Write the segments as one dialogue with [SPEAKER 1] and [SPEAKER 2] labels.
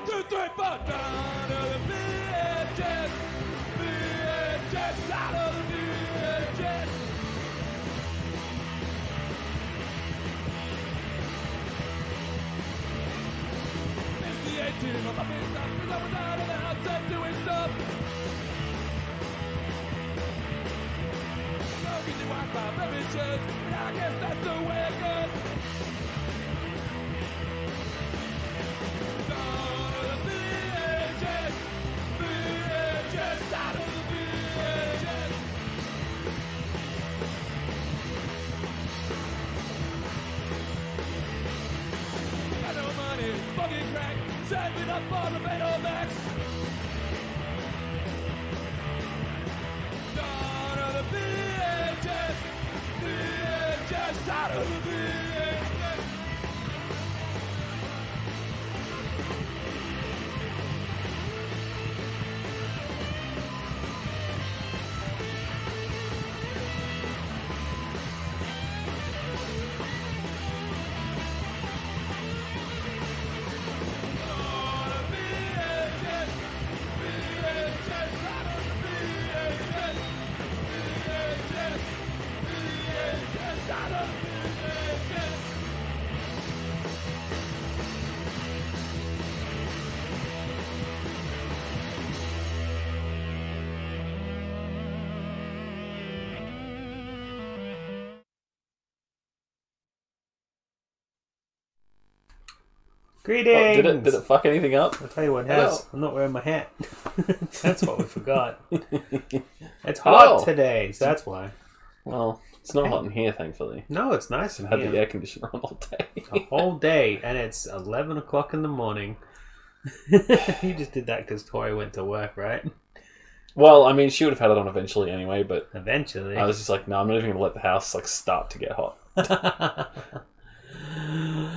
[SPEAKER 1] 2, 3, 4. Down to the VHS. VHS out of the VHS. It's the 18 of my business. Cause I was out of the house and doing stuff. Smoking the Wi-Fi beverages. And I guess that's the way it goes. Down to the VHS. VHS out of the VHS. Got no money, fucking crack, saving up for the Betamax. Down to the VHS, VHS out of the VHS.
[SPEAKER 2] Greetings!
[SPEAKER 3] Did it fuck anything up?
[SPEAKER 2] I'll tell you what has. I'm not wearing my hat. That's what we forgot. It's hot today, so that's why.
[SPEAKER 3] Well, it's not hot in here, thankfully.
[SPEAKER 2] No, it's nice in
[SPEAKER 3] I've had
[SPEAKER 2] here.
[SPEAKER 3] the air conditioner on all day.
[SPEAKER 2] A whole day, and it's 11 o'clock in the morning. You just did that because Tori went to work, right?
[SPEAKER 3] Well, I mean, she would have had it on eventually anyway, but
[SPEAKER 2] Eventually.
[SPEAKER 3] I was just like, no, I'm not even going to let the house start to get hot.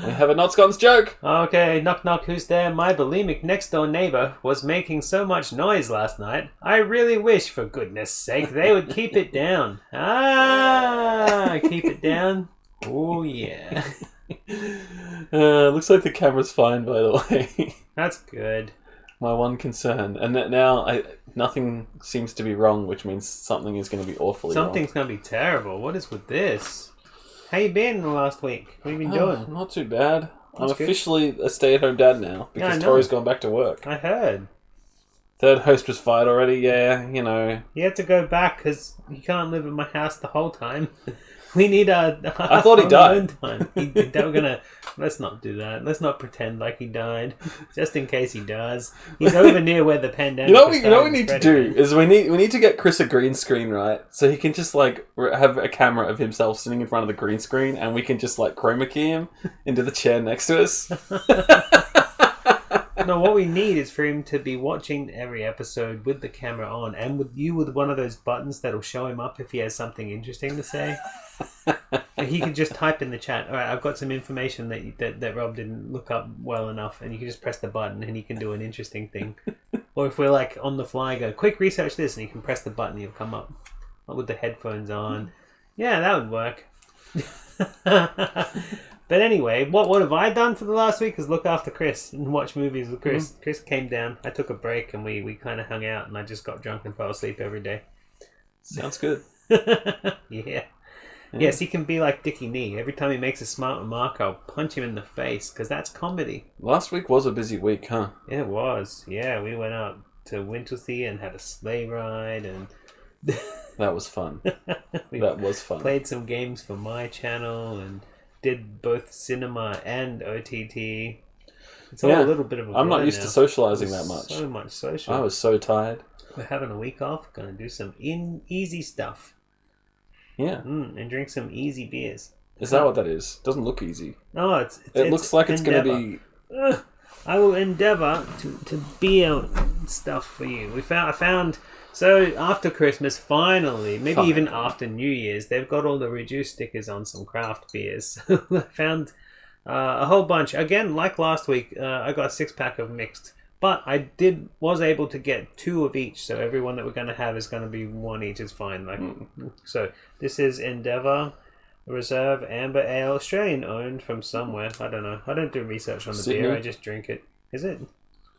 [SPEAKER 3] We have a Not Scott's joke.
[SPEAKER 2] Okay, knock knock, who's there? My bulimic next door neighbor was making so much noise last night. I really wish, for goodness sake, they would keep it down. Keep it down. Oh yeah.
[SPEAKER 3] Looks like the camera's fine, by the way.
[SPEAKER 2] That's good.
[SPEAKER 3] My one concern, and that now nothing seems to be wrong, which means something is going to be awfully wrong.
[SPEAKER 2] Something's going to be terrible. What is with this? How you been in the last week? What have you been doing?
[SPEAKER 3] Not too bad.
[SPEAKER 2] That's
[SPEAKER 3] I'm
[SPEAKER 2] good.
[SPEAKER 3] officially a stay-at-home dad now because
[SPEAKER 2] I know.
[SPEAKER 3] Tori's gone back to work.
[SPEAKER 2] I heard.
[SPEAKER 3] Third host was fired already. Yeah, you know.
[SPEAKER 2] You had to go back because you can't live at my house the whole time. We need
[SPEAKER 3] I thought he died.
[SPEAKER 2] Time. Let's not do that. Let's not pretend like he died, just in case he does. He's over near where the pandemic.
[SPEAKER 3] You know what we need to do is we need to get Chris a green screen, right? So he can just have a camera of himself sitting in front of the green screen, and we can just chroma key him into the chair next to us.
[SPEAKER 2] No, what we need is for him to be watching every episode with the camera on, and with one of those buttons that'll show him up if he has something interesting to say. He can just type in the chat, all right, I've got some information that Rob didn't look up well enough, and you can just press the button and he can do an interesting thing. Or if we're on the fly, go, quick, research this, and you can press the button, he'll come up with the headphones on. Yeah, that would work. But anyway, what have I done for the last week is look after Chris and watch movies with Chris. Chris came down, I took a break, and we kind of hung out, and I just got drunk and fell asleep every day.
[SPEAKER 3] Sounds good.
[SPEAKER 2] Yeah. Yes, he can be like Dickie Nee. Every time he makes a smart remark, I'll punch him in the face, because that's comedy.
[SPEAKER 3] Last week was a busy week, huh?
[SPEAKER 2] It was. Yeah, we went out to Winchelsea and had a sleigh ride, and
[SPEAKER 3] That was fun.
[SPEAKER 2] we
[SPEAKER 3] That was fun.
[SPEAKER 2] played some games for my channel and did both cinema and OTT. It's all a little bit of a
[SPEAKER 3] I'm not
[SPEAKER 2] blur
[SPEAKER 3] used
[SPEAKER 2] now.
[SPEAKER 3] to socializing that much.
[SPEAKER 2] So much social.
[SPEAKER 3] I was so tired.
[SPEAKER 2] We're having a week off. Going to do some easy stuff.
[SPEAKER 3] Yeah.
[SPEAKER 2] And drink some easy beers.
[SPEAKER 3] Is that what that is? Doesn't look easy.
[SPEAKER 2] No,
[SPEAKER 3] It looks like it's going to be...
[SPEAKER 2] I will endeavour to beer stuff for you. I found so after Christmas, finally, maybe even after New Year's, they've got all the reduced stickers on some craft beers. I found a whole bunch. Again, like last week, I got a 6-pack of mixed, but I was able to get 2 of each. So every one that we're going to have is going to be 1 each. Is fine. So this is Endeavour Reserve Amber Ale, Australian owned from somewhere. I don't know. I don't do research on the beer. I just drink it. Is it?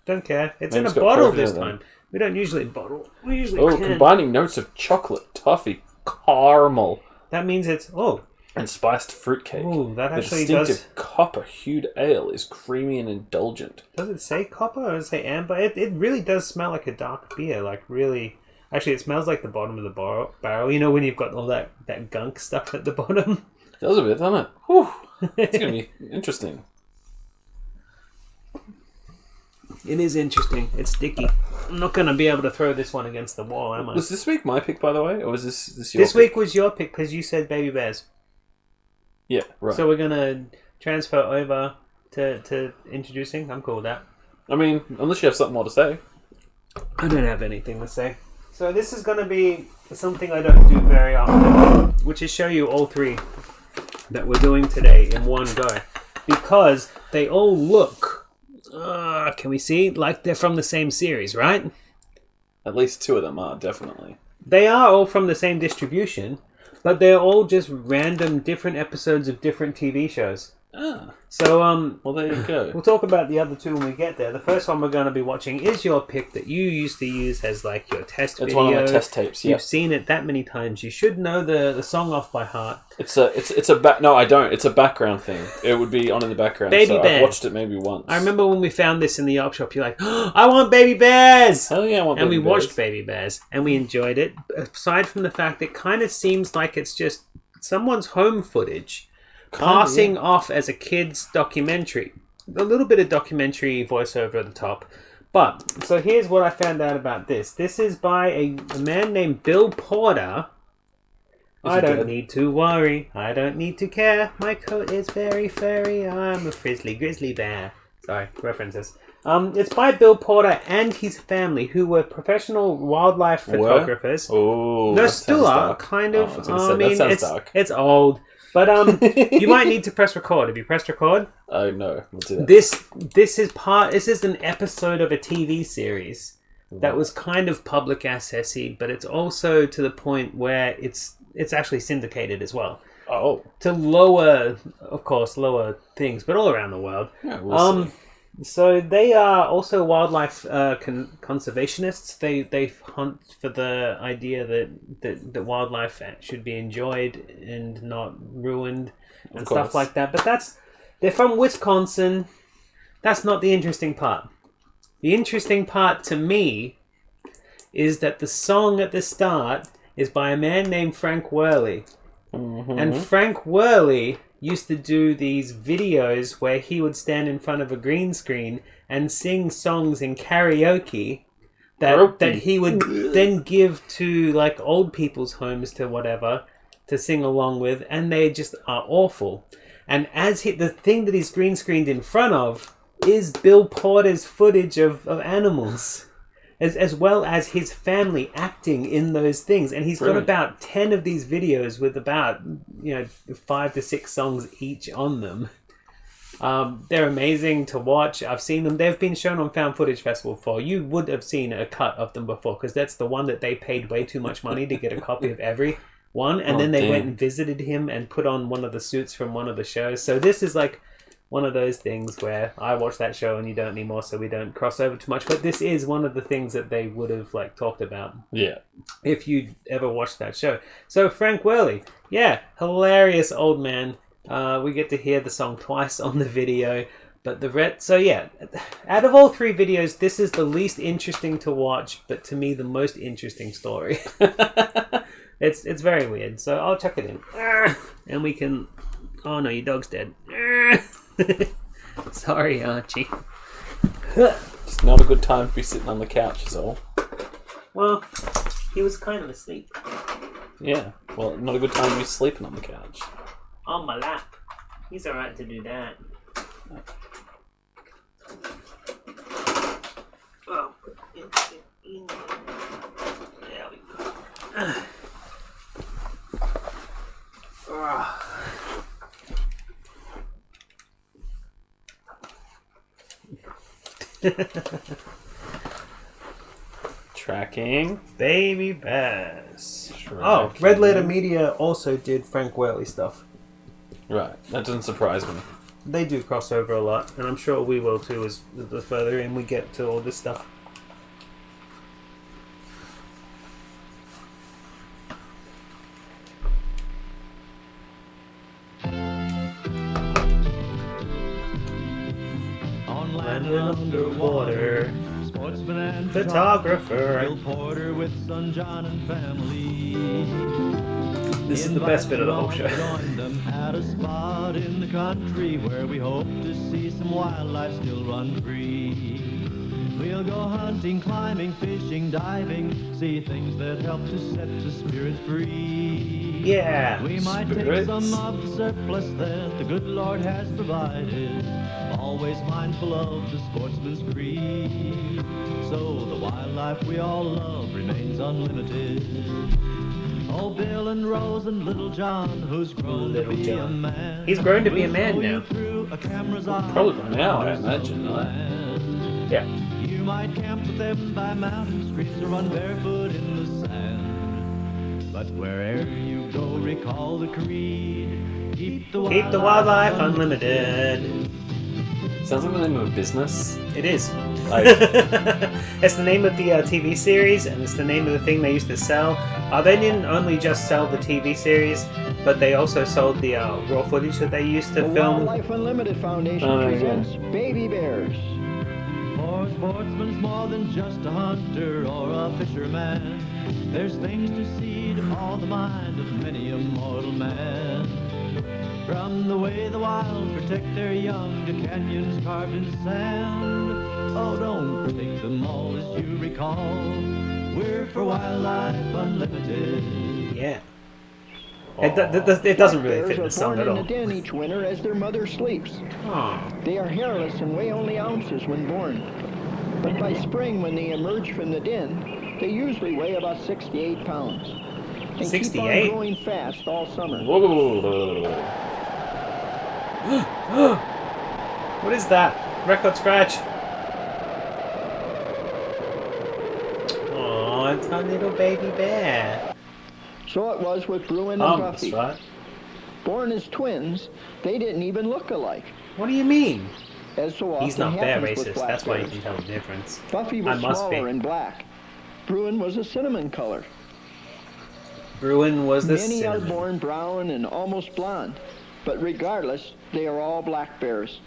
[SPEAKER 2] Don't care. It's
[SPEAKER 3] Maybe
[SPEAKER 2] in a
[SPEAKER 3] it's got
[SPEAKER 2] bottle
[SPEAKER 3] coffee in
[SPEAKER 2] this
[SPEAKER 3] it then.
[SPEAKER 2] time. We don't usually bottle. We usually
[SPEAKER 3] Oh,
[SPEAKER 2] can.
[SPEAKER 3] combining notes of chocolate, toffee, caramel,
[SPEAKER 2] That means it's... Oh,
[SPEAKER 3] and spiced fruitcake.
[SPEAKER 2] ooh, that
[SPEAKER 3] The
[SPEAKER 2] actually
[SPEAKER 3] distinctive
[SPEAKER 2] does...
[SPEAKER 3] copper-hued ale is creamy and indulgent.
[SPEAKER 2] Does it say copper or does it say amber? It really does smell like a dark beer. Like, really... Actually, it smells like the bottom of the barrel. You know when you've got all that gunk stuff at the bottom?
[SPEAKER 3] It does a bit, doesn't it? Whew. It's going to be interesting.
[SPEAKER 2] It is interesting. It's sticky. I'm not going to be able to throw this one against the wall, am I?
[SPEAKER 3] Was this week my pick, by the way? Or was this your
[SPEAKER 2] This
[SPEAKER 3] pick?
[SPEAKER 2] week was your pick because you said Baby Bears.
[SPEAKER 3] Yeah, right.
[SPEAKER 2] So we're going to transfer over to introducing. I'm cool with that.
[SPEAKER 3] I mean, unless you have something more to say.
[SPEAKER 2] I don't have anything to say. So this is going to be something I don't do very often, which is show you all three that we're doing today in one go. Because they all look, can we see? Like they're from the same series, right?
[SPEAKER 3] At least two of them are, definitely.
[SPEAKER 2] They are all from the same distribution, but they're all just random different episodes of different TV shows.
[SPEAKER 3] Ah,
[SPEAKER 2] So,
[SPEAKER 3] well, there you go.
[SPEAKER 2] we'll talk about the other two when we get there. The first one we're going to be watching is your pick that you used to use as like your test
[SPEAKER 3] It's
[SPEAKER 2] video.
[SPEAKER 3] one of my test tapes, yeah.
[SPEAKER 2] You've seen it that many times. You should know the song off by heart.
[SPEAKER 3] It's a no, I don't. It's a background thing. It would be on in the background.
[SPEAKER 2] Baby
[SPEAKER 3] so
[SPEAKER 2] Bears.
[SPEAKER 3] I've watched it maybe once.
[SPEAKER 2] I remember when we found this in the op shop, you're like, oh, I want Baby Bears!
[SPEAKER 3] Hell yeah, I want
[SPEAKER 2] And we
[SPEAKER 3] Baby Bears.
[SPEAKER 2] watched Baby Bears, and we enjoyed it. Aside from the fact it kind of seems like it's just someone's home footage passing off as a kid's documentary. A little bit of documentary voiceover at the top. But, so here's what I found out about this. This is by a man named Bill Porter. I don't need to worry. I don't need to care. My coat is very furry. I'm a grizzly bear. Sorry, references. It's by Bill Porter and his family, who were professional wildlife photographers.
[SPEAKER 3] Oh,
[SPEAKER 2] No, still are kind of. I mean,
[SPEAKER 3] that sounds dark.
[SPEAKER 2] it's old, but you might need to press record. Have you pressed record?
[SPEAKER 3] Oh no, we'll do that.
[SPEAKER 2] This is an episode of a TV series that was kind of public accessy, but it's also to the point where it's actually syndicated as well.
[SPEAKER 3] Oh,
[SPEAKER 2] To lower things, but all around the world.
[SPEAKER 3] yeah, we'll see.
[SPEAKER 2] So they are also wildlife conservationists. They hunt for the idea that wildlife should be enjoyed and not ruined and stuff like that. But they're from Wisconsin. That's not the interesting part. The interesting part to me is that the song at the start is by a man named Frank Worley.
[SPEAKER 3] Mm-hmm.
[SPEAKER 2] And Frank Worley used to do these videos where he would stand in front of a green screen and sing songs in karaoke that he would then give to like old people's homes to whatever to sing along with, and they just are awful. And the thing that he's green screened in front of is Bill Porter's footage of animals. As well as his family acting in those things. And he's got about 10 of these videos with about 5 to 6 songs each on them. They're amazing to watch. I've seen them. They've been shown on Found Footage Festival before. You would have seen a cut of them before, because that's the one that they paid way too much money to get a copy of every one. And then they went and visited him and put on one of the suits from one of the shows. So this is like one of those things where I watch that show and you don't anymore, so we don't cross over too much. But this is one of the things that they would have like talked about. Yeah. If you ever watched that show. So Frank Worley, yeah, hilarious old man. We get to hear the song twice on the video. But so yeah, out of all three videos, this is the least interesting to watch, but to me the most interesting story. It's very weird. So I'll chuck it in. And we can... Oh no, your dog's dead. Sorry, Archie.
[SPEAKER 3] It's not a good time to be sitting on the couch, is all.
[SPEAKER 2] Well, he was kind of asleep.
[SPEAKER 3] Yeah, well, not a good time to be sleeping on the couch.
[SPEAKER 2] On my lap. He's alright to do that. Oh, there we go.
[SPEAKER 3] Tracking.
[SPEAKER 2] Baby Bears. Oh, Red Letter Media also did Frank Worley stuff.
[SPEAKER 3] Right, that doesn't surprise me.
[SPEAKER 2] they do cross over a lot, and I'm sure we will too as the further in we get to all this stuff.
[SPEAKER 1] On
[SPEAKER 2] Land
[SPEAKER 1] land
[SPEAKER 2] and
[SPEAKER 1] and
[SPEAKER 2] underwater,
[SPEAKER 1] sportsman and
[SPEAKER 2] photographer.
[SPEAKER 1] Bill Porter with son John and family.
[SPEAKER 2] This is the best bit of the whole show.
[SPEAKER 1] Join them at a spot in the country where we hope to see some wildlife still run free. We'll go hunting, climbing, fishing, diving, see things that help to set the spirits free.
[SPEAKER 2] Yeah,
[SPEAKER 1] We might take
[SPEAKER 3] spirits.
[SPEAKER 1] some of the surplus that the good Lord has provided, always mindful of the sportsman's creed. So the wildlife we all love remains unlimited. Oh, Bill and Rose and Little John, who's grown
[SPEAKER 2] Little
[SPEAKER 1] to be
[SPEAKER 2] John.
[SPEAKER 1] a man.
[SPEAKER 2] He's grown to be a
[SPEAKER 1] We'll
[SPEAKER 2] man
[SPEAKER 1] throw you
[SPEAKER 2] now.
[SPEAKER 1] through a camera's eye.
[SPEAKER 3] Probably by now, I
[SPEAKER 1] Wonders of
[SPEAKER 3] imagine,
[SPEAKER 1] the
[SPEAKER 3] right?
[SPEAKER 1] land.
[SPEAKER 2] Yeah.
[SPEAKER 1] You might camp with them by mountain streams or run barefoot in the sand. But wherever you go, recall the creed. Keep the
[SPEAKER 2] Wildlife unlimited.
[SPEAKER 3] Sounds like the name of a business.
[SPEAKER 2] It is.
[SPEAKER 3] Like,
[SPEAKER 2] It's the name of the TV series, and it's the name of the thing they used to sell. They didn't only just sell the TV series, but they also sold the raw footage that they used to
[SPEAKER 4] The
[SPEAKER 2] film.
[SPEAKER 4] Wildlife Unlimited Foundation
[SPEAKER 3] Oh, yeah.
[SPEAKER 4] presents Baby Bears.
[SPEAKER 1] For a sportsman's more than just a hunter or a fisherman. There's things to see to awe the mind of many a mortal man. From the way the wild protect their young to canyons carved in sand. Oh, don't predict them all as you recall. We're for Wildlife Unlimited.
[SPEAKER 2] Yeah. It doesn't really
[SPEAKER 4] Black
[SPEAKER 2] fit the
[SPEAKER 4] bears are
[SPEAKER 2] song
[SPEAKER 4] born
[SPEAKER 2] at
[SPEAKER 4] in
[SPEAKER 2] all.
[SPEAKER 4] the den each winter as their mother sleeps.
[SPEAKER 2] Aw.
[SPEAKER 4] They are hairless and weigh only ounces when born. But by spring, when they emerge from the den, they usually weigh about 68 pounds. And keep
[SPEAKER 2] 68?
[SPEAKER 4] on growing fast all summer.
[SPEAKER 3] whoa.
[SPEAKER 2] What is that? Record scratch. Oh, it's a little baby bear.
[SPEAKER 4] So it was with Bruin and
[SPEAKER 3] That's
[SPEAKER 4] Buffy.
[SPEAKER 3] right.
[SPEAKER 4] Born as twins, they didn't even look alike.
[SPEAKER 2] What do you mean?
[SPEAKER 4] As so often
[SPEAKER 2] He's not bear
[SPEAKER 4] happens with
[SPEAKER 2] racist.
[SPEAKER 4] black
[SPEAKER 2] That's why you
[SPEAKER 4] bears.
[SPEAKER 2] can tell the difference.
[SPEAKER 4] Buffy
[SPEAKER 2] I
[SPEAKER 4] was
[SPEAKER 2] must be.
[SPEAKER 4] smaller and black. Bruin was a cinnamon color.
[SPEAKER 2] Bruin was the
[SPEAKER 4] Many are
[SPEAKER 2] cinnamon.
[SPEAKER 4] born brown and almost blonde, but regardless, they are all black bears.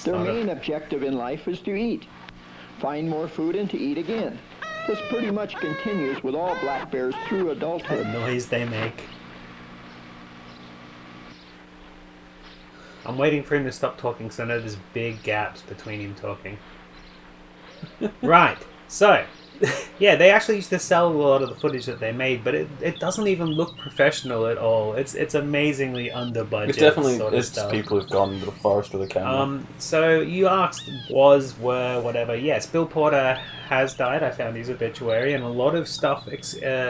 [SPEAKER 4] Their
[SPEAKER 2] not a-
[SPEAKER 4] main objective in life is to eat, find more food, and to eat again. This pretty much continues with all black bears through
[SPEAKER 2] The
[SPEAKER 4] adulthood.
[SPEAKER 2] noise they make. I'm waiting for him to stop talking because I know there's big gaps between him talking. Right, so, yeah, they actually used to sell a lot of the footage that they made, but it doesn't even look professional at all. It's amazingly under budget.
[SPEAKER 3] It definitely
[SPEAKER 2] sort of
[SPEAKER 3] is
[SPEAKER 2] stuff.
[SPEAKER 3] people who've gone into the forest with a camera.
[SPEAKER 2] So you asked, were, whatever. Yes, Bill Porter has died. I found his obituary, and a lot of stuff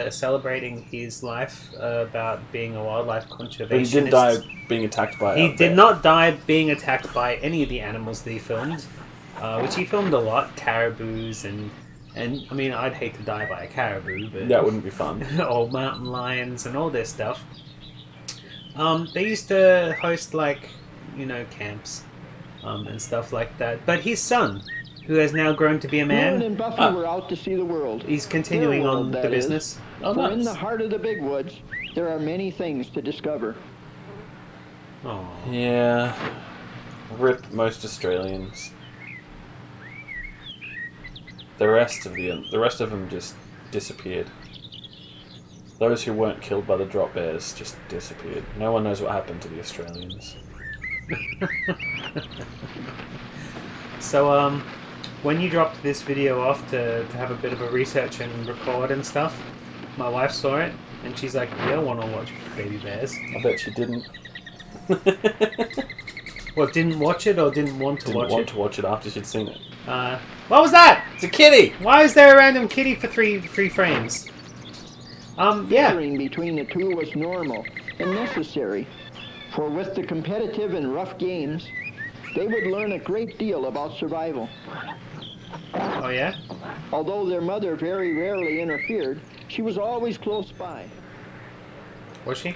[SPEAKER 2] celebrating his life about being a wildlife conservationist.
[SPEAKER 3] But he didn't die being attacked by
[SPEAKER 2] He
[SPEAKER 3] a
[SPEAKER 2] did
[SPEAKER 3] bear.
[SPEAKER 2] not die being attacked by any of the animals that he filmed, which he filmed a lot, caribous and I mean, I'd hate to die by a caribou, but
[SPEAKER 3] That wouldn't be fun.
[SPEAKER 2] or mountain lions and all this stuff. They used to host camps, and stuff like that. But his son, who has now grown to be a
[SPEAKER 4] Bruin
[SPEAKER 2] man,
[SPEAKER 4] and Buffy were out to see the world.
[SPEAKER 2] he's continuing
[SPEAKER 4] Their
[SPEAKER 2] on
[SPEAKER 4] world,
[SPEAKER 2] the
[SPEAKER 4] that is.
[SPEAKER 2] business.
[SPEAKER 3] Oh,
[SPEAKER 4] For in
[SPEAKER 3] nice.
[SPEAKER 4] the heart of the big woods, there are many things to discover.
[SPEAKER 2] Oh,
[SPEAKER 3] Yeah. Rip most Australians. The rest of them just disappeared. Those who weren't killed by the drop bears just disappeared. No one knows what happened to the Australians.
[SPEAKER 2] so when you dropped this video off to have a bit of a research and record and stuff, my wife saw it and she's like, "You don't want to watch baby bears."
[SPEAKER 3] I bet you didn't.
[SPEAKER 2] Well, didn't watch it or didn't want to
[SPEAKER 3] Didn't
[SPEAKER 2] watch
[SPEAKER 3] want
[SPEAKER 2] it?
[SPEAKER 3] to watch it after she'd seen it.
[SPEAKER 2] What was that?
[SPEAKER 3] It's a kitty!
[SPEAKER 2] Why is there a random kitty for three frames? Yeah.
[SPEAKER 4] Bickering between the two was normal and necessary, for with the competitive and rough games, they would learn a great deal about survival.
[SPEAKER 2] Oh yeah.
[SPEAKER 4] Although their mother very rarely interfered, she was always close by.
[SPEAKER 2] Was she?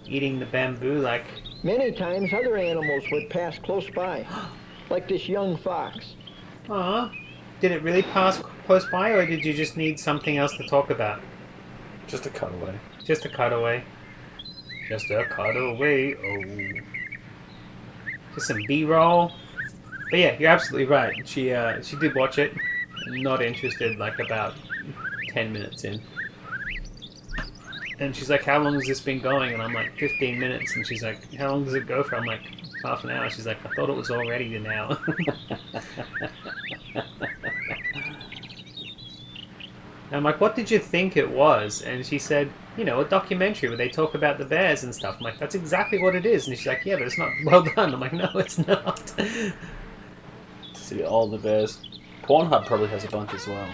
[SPEAKER 2] Eating the bamboo like
[SPEAKER 4] Many times other animals would pass close by, like this young fox.
[SPEAKER 2] Aw. Did it really pass close by, or did you just need something else to talk about?
[SPEAKER 3] Just a cutaway.
[SPEAKER 2] Just a cutaway. Just a cutaway. Oh. Just some B-roll. But yeah, you're absolutely right. She did watch it. Not interested, like about 10 minutes in. And she's like, how long has this been going? And I'm like, 15 minutes. And she's like, how long does it go for? I'm like, half an hour. She's like, I thought it was already an hour. I'm like, what did you think it was? And she said, you know, a documentary where they talk about the bears and stuff. I'm like, that's exactly what it is. And she's like, yeah, but it's not well done. I'm like, no, it's not.
[SPEAKER 3] See all the bears. Pornhub probably has a bunch as well.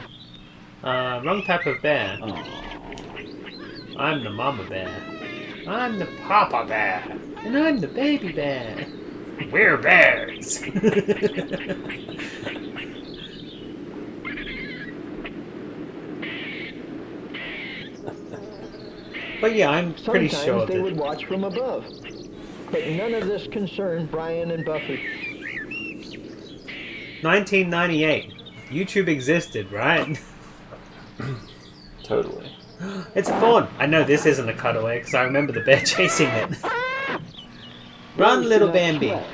[SPEAKER 2] Wrong type of bear.
[SPEAKER 3] Oh.
[SPEAKER 2] I'm the mama bear. I'm the papa bear. And I'm the baby bear. We're bears. But yeah, I'm pretty
[SPEAKER 4] Sometimes
[SPEAKER 2] sure
[SPEAKER 4] they
[SPEAKER 2] that...
[SPEAKER 4] would watch from above. But none of this concerned Brian and Buffy.
[SPEAKER 2] 1998. YouTube existed, right?
[SPEAKER 3] Totally.
[SPEAKER 2] It's fun. I know this isn't a cutaway because I remember the bear chasing it. Run,
[SPEAKER 4] Bears do
[SPEAKER 2] little
[SPEAKER 4] not
[SPEAKER 2] Bambi.
[SPEAKER 4] sweat,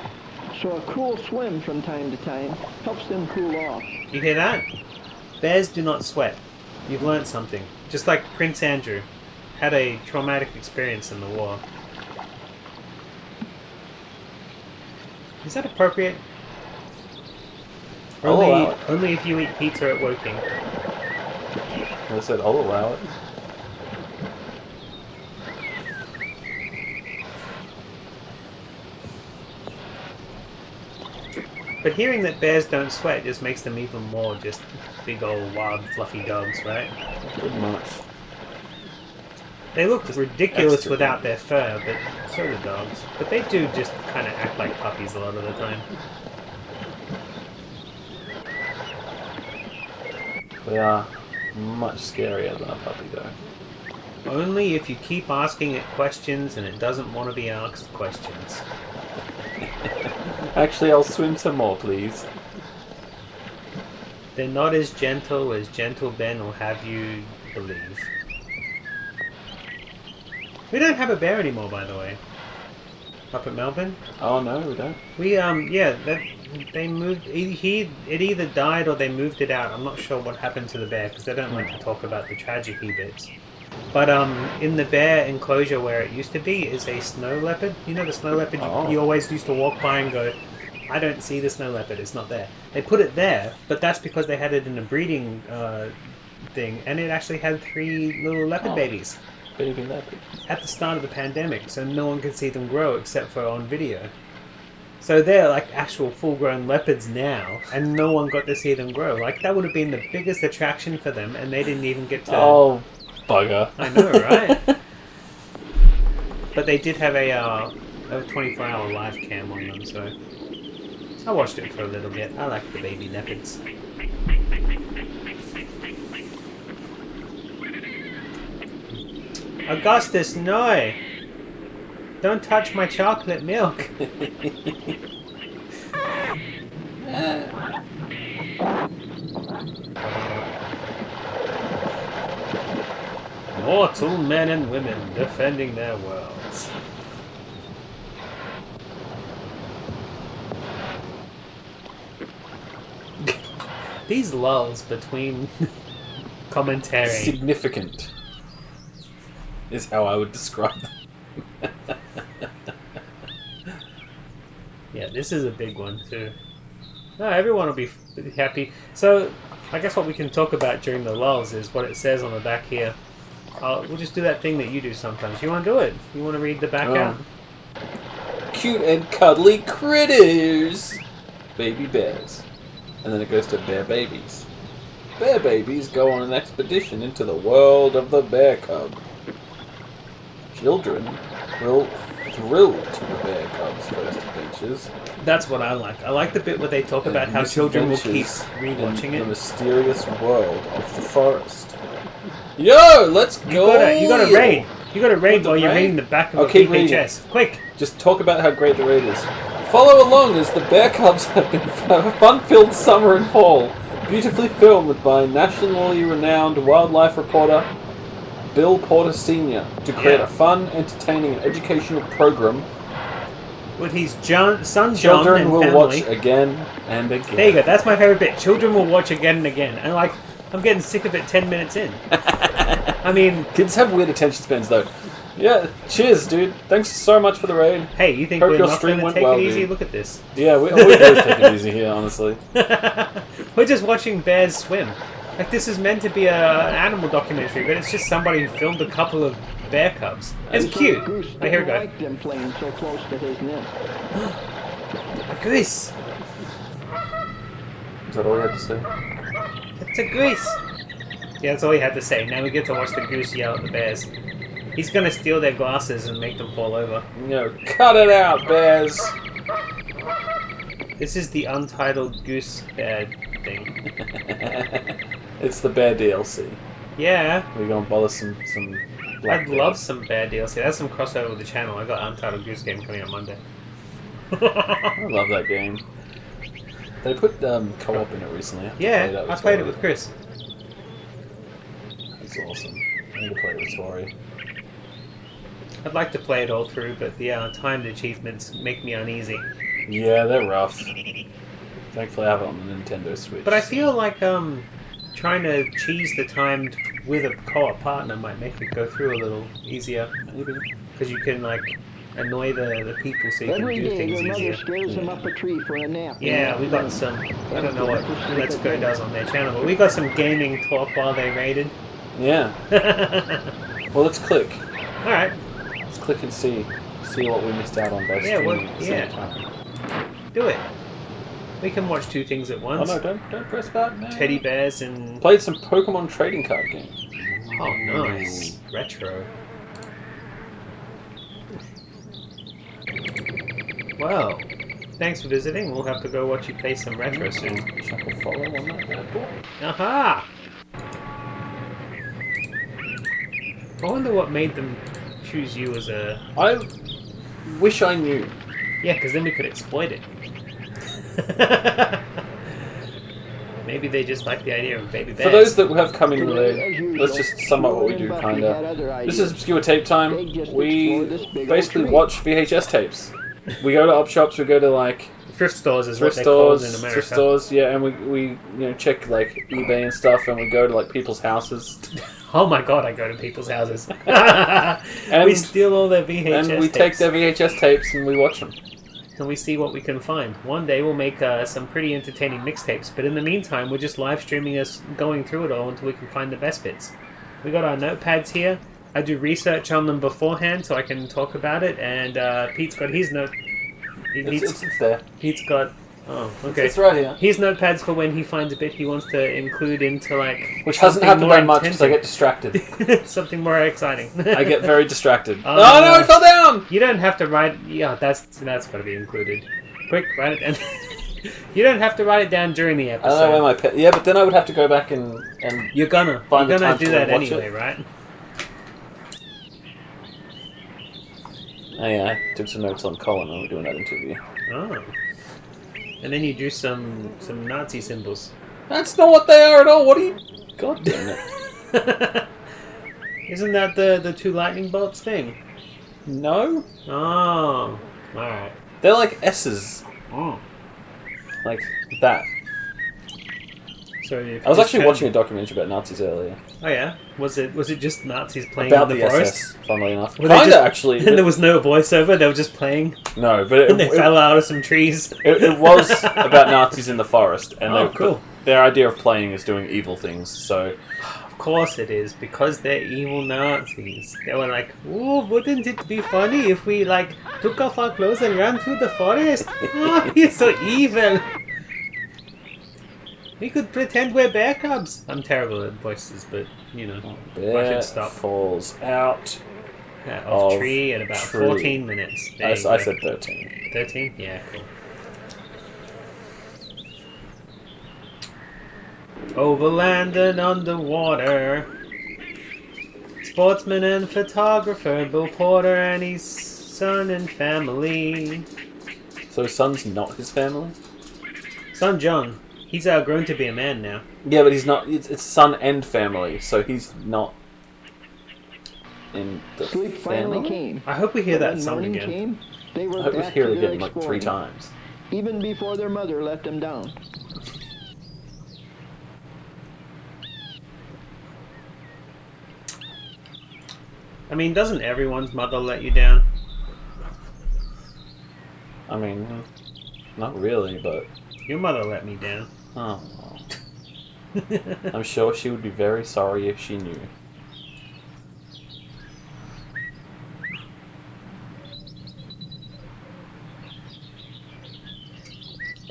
[SPEAKER 4] so a cool swim from time to time helps them cool off.
[SPEAKER 2] You hear that? Bears do not sweat. You've learned something. Just like Prince Andrew had a traumatic experience in the war. Is that appropriate?
[SPEAKER 3] I'll allow it.
[SPEAKER 2] Only if you eat pizza at Woking.
[SPEAKER 3] I said I'll allow it.
[SPEAKER 2] But hearing that bears don't sweat just makes them even more just big old wild fluffy dogs, right?
[SPEAKER 3] Pretty much.
[SPEAKER 2] They look ridiculous
[SPEAKER 3] extra
[SPEAKER 2] without their fur, but so do dogs. But they do just kind of act like puppies a lot of the time.
[SPEAKER 3] They are much scarier than a puppy, though.
[SPEAKER 2] Only if you keep asking it questions and it doesn't want to be asked questions.
[SPEAKER 3] Actually, I'll swim some more, please.
[SPEAKER 2] They're not as gentle Ben will have you believe. We don't have a bear anymore, by the way. Up at Melbourne.
[SPEAKER 3] Oh no, we don't.
[SPEAKER 2] We they moved. It either died or they moved it out. I'm not sure what happened to the bear because they don't like to talk about the tragedy bits. But in the bear enclosure where it used to be is a snow leopard. You know the snow leopard you always used to walk by and go, I don't see the snow leopard. It's not there. They put it there, but that's because they had it in a breeding thing, and it actually had 3 little leopard babies.
[SPEAKER 3] Baby leopard.
[SPEAKER 2] At the start of the pandemic, so no one could see them grow except for on video. So they're like actual full-grown leopards now, and no one got to see them grow. Like that would have been the biggest attraction for them, and they didn't even get to.
[SPEAKER 3] Oh, bugger!
[SPEAKER 2] I know, right? But they did have a 24-hour live cam on them, so I watched it for a little bit. I like the baby leopards. Augustus, no! Don't touch my chocolate milk! Mortal men and women defending their worlds. These lulls between commentary.
[SPEAKER 3] Significant is how I would describe them.
[SPEAKER 2] Yeah, this is a big one too. No, everyone will be happy. So, I guess what we can talk about during the lulls is what it says on the back here. We'll just do that thing that you do sometimes. You want to do it? You want to read the back out?
[SPEAKER 3] Cute and cuddly critters! Baby bears. And then it goes to bear babies. Bear babies go on an expedition into the world of the bear cub. Children will thrill to the bear cub's first adventures.
[SPEAKER 2] That's what I like. I like the bit where they talk about how children will keep rewatching
[SPEAKER 3] in
[SPEAKER 2] it.
[SPEAKER 3] the mysterious world of the forest. Yo, let's go!
[SPEAKER 2] You gotta raid. You got to read
[SPEAKER 3] the
[SPEAKER 2] while you're
[SPEAKER 3] raid?
[SPEAKER 2] reading the back of
[SPEAKER 3] I'll
[SPEAKER 2] a
[SPEAKER 3] keep reading.
[SPEAKER 2] VHS. Quick!
[SPEAKER 3] Just talk about how great the raid is. Follow along as the bear cubs have a fun-filled summer and fall, beautifully filmed by nationally renowned wildlife reporter Bill Porter Sr. to create a fun, entertaining, and educational program.
[SPEAKER 2] With his son John
[SPEAKER 3] Children
[SPEAKER 2] and
[SPEAKER 3] will
[SPEAKER 2] family.
[SPEAKER 3] watch again and again.
[SPEAKER 2] There you go. That's my favorite bit. Children will watch again and again. And like, I'm getting sick of it 10 minutes in. I mean,
[SPEAKER 3] Kids have weird attention spans, though. Yeah, cheers, dude. Thanks so much for the raid.
[SPEAKER 2] hey, you think
[SPEAKER 3] Hope
[SPEAKER 2] we're
[SPEAKER 3] your
[SPEAKER 2] not
[SPEAKER 3] stream
[SPEAKER 2] going to
[SPEAKER 3] went
[SPEAKER 2] take
[SPEAKER 3] well,
[SPEAKER 2] it easy?
[SPEAKER 3] dude.
[SPEAKER 2] Look at this.
[SPEAKER 3] Yeah, we always take it easy here, honestly.
[SPEAKER 2] We're just watching bears swim. Like, this is meant to be an animal documentary, but it's just somebody who filmed a couple of bear cubs. It's cute.
[SPEAKER 4] Goose
[SPEAKER 2] Oh, here we
[SPEAKER 4] didn't
[SPEAKER 2] go.
[SPEAKER 4] like them playing so close to his nest.
[SPEAKER 2] A goose.
[SPEAKER 3] Is that all you had to say?
[SPEAKER 2] It's a goose. Yeah, that's all he had to say. Now we get to watch the goose yell at the bears. He's gonna steal their glasses and make them fall over.
[SPEAKER 3] No, cut it out, bears!
[SPEAKER 2] This is the Untitled Goose Bear thing.
[SPEAKER 3] It's the bear DLC.
[SPEAKER 2] Yeah,
[SPEAKER 3] We're gonna bother some black
[SPEAKER 2] I'd love
[SPEAKER 3] bears.
[SPEAKER 2] some bear DLC. That's some crossover with the channel. I got Untitled Goose Game coming out Monday.
[SPEAKER 3] I love that game. They put co-op in it recently.
[SPEAKER 2] Yeah, I played it with Chris.
[SPEAKER 3] It's awesome. I need to play the story.
[SPEAKER 2] I'd like to play it all through, but the timed achievements make me uneasy.
[SPEAKER 3] Yeah, they're rough. Thankfully, I have it on the Nintendo Switch.
[SPEAKER 2] But I feel like trying to cheese the timed with a co-op partner might make it go through a little easier.
[SPEAKER 3] Maybe.
[SPEAKER 2] Because you can, like, annoy the people so you can
[SPEAKER 4] Every
[SPEAKER 2] do
[SPEAKER 4] day
[SPEAKER 2] things
[SPEAKER 4] their mother
[SPEAKER 2] easier.
[SPEAKER 4] scares him up a tree for a nap.
[SPEAKER 2] Yeah, we got some... I don't know what Let's Go does on their channel, but we got some gaming talk while they raided.
[SPEAKER 3] Yeah. Well, let's click.
[SPEAKER 2] Alright.
[SPEAKER 3] Let's click and see what we missed out on by
[SPEAKER 2] Yeah,
[SPEAKER 3] streaming at the same
[SPEAKER 2] yeah.
[SPEAKER 3] time.
[SPEAKER 2] Do it. We can watch two things at
[SPEAKER 3] Oh
[SPEAKER 2] once.
[SPEAKER 3] no, don't press that. No.
[SPEAKER 2] Teddy bears and...
[SPEAKER 3] Played some Pokemon trading card game.
[SPEAKER 2] Oh, nice. Retro. Well, thanks for visiting. We'll have to go watch you play some retro soon.
[SPEAKER 3] Chuck a follow on that bad boy.
[SPEAKER 2] Aha! I wonder what made them choose you as a...
[SPEAKER 3] I wish I knew.
[SPEAKER 2] Yeah, because then we could exploit it. Maybe they just like the idea of baby bears.
[SPEAKER 3] For those that have come in
[SPEAKER 4] Today,
[SPEAKER 3] late,
[SPEAKER 4] as usual,
[SPEAKER 3] let's just sum up what we
[SPEAKER 4] Lou
[SPEAKER 3] do,
[SPEAKER 4] and Buffy
[SPEAKER 3] kinda.
[SPEAKER 4] had other
[SPEAKER 3] This
[SPEAKER 4] ideas.
[SPEAKER 3] is Obscure Tape Time.
[SPEAKER 4] They just
[SPEAKER 3] We
[SPEAKER 4] explored this big old
[SPEAKER 3] basically
[SPEAKER 4] tree.
[SPEAKER 3] watch VHS tapes. We go to op shops, we go to like
[SPEAKER 2] Thrift stores is
[SPEAKER 3] thrift
[SPEAKER 2] what they're called
[SPEAKER 3] stores,
[SPEAKER 2] in America.
[SPEAKER 3] thrift stores, yeah, and we check like eBay and stuff, and we go to like people's houses,
[SPEAKER 2] Oh my god, I go to people's houses.
[SPEAKER 3] And-
[SPEAKER 2] we steal all their VHS
[SPEAKER 3] and we
[SPEAKER 2] tapes.
[SPEAKER 3] take their VHS tapes and we watch them.
[SPEAKER 2] And we see what we can find. One day we'll make some pretty entertaining mixtapes, but in the meantime, we're just live streaming us going through it all until we can find the best bits. We got our notepads here. I do research on them beforehand so I can talk about it, and Pete's got his note.
[SPEAKER 3] It's there.
[SPEAKER 2] Pete's got. Oh, okay.
[SPEAKER 3] It's right here.
[SPEAKER 2] His notepads for when he finds a bit he wants to include into like.
[SPEAKER 3] Which hasn't
[SPEAKER 2] something
[SPEAKER 3] happened
[SPEAKER 2] more
[SPEAKER 3] that much because I get
[SPEAKER 2] intensive.
[SPEAKER 3] distracted.
[SPEAKER 2] Something more exciting.
[SPEAKER 3] I get very distracted.
[SPEAKER 2] Oh,
[SPEAKER 3] Oh no,
[SPEAKER 2] no.
[SPEAKER 3] it fell down!
[SPEAKER 2] You don't have to write. Yeah, that's got to be included. Quick, write it down. You don't have to write it down during the
[SPEAKER 3] I don't know where
[SPEAKER 2] episode.
[SPEAKER 3] my pen. Yeah, but then I would have to go back and
[SPEAKER 2] You're gonna
[SPEAKER 3] Find the time
[SPEAKER 2] do
[SPEAKER 3] to
[SPEAKER 2] that
[SPEAKER 3] watch
[SPEAKER 2] anyway,
[SPEAKER 3] it.
[SPEAKER 2] right?
[SPEAKER 3] oh yeah, I took some notes on Colin when we were doing that interview.
[SPEAKER 2] Oh. And then you do some Nazi symbols.
[SPEAKER 3] That's not what they are at all. What are you? God damn it!
[SPEAKER 2] Isn't that the two lightning bolts thing?
[SPEAKER 3] No,
[SPEAKER 2] Oh, alright.
[SPEAKER 3] they're like S's,
[SPEAKER 2] Oh.
[SPEAKER 3] like that.
[SPEAKER 2] So you
[SPEAKER 3] I was actually watching a documentary about Nazis earlier.
[SPEAKER 2] Oh yeah? Was it just Nazis playing
[SPEAKER 3] About
[SPEAKER 2] in
[SPEAKER 3] the
[SPEAKER 2] the forest?
[SPEAKER 3] SS, funnily enough.
[SPEAKER 2] Were they
[SPEAKER 3] Kinda
[SPEAKER 2] just-
[SPEAKER 3] actually.
[SPEAKER 2] And there was no voiceover, they were just playing,
[SPEAKER 3] No, but
[SPEAKER 2] and they fell out of some trees.
[SPEAKER 3] it was about Nazis in the forest, and
[SPEAKER 2] Oh,
[SPEAKER 3] they,
[SPEAKER 2] cool.
[SPEAKER 3] their idea of playing is doing evil things. So
[SPEAKER 2] Of course it is, because they're evil Nazis. They were like, oh, wouldn't it be funny if we, like, took off our clothes and ran through the forest? Oh, he's so evil. We could pretend we're bear cubs. I'm terrible at voices, but, you know, I
[SPEAKER 3] bear
[SPEAKER 2] should stop.
[SPEAKER 3] falls out.
[SPEAKER 2] Off
[SPEAKER 3] Of
[SPEAKER 2] tree at about
[SPEAKER 3] tree.
[SPEAKER 2] 14 minutes. There
[SPEAKER 3] I
[SPEAKER 2] you go.
[SPEAKER 3] said 13.
[SPEAKER 2] 13? Yeah, cool. Over land and underwater. Sportsman and photographer, Bill Porter and his son and family.
[SPEAKER 3] So his son's not his family?
[SPEAKER 2] Son John. He's grown to be a man now.
[SPEAKER 3] Yeah, but he's not. It's son and family, so he's not in the
[SPEAKER 4] Sleep finally
[SPEAKER 3] family?
[SPEAKER 4] came.
[SPEAKER 2] I hope we hear
[SPEAKER 4] But
[SPEAKER 2] that
[SPEAKER 4] when
[SPEAKER 2] song
[SPEAKER 4] morning
[SPEAKER 2] again.
[SPEAKER 4] came, they were
[SPEAKER 3] I hope we
[SPEAKER 4] back
[SPEAKER 3] hear
[SPEAKER 4] to
[SPEAKER 3] it
[SPEAKER 4] their
[SPEAKER 3] again like 3
[SPEAKER 4] exploring,
[SPEAKER 3] times.
[SPEAKER 4] even before their mother let them down.
[SPEAKER 2] I mean, doesn't everyone's mother let you down?
[SPEAKER 3] I mean, not really, but
[SPEAKER 2] Your mother let me down.
[SPEAKER 3] oh, I'm sure she would be very sorry if she knew.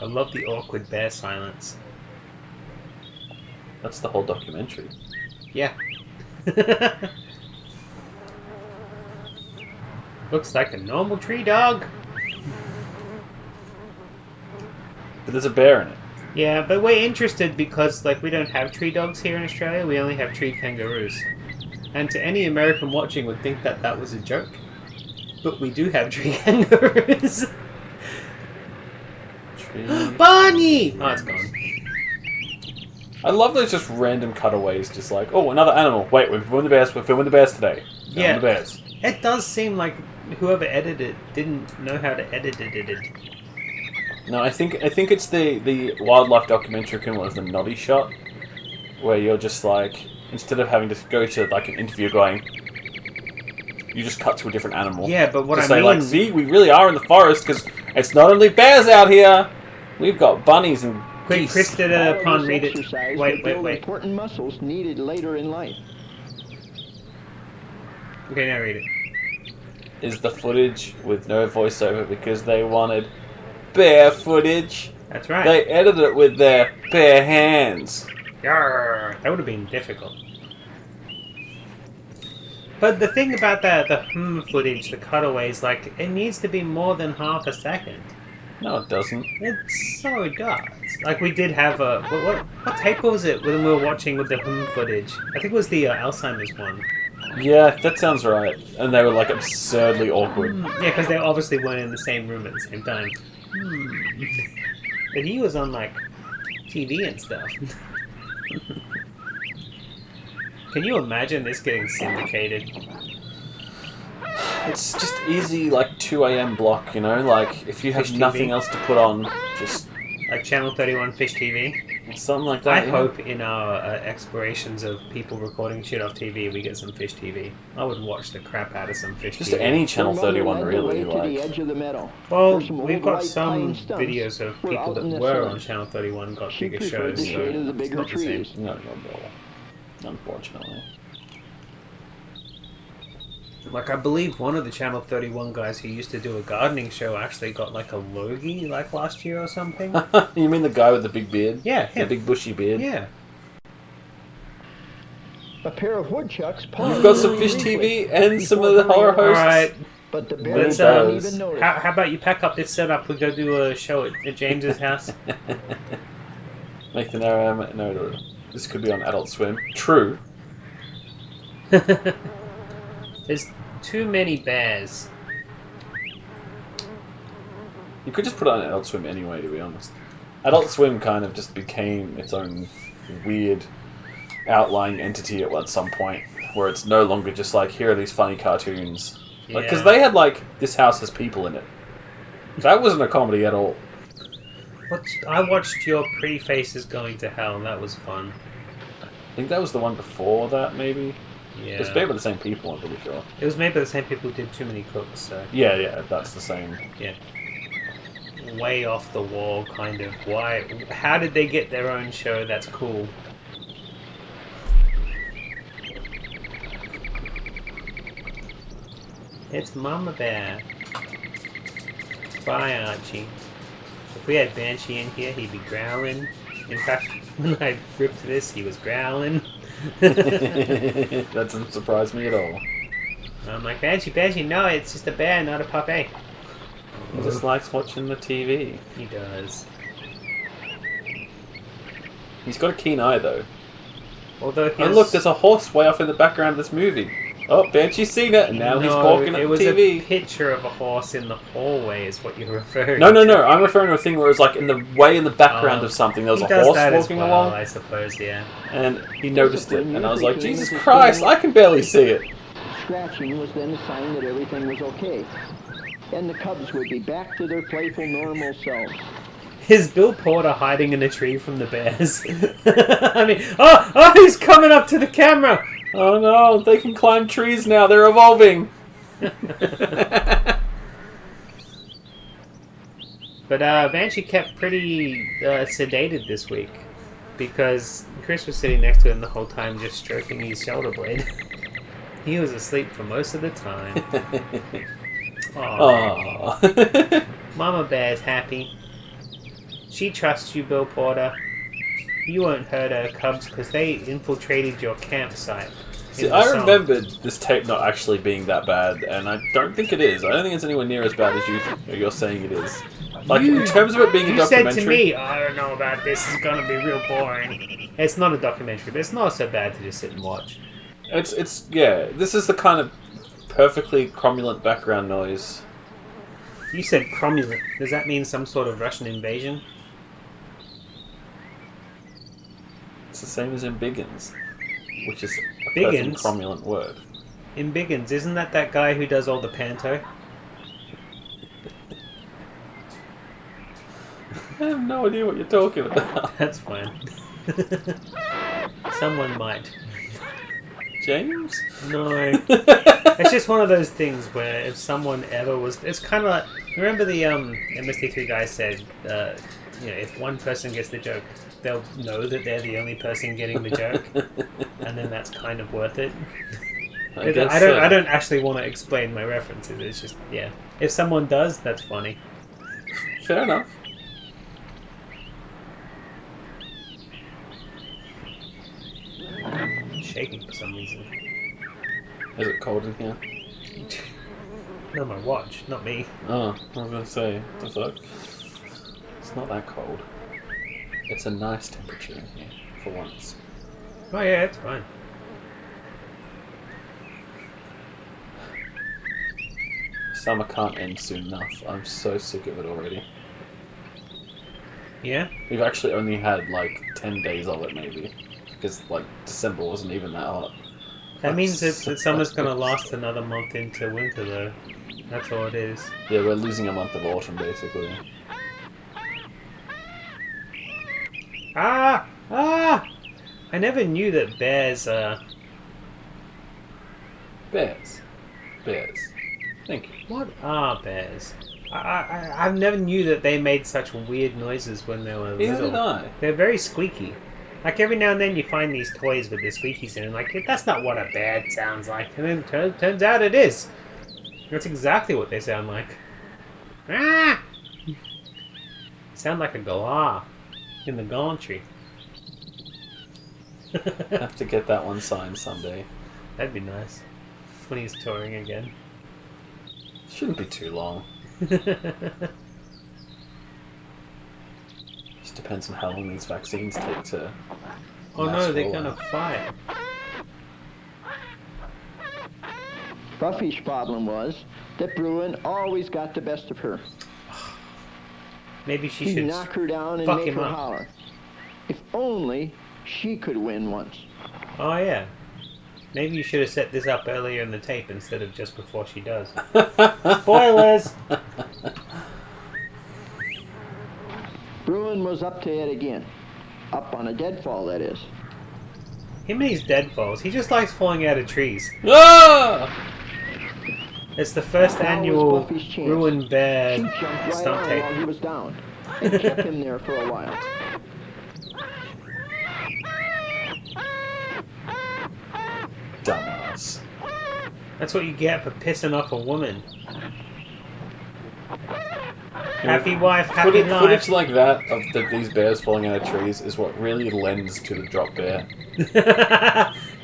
[SPEAKER 2] I love the awkward bear silence.
[SPEAKER 3] That's the whole documentary.
[SPEAKER 2] Yeah. Looks like a normal tree dog.
[SPEAKER 3] But there's a bear in it.
[SPEAKER 2] Yeah, but we're interested because, like, we don't have tree dogs here in Australia. We only have tree kangaroos. And to any American watching would think that that was a joke. But we do have tree kangaroos.
[SPEAKER 3] Tree.
[SPEAKER 2] Barney! Oh, it's gone.
[SPEAKER 3] I love those just random cutaways, just like, oh, another animal. Wait, we're filming the bears. We're filming the bears today.
[SPEAKER 2] Yeah.
[SPEAKER 3] The bears.
[SPEAKER 2] It does seem like whoever edited it didn't know how to edit it.
[SPEAKER 3] No, I think it's the wildlife documentary equivalent of the noddy shot, where you're just like, instead of having to go to like an interview going, you just cut to a different animal.
[SPEAKER 2] Yeah, but what
[SPEAKER 3] to
[SPEAKER 2] I
[SPEAKER 3] say
[SPEAKER 2] mean...
[SPEAKER 3] like, see, we really are in the forest because it's not only bears out here. We've got bunnies and
[SPEAKER 2] Quick,
[SPEAKER 3] geese.
[SPEAKER 2] Chris did
[SPEAKER 4] All
[SPEAKER 2] a
[SPEAKER 4] of
[SPEAKER 2] pun,
[SPEAKER 4] this
[SPEAKER 2] read it.
[SPEAKER 4] exercise
[SPEAKER 2] Wait,
[SPEAKER 4] would build
[SPEAKER 2] wait.
[SPEAKER 4] important muscles needed later in life.
[SPEAKER 2] Okay, now read it.
[SPEAKER 3] Is the footage with no voiceover because they wanted bear footage.
[SPEAKER 2] That's right.
[SPEAKER 3] They edited it with their bare hands.
[SPEAKER 2] Yarr, that would have been difficult. But the thing about the footage, the cutaways, like, it needs to be more than half a second.
[SPEAKER 3] No, it doesn't.
[SPEAKER 2] It so does. Like, we did have a... What tape was it when we were watching with the footage? I think it was the Alzheimer's one.
[SPEAKER 3] Yeah, that sounds right. And they were like absurdly awkward.
[SPEAKER 2] Yeah, because they obviously weren't in the same room at the same time. But he was on, like, TV and stuff. Can you imagine this getting syndicated?
[SPEAKER 3] It's just easy, like 2 a.m. block, you know. Like if you have
[SPEAKER 2] Fish
[SPEAKER 3] nothing
[SPEAKER 2] TV.
[SPEAKER 3] else to put on, just
[SPEAKER 2] Like Channel 31 Fish TV?
[SPEAKER 3] something like that.
[SPEAKER 2] I
[SPEAKER 3] yeah.
[SPEAKER 2] hope in our explorations of people recording shit off TV, we get some Fish TV. I would watch the crap out of some Fish
[SPEAKER 3] Just
[SPEAKER 2] TV.
[SPEAKER 3] any Channel
[SPEAKER 4] Their mother
[SPEAKER 3] 31
[SPEAKER 4] led the
[SPEAKER 3] really
[SPEAKER 4] way to the
[SPEAKER 3] like.
[SPEAKER 4] edge of the meadow.
[SPEAKER 2] Well,
[SPEAKER 4] Where some
[SPEAKER 2] we've
[SPEAKER 4] old
[SPEAKER 2] got
[SPEAKER 4] white
[SPEAKER 2] some
[SPEAKER 4] pine stumps
[SPEAKER 2] videos of
[SPEAKER 4] were
[SPEAKER 2] people
[SPEAKER 4] out in
[SPEAKER 2] that
[SPEAKER 4] the
[SPEAKER 2] were
[SPEAKER 4] sun.
[SPEAKER 2] on Channel 31 got
[SPEAKER 4] She
[SPEAKER 2] bigger
[SPEAKER 4] preferred
[SPEAKER 2] shows,
[SPEAKER 4] the
[SPEAKER 2] so
[SPEAKER 4] shade of the
[SPEAKER 2] it's
[SPEAKER 4] bigger
[SPEAKER 2] not the same.
[SPEAKER 4] trees.
[SPEAKER 3] No, unfortunately.
[SPEAKER 2] Like, I believe one of the Channel 31 guys who used to do a gardening show actually got like a Logie like last year or something.
[SPEAKER 3] You mean the guy with the big beard?
[SPEAKER 2] Yeah,
[SPEAKER 3] The
[SPEAKER 2] him.
[SPEAKER 3] big bushy beard.
[SPEAKER 2] Yeah.
[SPEAKER 4] A pair of woodchucks
[SPEAKER 3] You've
[SPEAKER 4] paused
[SPEAKER 3] got some
[SPEAKER 4] very
[SPEAKER 3] Fish
[SPEAKER 4] briefly
[SPEAKER 3] TV and some
[SPEAKER 4] before
[SPEAKER 3] of the
[SPEAKER 4] hurrying
[SPEAKER 3] horror
[SPEAKER 4] on.
[SPEAKER 3] hosts.
[SPEAKER 2] Alright,
[SPEAKER 4] But the bear
[SPEAKER 2] let's,
[SPEAKER 4] didn't even notice.
[SPEAKER 2] how about you pack up this setup, we go do a show at James's house?
[SPEAKER 3] Make the no, this could be on Adult Swim. True.
[SPEAKER 2] There's too many bears.
[SPEAKER 3] You could just put it on Adult Swim anyway, to be honest. Adult Swim kind of just became its own weird outlying entity at some point, where it's no longer just like, here are these funny cartoons. Because
[SPEAKER 2] Yeah.
[SPEAKER 3] they had like, this house has people in it. That wasn't a comedy at all.
[SPEAKER 2] I watched your Pre-Faces Going to Hell, and that was fun.
[SPEAKER 3] I think that was the one before that, maybe.
[SPEAKER 2] Yeah.
[SPEAKER 3] It's made by the same people, I'm pretty sure.
[SPEAKER 2] It was made by the same people who did Too Many Cooks, so
[SPEAKER 3] Yeah, that's the same.
[SPEAKER 2] yeah. Way off the wall, kind of. Why? How did they get their own show? That's cool. It's Mama Bear. Bye, Archie. If we had Banshee in here, he'd be growling. In fact, when I ripped this, he was growling.
[SPEAKER 3] That doesn't surprise me at all.
[SPEAKER 2] I'm like, Banshee, no, it's just a bear, not a puppy.
[SPEAKER 3] He just likes watching the TV.
[SPEAKER 2] He does.
[SPEAKER 3] He's got a keen eye, though.
[SPEAKER 2] Although his...
[SPEAKER 3] And look, there's a horse way off in the background of this movie. Oh, Banshee's seen it, and now he's
[SPEAKER 2] No,
[SPEAKER 3] balking at
[SPEAKER 2] it was
[SPEAKER 3] the
[SPEAKER 2] a
[SPEAKER 3] TV.
[SPEAKER 2] picture of a horse in the hallway is what you're referring
[SPEAKER 3] No.
[SPEAKER 2] to.
[SPEAKER 3] I'm referring to a thing where it's like in the background of something. There was
[SPEAKER 2] He
[SPEAKER 3] a
[SPEAKER 2] does
[SPEAKER 3] horse
[SPEAKER 2] that as
[SPEAKER 3] walking
[SPEAKER 2] well,
[SPEAKER 3] along,
[SPEAKER 2] I suppose, yeah.
[SPEAKER 3] and he noticed it, and I was like, Jesus Christ, I can barely see it.
[SPEAKER 4] Scratching was then a sign that everything was okay, and the cubs would be back to their playful, normal selves.
[SPEAKER 2] Is Bill Porter hiding in a tree from the bears? I mean, oh, he's coming up to the camera!
[SPEAKER 3] Oh no, they can climb trees now, they're evolving.
[SPEAKER 2] But Banshee kept pretty sedated this week because Chris was sitting next to him the whole time just stroking his shoulder blade. He was asleep for most of the time.
[SPEAKER 3] Aww.
[SPEAKER 2] Mama Bear's happy. She trusts you, Bill Porter. You won't hurt her cubs because they infiltrated your campsite.
[SPEAKER 3] See, I remembered this tape not actually being that bad, and I don't think it is. I don't think it's anywhere near as bad as you're saying it is. Like, in terms of it being a
[SPEAKER 2] You
[SPEAKER 3] documentary...
[SPEAKER 2] said to me, I don't know about this, it's gonna be real boring. It's not a documentary, but it's not so bad to just sit and watch.
[SPEAKER 3] Yeah, this is the kind of perfectly cromulent background noise.
[SPEAKER 2] You said cromulent. Does that mean some sort of Russian invasion?
[SPEAKER 3] It's the same as in Biggins, which is a
[SPEAKER 2] Biggins?
[SPEAKER 3] perfect cromulent word.
[SPEAKER 2] In Biggins, isn't that guy who does all the panto?
[SPEAKER 3] I have no idea what you're talking about.
[SPEAKER 2] That's fine. Someone might.
[SPEAKER 3] James?
[SPEAKER 2] No. It's just one of those things where if someone ever was... It's kind of like... Remember the MST3 guy said, if one person gets the joke, they'll know that they're the only person getting the joke, and then that's kind of worth it. I don't actually want to explain my references. It's just, yeah. If someone does, that's funny.
[SPEAKER 3] Fair enough.
[SPEAKER 2] Shaking for some reason.
[SPEAKER 3] Is it cold in here?
[SPEAKER 2] No, my watch, not me.
[SPEAKER 3] Oh, I was going to say, what the fuck? It's not that cold. It's a nice temperature in here, for once.
[SPEAKER 2] Oh yeah, it's fine.
[SPEAKER 3] Summer can't end soon enough. I'm so sick of it already.
[SPEAKER 2] Yeah?
[SPEAKER 3] We've actually only had like 10 days of it, maybe. Because like December wasn't even that hot.
[SPEAKER 2] That means that summer's going to last another month into winter, though. That's all it is.
[SPEAKER 3] Yeah, we're losing a month of autumn, basically.
[SPEAKER 2] Ah! Ah! I never knew that bears,
[SPEAKER 3] Bears. Bears. Thank you.
[SPEAKER 2] What are bears? I never knew that they made such weird noises when they were
[SPEAKER 3] Neither
[SPEAKER 2] little.
[SPEAKER 3] did I.
[SPEAKER 2] They're very squeaky. Like every now and then you find these toys with the squeakies in, and like that's not what a bear sounds like. And then turns out it is. That's exactly what they sound like. Ah! Sound like a galah in the gauntry.
[SPEAKER 3] Have to get that one signed someday.
[SPEAKER 2] That'd be nice when he's touring again.
[SPEAKER 3] Shouldn't be too long. Just depends on how long these vaccines take to.
[SPEAKER 2] Oh
[SPEAKER 3] mass
[SPEAKER 2] no, they're
[SPEAKER 3] roll
[SPEAKER 2] gonna
[SPEAKER 3] out.
[SPEAKER 2] fight.
[SPEAKER 4] Buffy's problem was that Bruin always got the best of her.
[SPEAKER 2] Maybe she
[SPEAKER 4] He'd
[SPEAKER 2] should
[SPEAKER 4] knock her down and
[SPEAKER 2] fuck
[SPEAKER 4] make
[SPEAKER 2] him
[SPEAKER 4] her
[SPEAKER 2] up.
[SPEAKER 4] holler. If only she could win once.
[SPEAKER 2] Oh yeah. Maybe you should have set this up earlier in the tape instead of just before she does. Spoilers!
[SPEAKER 4] Bruin was up to it again. Up on a deadfall, that is.
[SPEAKER 2] Him and his deadfalls. He just likes falling out of trees.
[SPEAKER 3] Ah!
[SPEAKER 2] It's the first
[SPEAKER 4] Now was
[SPEAKER 2] annual
[SPEAKER 4] Buffy's chance.
[SPEAKER 2] Ruin Bear
[SPEAKER 4] She jumped right
[SPEAKER 2] stunt
[SPEAKER 4] on
[SPEAKER 2] tape.
[SPEAKER 4] while he was down and kept him there for a while.
[SPEAKER 3] Dumbass.
[SPEAKER 2] That's what you get for pissing off a woman. Happy wife, happy life.
[SPEAKER 3] Footage like that of these bears falling out of trees is what really lends to the drop bear.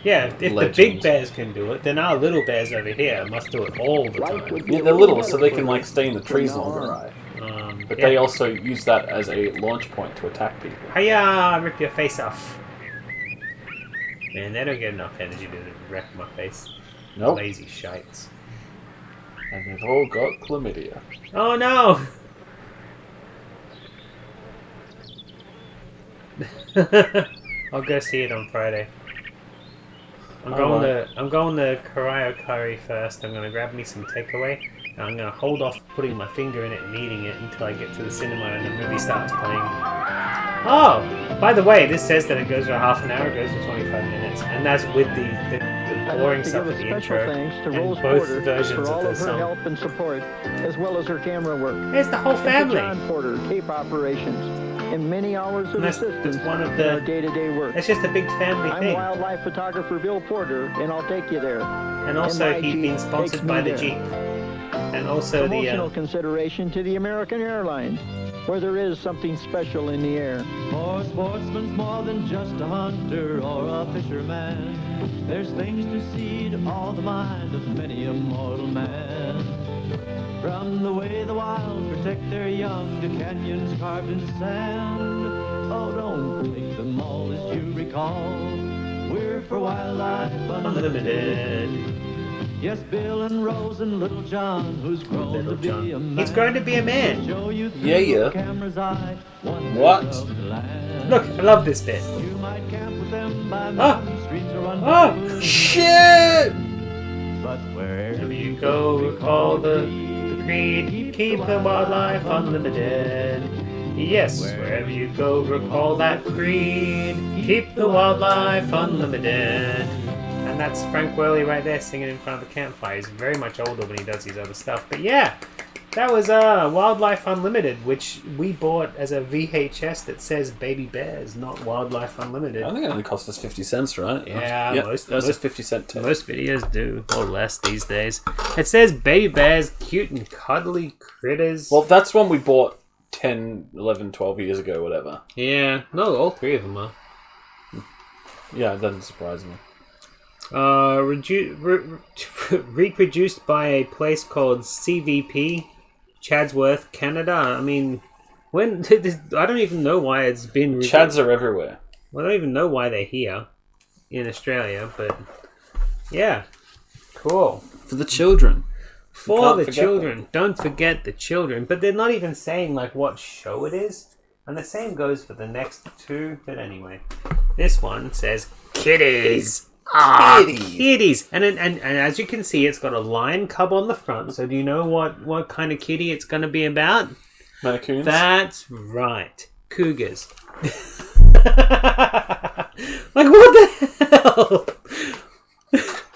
[SPEAKER 2] Yeah, if the
[SPEAKER 3] Legend.
[SPEAKER 2] big bears can do it, then our little bears over here must do it all the
[SPEAKER 4] Life
[SPEAKER 2] time.
[SPEAKER 4] would be
[SPEAKER 3] Yeah,
[SPEAKER 4] a
[SPEAKER 3] they're little, so
[SPEAKER 4] better
[SPEAKER 3] they
[SPEAKER 4] for
[SPEAKER 3] can
[SPEAKER 4] her
[SPEAKER 3] like stay in the
[SPEAKER 4] from
[SPEAKER 3] trees
[SPEAKER 4] now
[SPEAKER 3] longer,
[SPEAKER 4] on.
[SPEAKER 3] right? But
[SPEAKER 2] Yeah.
[SPEAKER 3] they also use that as a launch point to attack people.
[SPEAKER 2] Hiya! Rip your face off. Man, they don't get enough energy to wreck my face.
[SPEAKER 3] Nope.
[SPEAKER 2] Lazy shites.
[SPEAKER 3] And they've all got chlamydia.
[SPEAKER 2] Oh no! I'll go see it on Friday. I'm going to Karaya Curry first. I'm gonna grab me some takeaway. And I'm gonna hold off putting my finger in it and eating it until I get to the cinema and the movie starts playing. Oh! By the way, this says that it goes for half an hour, it goes for 25 minutes. And that's with the boring stuff at the intro.
[SPEAKER 4] Thanks to
[SPEAKER 2] And
[SPEAKER 4] Rose
[SPEAKER 2] both
[SPEAKER 4] Porter
[SPEAKER 2] versions
[SPEAKER 4] for all
[SPEAKER 2] of the
[SPEAKER 4] of her
[SPEAKER 2] song.
[SPEAKER 4] help and support, as well as her camera work.
[SPEAKER 2] There's the whole
[SPEAKER 4] And to
[SPEAKER 2] family.
[SPEAKER 4] John Porter, tape operations, and many hours of
[SPEAKER 2] And that's
[SPEAKER 4] assistance
[SPEAKER 2] one of
[SPEAKER 4] in
[SPEAKER 2] the-
[SPEAKER 4] our day-to-day work.
[SPEAKER 2] It's just a big family
[SPEAKER 4] I'm
[SPEAKER 2] thing.
[SPEAKER 4] wildlife photographer Bill Porter, and I'll take you there.
[SPEAKER 2] And also,
[SPEAKER 4] my
[SPEAKER 2] he's
[SPEAKER 4] Jeep
[SPEAKER 2] been sponsored
[SPEAKER 4] takes
[SPEAKER 2] by
[SPEAKER 4] me
[SPEAKER 2] the
[SPEAKER 4] there.
[SPEAKER 2] Jeep. And also
[SPEAKER 4] Promotional
[SPEAKER 2] the...
[SPEAKER 4] consideration to the American Airlines, where there is something special in the air.
[SPEAKER 1] For sportsman's more than just a hunter or a fisherman. There's things to see to all the mind of many a mortal man. From the way the wild protect their young to canyons carved in sand. Oh, don't take them all as you recall. We're for wildlife unlimited. Yes, Bill and Rose and Little John, who's grown
[SPEAKER 2] Little
[SPEAKER 1] to be
[SPEAKER 2] John.
[SPEAKER 1] a man.
[SPEAKER 2] He's grown to be a man.
[SPEAKER 1] Show you through
[SPEAKER 3] Yeah.
[SPEAKER 1] the camera's eye wonders
[SPEAKER 3] What?
[SPEAKER 1] of the land.
[SPEAKER 2] Look, I love this bit.
[SPEAKER 1] You might camp with them by
[SPEAKER 2] Ah.
[SPEAKER 1] mountain streams or under
[SPEAKER 2] Ah.
[SPEAKER 1] the moon.
[SPEAKER 3] Shit!
[SPEAKER 1] But wherever
[SPEAKER 2] Wherever you go, recall the creed. Keep the wildlife unlimited. Yes, wherever you go, recall that creed. Keep the wildlife unlimited. And that's Frank Worley right there singing in front of the campfire. He's very much older when he does his other stuff. But yeah, that was Wildlife Unlimited, which we bought as a VHS that says Baby Bears, not Wildlife Unlimited.
[SPEAKER 3] I think it only cost us 50 cents, right?
[SPEAKER 2] Yeah,
[SPEAKER 3] Yep,
[SPEAKER 2] most-
[SPEAKER 3] that was a
[SPEAKER 2] most-
[SPEAKER 3] 50-cent tip.
[SPEAKER 2] Most videos do, or less these days. It says Baby Bears, cute and cuddly critters.
[SPEAKER 3] Well, that's one we bought 10, 11, 12 years ago, whatever.
[SPEAKER 2] yeah, no, all three of them are.
[SPEAKER 3] Yeah, it doesn't surprise me.
[SPEAKER 2] Reproduced by a place called CVP, Chadsworth, Canada. I mean, when did this, I don't even know why it's been.
[SPEAKER 3] Chads are everywhere.
[SPEAKER 2] Well, I don't even know why they're here in Australia, but yeah, cool.
[SPEAKER 3] For the children.
[SPEAKER 2] For
[SPEAKER 3] Can't
[SPEAKER 2] the
[SPEAKER 3] forget
[SPEAKER 2] children. Don't forget the children. But they're not even saying like what show it is. And the same goes for the next two. But anyway, this one says kitties.
[SPEAKER 3] Kitties.
[SPEAKER 2] Kitties. And as you can see, it's got a lion cub on the front. So do you know what kind of kitty it's going to be about?
[SPEAKER 3] Mannequins?
[SPEAKER 2] That's right. Cougars. Like what the hell?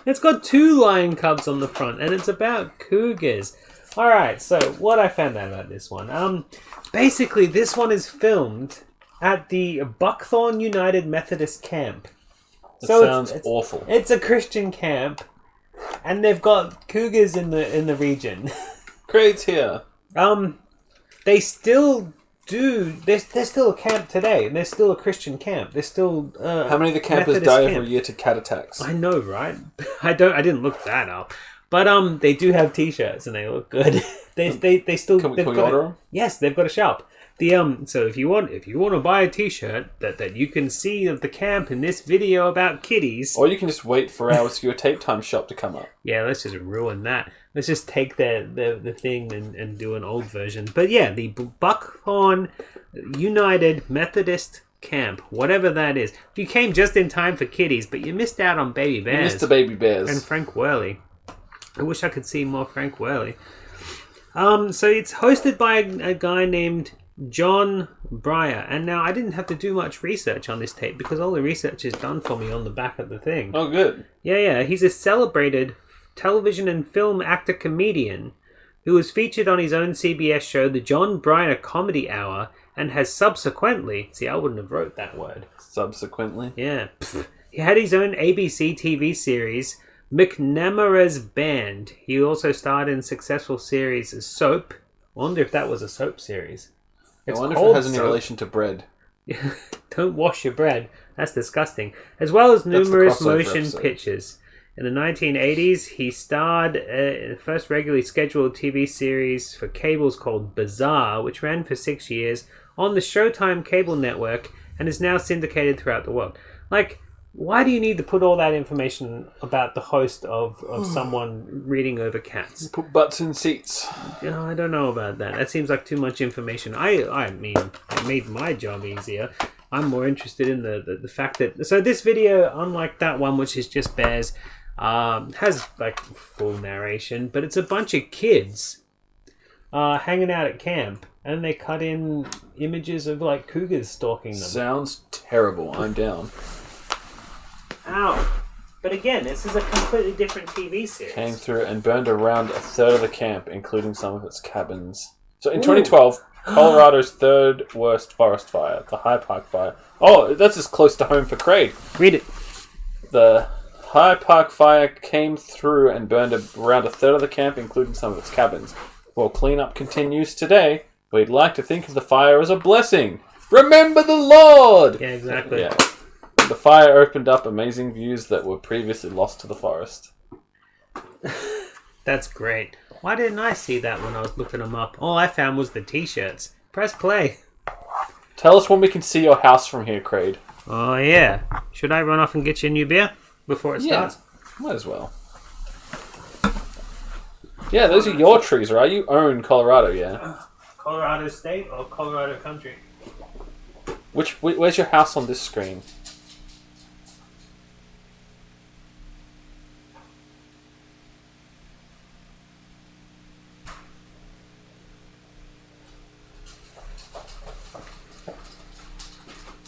[SPEAKER 2] It's got two lion cubs on the front, and it's about cougars. All right, so what I found out about this one, basically this one is filmed at the Buckthorn United Methodist Camp.
[SPEAKER 3] That
[SPEAKER 2] So
[SPEAKER 3] sounds awful.
[SPEAKER 2] It's a Christian camp, and they've got cougars in the region.
[SPEAKER 3] Great here.
[SPEAKER 2] They still do. They're still a camp today, and they're still a Christian camp. They're still.
[SPEAKER 3] How many of the campers
[SPEAKER 2] Methodist
[SPEAKER 3] die
[SPEAKER 2] camp.
[SPEAKER 3] every year to cat attacks?
[SPEAKER 2] I know, right? I didn't look that up, but they do have T-shirts and they look good. they still.
[SPEAKER 3] Can we
[SPEAKER 2] they've got
[SPEAKER 3] order
[SPEAKER 2] a-
[SPEAKER 3] them?
[SPEAKER 2] Yes, they've got a shop. So if you want to buy a T-shirt that you can see of the camp in this video about kitties.
[SPEAKER 3] Or you can just wait for hours for your tape time shop to come up.
[SPEAKER 2] Yeah, let's just ruin that. Let's just take the thing and do an old version. But yeah, the Buckhorn United Methodist Camp, whatever that is. You came just in time for kitties, but you missed out on Baby Bears.
[SPEAKER 3] You missed the baby bears.
[SPEAKER 2] And Frank Worley. I wish I could see more Frank Worley. So it's hosted by a guy named John Breyer. And now I didn't have to do much research on this tape because all the research is done for me on the back of the thing.
[SPEAKER 3] Oh, good.
[SPEAKER 2] Yeah. He's a celebrated television and film actor-comedian who was featured on his own CBS show, The John Breyer Comedy Hour, and has subsequently... See, I wouldn't have wrote that word.
[SPEAKER 3] Subsequently.
[SPEAKER 2] Yeah. He had his own ABC TV series, McNamara's Band. He also starred in successful series Soap. I wonder if that was a soap series.
[SPEAKER 3] I
[SPEAKER 2] It's
[SPEAKER 3] wonder if
[SPEAKER 2] called
[SPEAKER 3] it has any
[SPEAKER 2] Soap.
[SPEAKER 3] relation to bread.
[SPEAKER 2] Don't wash your bread. That's disgusting. As well as
[SPEAKER 3] That's the
[SPEAKER 2] numerous
[SPEAKER 3] crossover
[SPEAKER 2] motion
[SPEAKER 3] episode.
[SPEAKER 2] pictures. In the 1980s, he starred in the first regularly scheduled TV series for cables called Bizarre, which ran for 6 years on the Showtime cable network and is now syndicated throughout the world. Like, Why do you need to put all that information about the host of someone reading over cats?
[SPEAKER 3] Put butts in seats.
[SPEAKER 2] Yeah, I don't know about that. That seems like too much information. I mean, it made my job easier. I'm more interested in the fact that... So this video, unlike that one, which is just bears, has like full narration, but it's a bunch of kids hanging out at camp, and they cut in images of like cougars stalking them.
[SPEAKER 3] Sounds terrible. I'm down.
[SPEAKER 2] Ow. But again, this is a completely different TV series.
[SPEAKER 3] Came through and burned around a third of the camp, including some of its cabins. So in 2012, Colorado's third worst forest fire, the High Park Fire. Oh, that's as close to home for Craig.
[SPEAKER 2] Read it.
[SPEAKER 3] The High Park Fire came through and burned around a third of the camp, including some of its cabins. While cleanup continues today, we'd like to think of the fire as a blessing. Remember the Lord!
[SPEAKER 2] Yeah, exactly.
[SPEAKER 3] Yeah. The fire opened up amazing views that were previously lost to the forest.
[SPEAKER 2] That's great. Why didn't I see that when I was looking them up? All I found was the t-shirts. Press play.
[SPEAKER 3] Tell us when we can see your house from here, Craig.
[SPEAKER 2] Oh, yeah. Should I run off and get you a new beer before it starts?
[SPEAKER 3] Might as well. Yeah, those are your trees, right? You own Colorado, yeah?
[SPEAKER 2] Colorado State or Colorado Country?
[SPEAKER 3] Where's your house on this screen?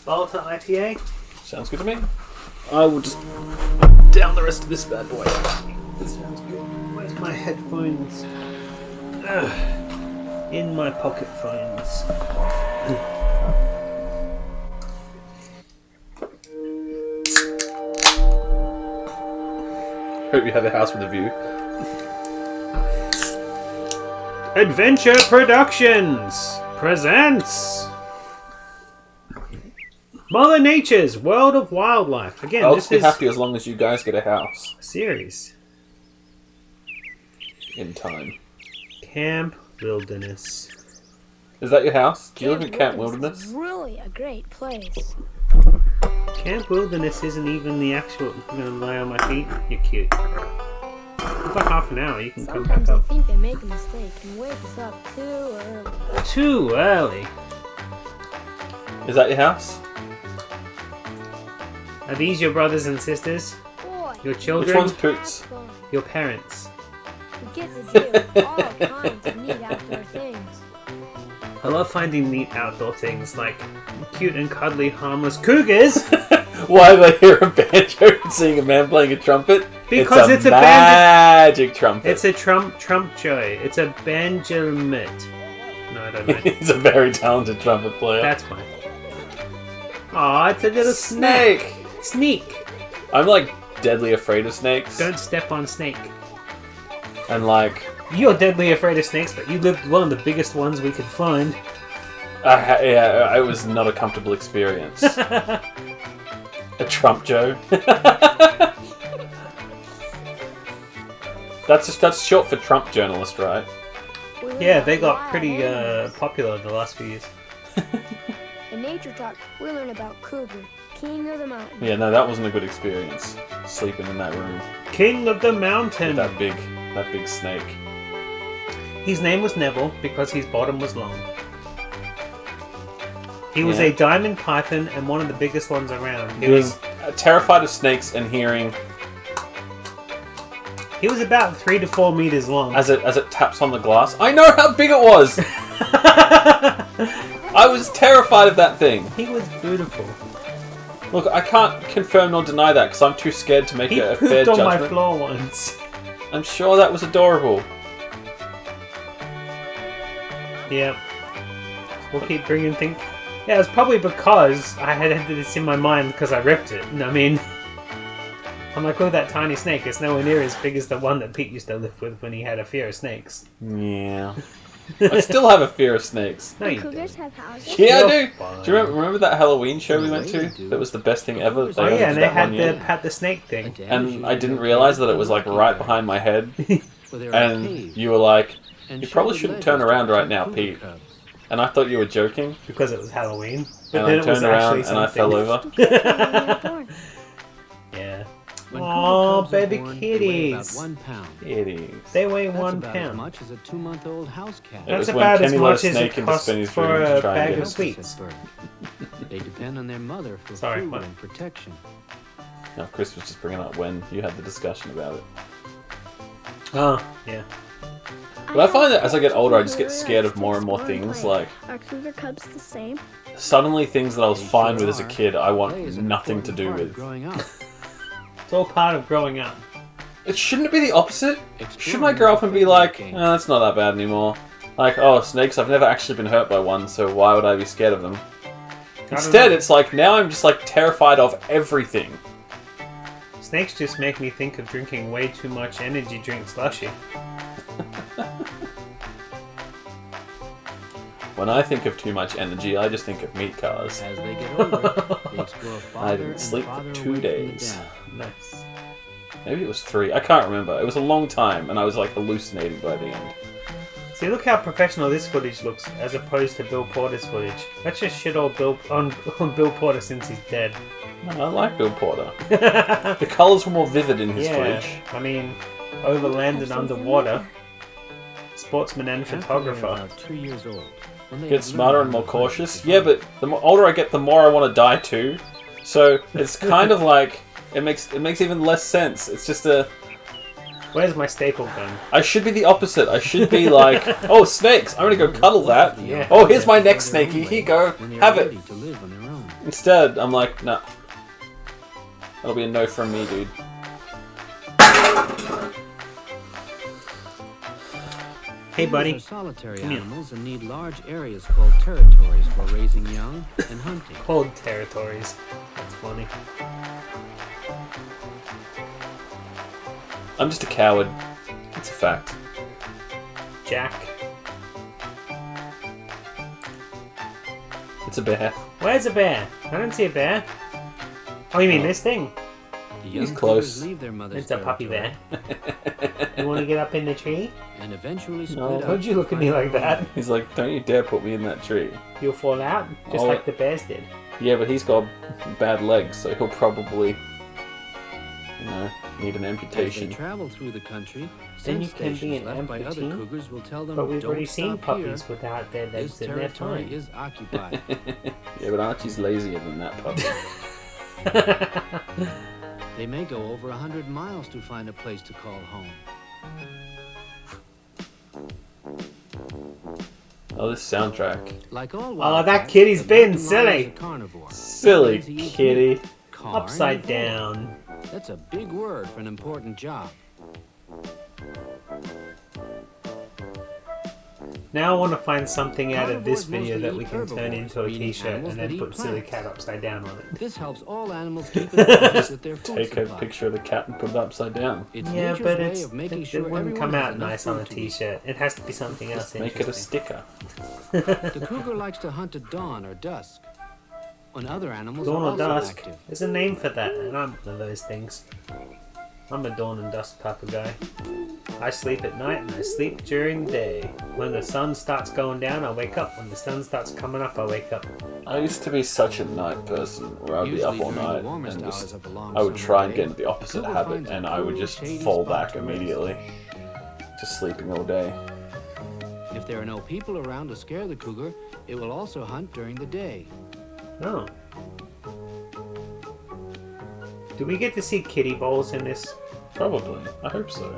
[SPEAKER 2] Volta IPA?
[SPEAKER 3] Sounds good to me. I will just down the rest of this bad boy.
[SPEAKER 2] That sounds good. Where's my headphones? In my pocket phones.
[SPEAKER 3] Hope you have a house with a view.
[SPEAKER 2] Adventure Productions presents Mother Nature's World of Wildlife. Again,
[SPEAKER 3] I'll
[SPEAKER 2] this
[SPEAKER 3] be
[SPEAKER 2] is
[SPEAKER 3] happy as long as you guys get a house
[SPEAKER 2] a series.
[SPEAKER 3] in time.
[SPEAKER 2] Camp Wilderness.
[SPEAKER 3] Is that your house? Do you live in Camp Wilderness?
[SPEAKER 5] Is really a great place.
[SPEAKER 2] Camp Wilderness isn't even the actual... I'm going to lie on my feet. You're cute. About half an hour, you can come back
[SPEAKER 5] Sometimes I
[SPEAKER 2] up.
[SPEAKER 5] think they make a mistake and wake us up too early.
[SPEAKER 2] Too early.
[SPEAKER 3] Is that your house?
[SPEAKER 2] Are these your brothers and sisters?
[SPEAKER 5] Boy,
[SPEAKER 2] Your
[SPEAKER 3] Which
[SPEAKER 2] children?
[SPEAKER 3] one's Poots?
[SPEAKER 5] fun.
[SPEAKER 2] Your parents?
[SPEAKER 5] We get to do all kinds of neat outdoor things.
[SPEAKER 2] I love finding neat outdoor things like cute and cuddly harmless cougars.
[SPEAKER 3] Why do I hear a banjo and seeing a man playing a trumpet?
[SPEAKER 2] Because it's a
[SPEAKER 3] magic trumpet.
[SPEAKER 2] It's a trump joy. It's a banjomet. No, I don't know.
[SPEAKER 3] He's a very talented trumpet player.
[SPEAKER 2] That's fine. Aw, it's a little snake. Sneak.
[SPEAKER 3] I'm like deadly afraid of snakes.
[SPEAKER 2] Don't step on snake.
[SPEAKER 3] And like,
[SPEAKER 2] You're deadly afraid of snakes, but you lived one of the biggest ones we could find.
[SPEAKER 3] it was not a comfortable experience. A Trump Joe. That's short for Trump journalist, right?
[SPEAKER 5] We learn
[SPEAKER 2] Yeah,
[SPEAKER 5] about
[SPEAKER 2] they got
[SPEAKER 5] wild
[SPEAKER 2] pretty
[SPEAKER 5] animals.
[SPEAKER 2] popular in the last few years.
[SPEAKER 5] In Nature Talk, we learn about Cougar, king of the mountain.
[SPEAKER 3] Yeah, no, that wasn't a good experience. Sleeping in that room
[SPEAKER 2] King of the
[SPEAKER 3] with
[SPEAKER 2] mountain.
[SPEAKER 3] that big snake.
[SPEAKER 2] His name was Neville because his bottom was long. He was
[SPEAKER 3] Yeah.
[SPEAKER 2] a diamond python and one of the biggest ones around. He
[SPEAKER 3] Being
[SPEAKER 2] was
[SPEAKER 3] terrified of snakes and hearing
[SPEAKER 2] about 3 to 4 meters long.
[SPEAKER 3] as it taps on the glass. I know how big it was. I was terrified of that thing.
[SPEAKER 2] He was beautiful.
[SPEAKER 3] Look, I can't confirm nor deny that because I'm too scared to make
[SPEAKER 2] He
[SPEAKER 3] a fair
[SPEAKER 2] pooped on my
[SPEAKER 3] judgment.
[SPEAKER 2] floor once.
[SPEAKER 3] I'm sure that was adorable.
[SPEAKER 2] Yeah. We'll keep bringing things. Yeah, it was probably because I had this in my mind because I ripped it. And I mean, I'm like, look at that tiny snake. It's nowhere near as big as the one that Pete used to live with when he had a fear of snakes.
[SPEAKER 3] Yeah. I still have a fear of snakes.
[SPEAKER 2] No, you
[SPEAKER 5] Cougars
[SPEAKER 2] don't.
[SPEAKER 5] have houses?
[SPEAKER 3] Yeah, I
[SPEAKER 2] You're
[SPEAKER 3] do.
[SPEAKER 2] fine.
[SPEAKER 3] Do you remember that Halloween show we went to? That was the best thing ever.
[SPEAKER 2] Oh
[SPEAKER 3] only
[SPEAKER 2] yeah, and
[SPEAKER 3] did
[SPEAKER 2] they
[SPEAKER 3] that
[SPEAKER 2] had
[SPEAKER 3] one year.
[SPEAKER 2] the pat the snake thing.
[SPEAKER 3] And I didn't realize that it was like right behind my head. And you were like, you probably shouldn't turn around right now, Pete. And I thought you were joking.
[SPEAKER 2] Because it was Halloween. But
[SPEAKER 3] And
[SPEAKER 2] then
[SPEAKER 3] I
[SPEAKER 2] it was
[SPEAKER 3] turned around
[SPEAKER 2] actually
[SPEAKER 3] and I fell
[SPEAKER 2] something.
[SPEAKER 3] over.
[SPEAKER 6] When
[SPEAKER 2] Aw,
[SPEAKER 6] cougar cubs are
[SPEAKER 2] baby
[SPEAKER 6] born, they weigh about
[SPEAKER 2] kitties.
[SPEAKER 6] 1 pound.
[SPEAKER 3] Kitties.
[SPEAKER 2] They weigh
[SPEAKER 6] That's
[SPEAKER 2] 1
[SPEAKER 6] about as
[SPEAKER 2] pound.
[SPEAKER 6] much as a 2-month-old house cat.
[SPEAKER 3] It
[SPEAKER 2] That's
[SPEAKER 3] was when
[SPEAKER 2] about as
[SPEAKER 3] Kenny let a
[SPEAKER 2] much as
[SPEAKER 3] snake
[SPEAKER 2] it
[SPEAKER 3] into
[SPEAKER 2] costs
[SPEAKER 3] Spinny's
[SPEAKER 2] for
[SPEAKER 3] room to
[SPEAKER 2] a
[SPEAKER 3] try and
[SPEAKER 2] bag
[SPEAKER 3] get
[SPEAKER 2] of
[SPEAKER 3] us.
[SPEAKER 2] sweets.
[SPEAKER 6] Bird. They depend on their mother for
[SPEAKER 2] Sorry,
[SPEAKER 6] food
[SPEAKER 2] what?
[SPEAKER 6] and protection.
[SPEAKER 3] No, Chris was just bringing up when you had the discussion about it.
[SPEAKER 2] Oh, yeah.
[SPEAKER 3] But I find that as I get older, I just get scared of more and more things. Like,
[SPEAKER 5] Are cougar cubs the same?
[SPEAKER 3] suddenly things that I was
[SPEAKER 6] They
[SPEAKER 3] fine
[SPEAKER 6] sure
[SPEAKER 3] with as a
[SPEAKER 6] are.
[SPEAKER 3] kid, I
[SPEAKER 6] Play
[SPEAKER 3] want
[SPEAKER 6] is an
[SPEAKER 3] nothing to
[SPEAKER 6] important
[SPEAKER 3] do
[SPEAKER 6] part of
[SPEAKER 3] with.
[SPEAKER 6] growing up.
[SPEAKER 2] It's all part of growing up.
[SPEAKER 3] It shouldn't it be the opposite?
[SPEAKER 6] Exploring
[SPEAKER 3] Shouldn't I grow up and be
[SPEAKER 6] is a
[SPEAKER 3] like,
[SPEAKER 6] game.
[SPEAKER 3] oh, that's not that bad anymore? Like, oh, snakes, I've never actually been hurt by one, so why would I be scared of them? Instead, it's like, now I'm just like terrified of everything.
[SPEAKER 2] Snakes just make me think of drinking way too much energy drink slushy.
[SPEAKER 3] When I think of too much energy, I just think of meat cars.
[SPEAKER 6] As they get older, they explore farther
[SPEAKER 3] I didn't
[SPEAKER 6] and
[SPEAKER 3] sleep for
[SPEAKER 6] farther
[SPEAKER 3] 2
[SPEAKER 6] away from the
[SPEAKER 3] days.
[SPEAKER 6] den.
[SPEAKER 2] Nice.
[SPEAKER 3] Maybe it was 3. I can't remember. It was a long time, and I was like hallucinating by the end.
[SPEAKER 2] See, look how professional this footage looks, as opposed to Bill Porter's footage. That's just shit all on Bill Porter since he's dead.
[SPEAKER 3] No, I like Bill Porter. The colours were more vivid in his
[SPEAKER 2] Yeah,
[SPEAKER 3] footage.
[SPEAKER 2] I mean, overland and underwater. Sportsman and
[SPEAKER 6] After they're
[SPEAKER 2] photographer.
[SPEAKER 6] about 2 years old, when they
[SPEAKER 3] Get
[SPEAKER 6] have
[SPEAKER 3] smarter
[SPEAKER 6] learned
[SPEAKER 3] and more
[SPEAKER 6] how to hunt
[SPEAKER 3] cautious.
[SPEAKER 6] with
[SPEAKER 3] Yeah,
[SPEAKER 6] their
[SPEAKER 3] but the older I get, the more I want to die too. So it's kind of like it makes even less sense. It's just a.
[SPEAKER 2] Where's my staple gun?
[SPEAKER 3] I should be the opposite. I should be like, oh, snakes! I'm gonna go cuddle that.
[SPEAKER 2] Yeah.
[SPEAKER 3] Oh, here's my neck, Snakey. Here you go.
[SPEAKER 6] when they are
[SPEAKER 3] Have it.
[SPEAKER 6] ready to live on their own.
[SPEAKER 3] Instead, I'm like, nah. That'll be a no from me, dude.
[SPEAKER 2] Hey, buddy.
[SPEAKER 6] Cougars are solitary
[SPEAKER 2] Come here.
[SPEAKER 6] animals and need large areas called territories for raising young and hunting.
[SPEAKER 2] Cold territories. That's funny.
[SPEAKER 3] I'm just a coward. It's a fact.
[SPEAKER 2] Jack.
[SPEAKER 3] It's a bear.
[SPEAKER 2] Where's a bear? I don't see a bear. Oh, you mean this thing?
[SPEAKER 6] The
[SPEAKER 3] He's
[SPEAKER 6] young
[SPEAKER 3] close.
[SPEAKER 6] cougars leave their mother's
[SPEAKER 2] It's a puppy
[SPEAKER 6] territory
[SPEAKER 2] bear. You want to get up in the tree?
[SPEAKER 6] and eventually split
[SPEAKER 3] No.
[SPEAKER 6] up
[SPEAKER 2] Why'd you
[SPEAKER 6] to
[SPEAKER 2] look at me
[SPEAKER 6] find
[SPEAKER 2] like
[SPEAKER 6] their
[SPEAKER 2] that?
[SPEAKER 3] He's like, don't you dare put me in that tree.
[SPEAKER 2] You'll fall out, just
[SPEAKER 3] Oh.
[SPEAKER 2] like the bears did.
[SPEAKER 3] Yeah, but he's got bad legs, so he'll probably, need an
[SPEAKER 6] As they
[SPEAKER 3] amputation.
[SPEAKER 6] travel through the country,
[SPEAKER 2] Then you
[SPEAKER 6] scent
[SPEAKER 2] can be
[SPEAKER 6] stations
[SPEAKER 2] an
[SPEAKER 6] left by other
[SPEAKER 2] amputee,
[SPEAKER 6] cougars will tell them,
[SPEAKER 2] But we've
[SPEAKER 6] "Don't
[SPEAKER 2] already seen
[SPEAKER 6] stop
[SPEAKER 2] puppies
[SPEAKER 6] here.
[SPEAKER 2] without their
[SPEAKER 6] This
[SPEAKER 2] legs and they're
[SPEAKER 6] territory
[SPEAKER 2] fine.
[SPEAKER 6] is occupied."
[SPEAKER 3] Yeah, but Archie's lazier than that puppy.
[SPEAKER 6] They may go over 100 miles to find a place to call home.
[SPEAKER 3] Oh, this soundtrack.
[SPEAKER 6] Like all
[SPEAKER 2] Oh, that
[SPEAKER 6] wildcats,
[SPEAKER 2] kitty's
[SPEAKER 6] the
[SPEAKER 2] been
[SPEAKER 6] mountain lion
[SPEAKER 2] silly.
[SPEAKER 6] is a carnivore.
[SPEAKER 3] Silly
[SPEAKER 6] He eats
[SPEAKER 3] kitty.
[SPEAKER 6] meat, corn,
[SPEAKER 2] Upside
[SPEAKER 6] and hay.
[SPEAKER 2] down.
[SPEAKER 6] That's a big word for an important job.
[SPEAKER 2] Now I want to find something out of this
[SPEAKER 6] Carnivores
[SPEAKER 2] video that
[SPEAKER 6] mostly
[SPEAKER 2] we
[SPEAKER 6] eat
[SPEAKER 2] can turn
[SPEAKER 6] herbivores,
[SPEAKER 2] into a
[SPEAKER 6] meaning
[SPEAKER 2] t-shirt
[SPEAKER 6] animals
[SPEAKER 2] and
[SPEAKER 6] that
[SPEAKER 2] then
[SPEAKER 6] eat
[SPEAKER 2] put Silly
[SPEAKER 6] plants.
[SPEAKER 2] Cat upside down on it.
[SPEAKER 6] This helps all animals keep in balance with their food
[SPEAKER 3] Take a
[SPEAKER 6] supply.
[SPEAKER 3] picture of the cat and put it upside down.
[SPEAKER 6] It's
[SPEAKER 2] Yeah,
[SPEAKER 6] nature's
[SPEAKER 2] but
[SPEAKER 6] way of making
[SPEAKER 2] it
[SPEAKER 6] sure
[SPEAKER 2] wouldn't
[SPEAKER 6] everyone
[SPEAKER 2] come
[SPEAKER 6] has
[SPEAKER 2] out
[SPEAKER 6] enough
[SPEAKER 2] nice on a
[SPEAKER 6] food to eat.
[SPEAKER 2] t-shirt. It has to be something else
[SPEAKER 3] Make it a
[SPEAKER 2] interesting.
[SPEAKER 3] sticker.
[SPEAKER 6] The cougar likes to hunt at dawn or dusk, when other animals
[SPEAKER 2] Dawn
[SPEAKER 6] are
[SPEAKER 2] or
[SPEAKER 6] also
[SPEAKER 2] dusk.
[SPEAKER 6] active.
[SPEAKER 2] There's a name for that, and I'm one of those things. I'm a dawn and dusk type of guy. I sleep at night and I sleep during the day. When the sun starts going down, I wake up. When the sun starts coming up, I wake up.
[SPEAKER 3] I used to be such a night person where I'd be up
[SPEAKER 6] Usually
[SPEAKER 3] all
[SPEAKER 6] during the
[SPEAKER 3] night
[SPEAKER 6] warmest
[SPEAKER 3] and
[SPEAKER 6] hours
[SPEAKER 3] just
[SPEAKER 6] of the long
[SPEAKER 3] I would
[SPEAKER 6] summer
[SPEAKER 3] try and
[SPEAKER 6] day,
[SPEAKER 3] get into the opposite
[SPEAKER 6] cougar
[SPEAKER 3] habit
[SPEAKER 6] finds a
[SPEAKER 3] and I would
[SPEAKER 6] cool,
[SPEAKER 3] just
[SPEAKER 6] shady
[SPEAKER 3] fall
[SPEAKER 6] spot
[SPEAKER 3] back
[SPEAKER 6] to rest.
[SPEAKER 3] immediately to sleeping all day.
[SPEAKER 6] If there are no people around to scare the cougar, it will also hunt during the day.
[SPEAKER 2] Oh. Do we get to see kitty bowls in this?
[SPEAKER 3] Probably. I hope so.